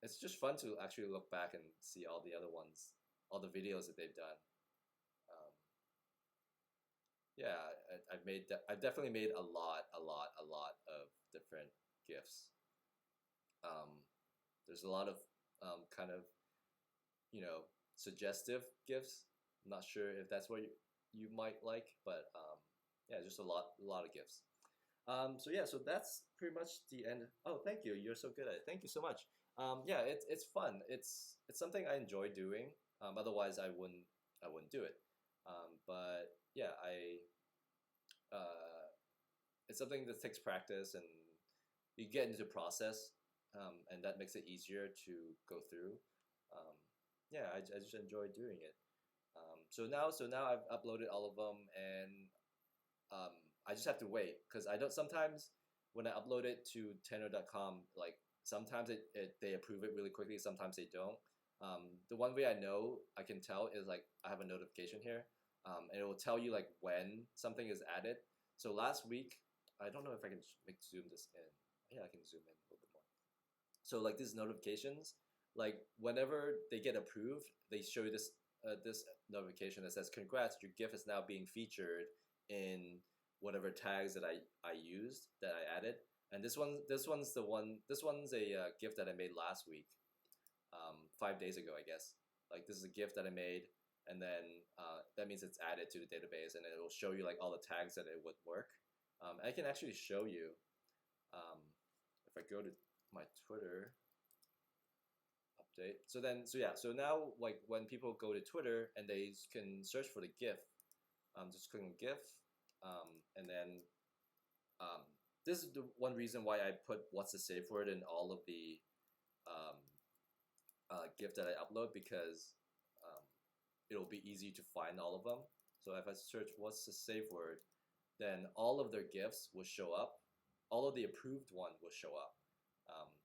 It's just fun to actually look back and see all the other ones, all the videos that they've done. Yeah, I've definitely made a lot of different GIFs. There's a lot of kind of suggestive GIFs. I'm not sure if that's what you might like, but yeah, just a lot of GIFs. So yeah, so that's pretty much the end. Oh, thank you. You're so good at it. Thank you so much. Yeah, it's fun. It's something I enjoy doing. Otherwise, I wouldn't do it. But yeah, it's something that takes practice and you get into the process, and that makes it easier to go through. Yeah, I just enjoy doing it. So now I've uploaded all of them, and I just have to wait because I don't. Sometimes when I upload it to tenor.com, like sometimes they approve it really quickly, sometimes they don't. The one way I know I can tell is like I have a notification here, and it will tell you like when something is added. So last week, I don't know if I can zoom this in. Yeah, I can zoom in a little bit more. So like these notifications, like whenever they get approved, they show you this notification that says, "Congrats, your GIF is now being featured in whatever tags that I used, that I added." And this one's the one. This one's a GIF that I made last week, 5 days ago, I guess. Like this is a GIF that I made, and then that means it's added to the database, and it will show you like all the tags that it would work. I can actually show you if I go to my Twitter update. So now like when people go to Twitter and they can search for the GIF, just click on GIF, and then this is the one reason why I put what's the safe word in all of the GIF that I upload, because it'll be easy to find all of them. So if I search what's the safe word, then all of their GIFs will show up. All of the approved one will show up.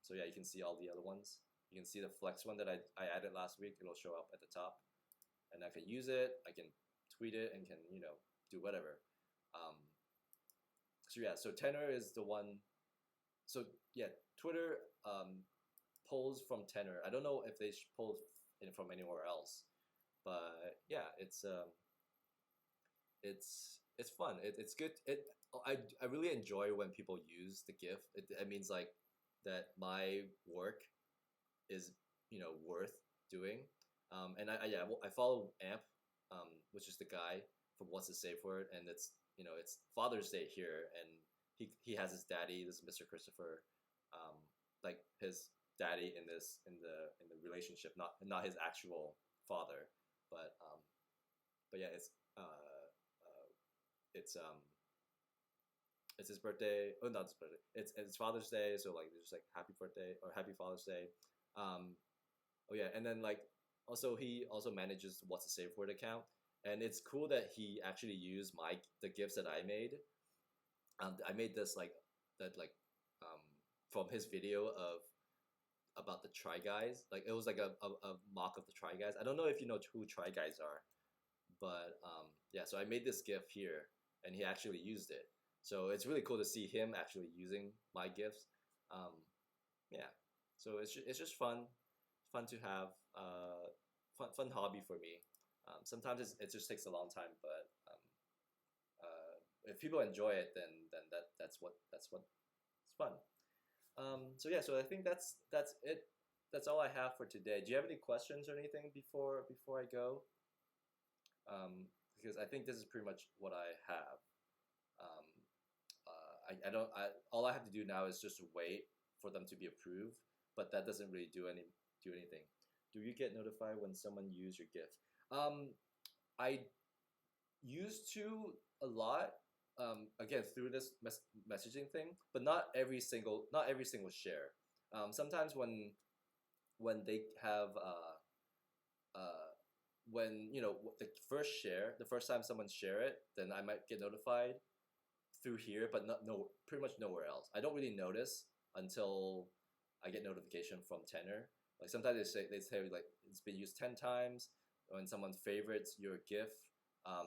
So yeah, you can see all the other ones. You can see the flex one that I added last week. It'll show up at the top, and I can use it. I can tweet it and can do whatever. So yeah, so Tenor is the one. So yeah, Twitter pulls from Tenor. I don't know if they pull from anywhere else, but yeah, it's fun. It's good. I really enjoy when people use the GIF. It means like that my work is worth doing. And I follow Amp, which is the guy from What's the Safe Word, and it's it's Father's Day here, and he has his daddy, this Mr. Christopher, like his daddy in the relationship, not his actual father, but yeah, it's it's his birthday. Oh, not his birthday. It's Father's Day, so like there's like happy birthday or happy Father's Day. Oh yeah, and then like also he also manages What's the Safe Word account, and it's cool that he actually used the GIFs that I made. I made this like um, from his video about the Try Guys. Like it was like a mock of the Try Guys. I don't know if you know who Try Guys are, but yeah. So I made this GIF here, and he actually used it. So it's really cool to see him actually using my GIFs. Yeah. So it's just fun to have. Fun hobby for me. Sometimes it just takes a long time, but if people enjoy it, then that's what's fun. So yeah, so I think that's it. That's all I have for today. Do you have any questions or anything before I go? Because I think this is pretty much what I have. I don't. All I have to do now is just wait for them to be approved, but that doesn't really do anything. Do you get notified when someone uses your GIF? I used to a lot. Again through this messaging thing, but not every single share. Sometimes when they have when the first time someone share it, then I might get notified through here, but pretty much nowhere else. I don't really notice until I get notification from Tenor. Like sometimes they say like it's been used 10 times. When someone favorites your GIF,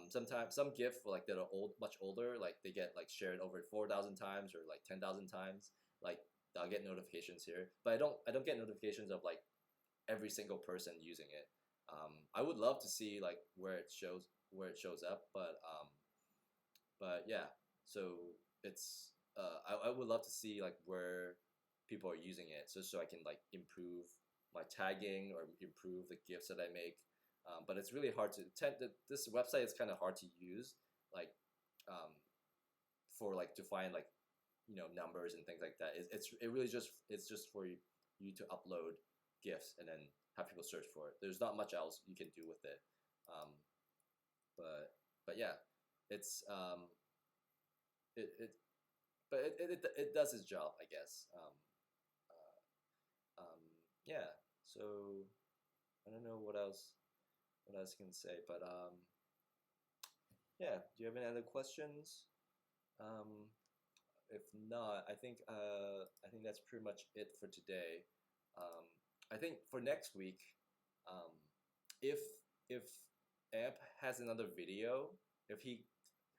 sometimes some GIF like that are much older, like they get like shared over 4,000 times or like 10,000 times. Like I'll get notifications here, but I don't get notifications of like every single person using it. I would love to see like where it shows up, but yeah. So it's I would love to see like where people are using it, so I can like improve my tagging or improve the GIFs that I make. But it's really hard to this website is kind of hard to use, like for like to find like numbers and things like that. It really it's just for you to upload GIFs and then have people search for it. There's not much else you can do with it. But yeah, it's it does its job, I guess. Yeah. So I don't know what else I can say, but yeah. Do you have any other questions? If not, I think that's pretty much it for today. I think for next week, if Amp has another video,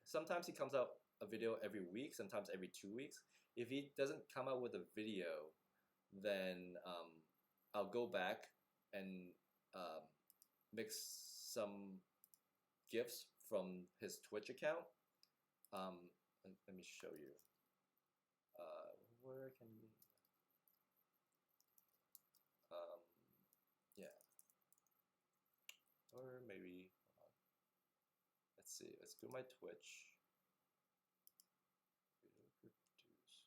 sometimes he comes out a video every week, sometimes every 2 weeks. If he doesn't come out with a video, then I'll go back and mix some GIFs from his Twitch account. Let me show you. Where can yeah, or maybe hold on. Let's see. Let's go to my Twitch. Video producer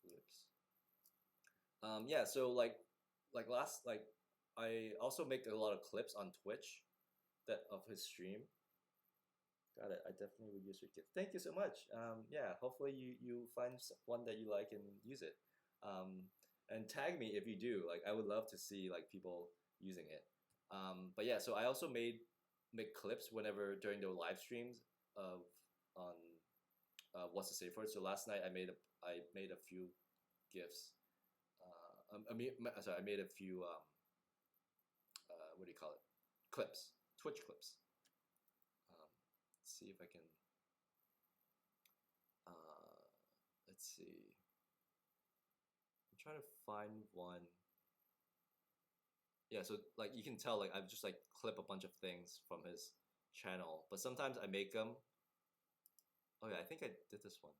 clips. Yeah. So like I also make a lot of clips on Twitch of his stream. Got it. I definitely would use your gift. Thank you so much. Yeah, hopefully you find one that you like and use it. And tag me if you do. Like I would love to see like people using it. But yeah, so I also make clips whenever during the live streams on What's the Safe Word. So last night I made a few GIFs. I made a few what do you call it? Clips, Twitch clips. Let's see if I can. Let's see. I'm trying to find one. Yeah, so like you can tell, like I've just like clip a bunch of things from his channel, but sometimes I make them. Oh yeah, I think I did this one.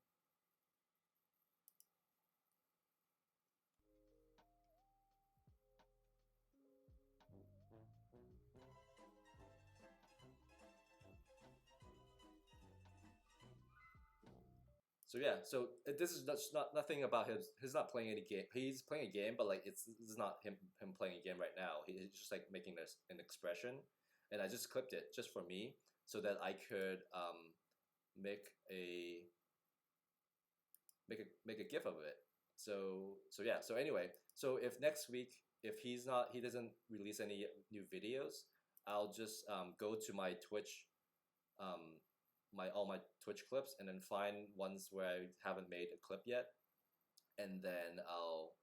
So yeah, so this is not nothing about him. He's not playing any game. He's playing a game, but like it's not him playing a game right now. He's just like making this an expression, and I just clipped it just for me so that I could make a make a GIF of it. So yeah. So anyway, so if next week if he doesn't release any new videos, I'll just go to my Twitch, all my Twitch clips, and then find ones where I haven't made a clip yet, and then I'll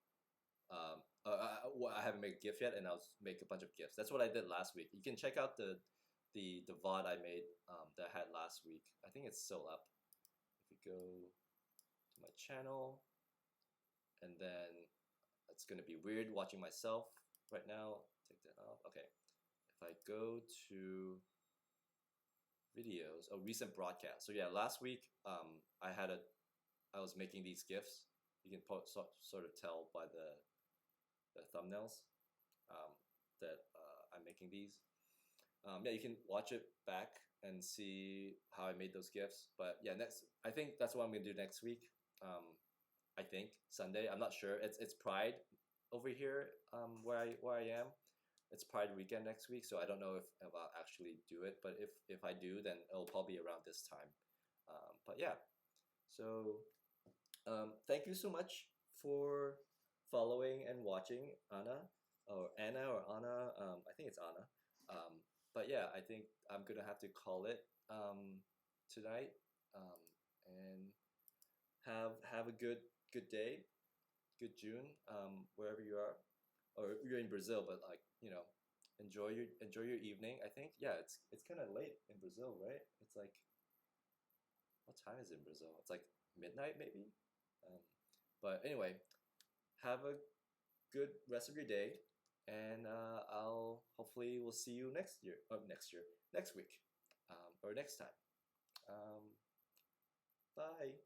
I haven't made a GIF yet, and I'll make a bunch of GIFs. That's what I did last week. You can check out the VOD I made that I had last week. I think it's still up. If you go to my channel, and then it's gonna be weird watching myself right now. Take that off. Okay. If I go to videos, recent broadcast. So yeah, last week I was making these GIFs. You can sort of tell by the thumbnails that I'm making these. Yeah, you can watch it back and see how I made those GIFs. But yeah, I think that's what I'm gonna do next week. I think Sunday. I'm not sure. It's Pride over here where I am. It's Pride weekend next week, so I don't know if I'll actually do it. But if I do, then it'll probably be around this time. But yeah, so thank you so much for following and watching Anna or Anna. I think it's Anna. But yeah, I think I'm gonna have to call it tonight. And have a good day, good June, wherever you are, or you're in Brazil, but like enjoy your evening. I think it's kind of late in Brazil, right? It's like, what time is it in Brazil? It's like midnight maybe. But anyway, have a good rest of your day, and I'll hopefully we'll see you next week, or next time. Bye.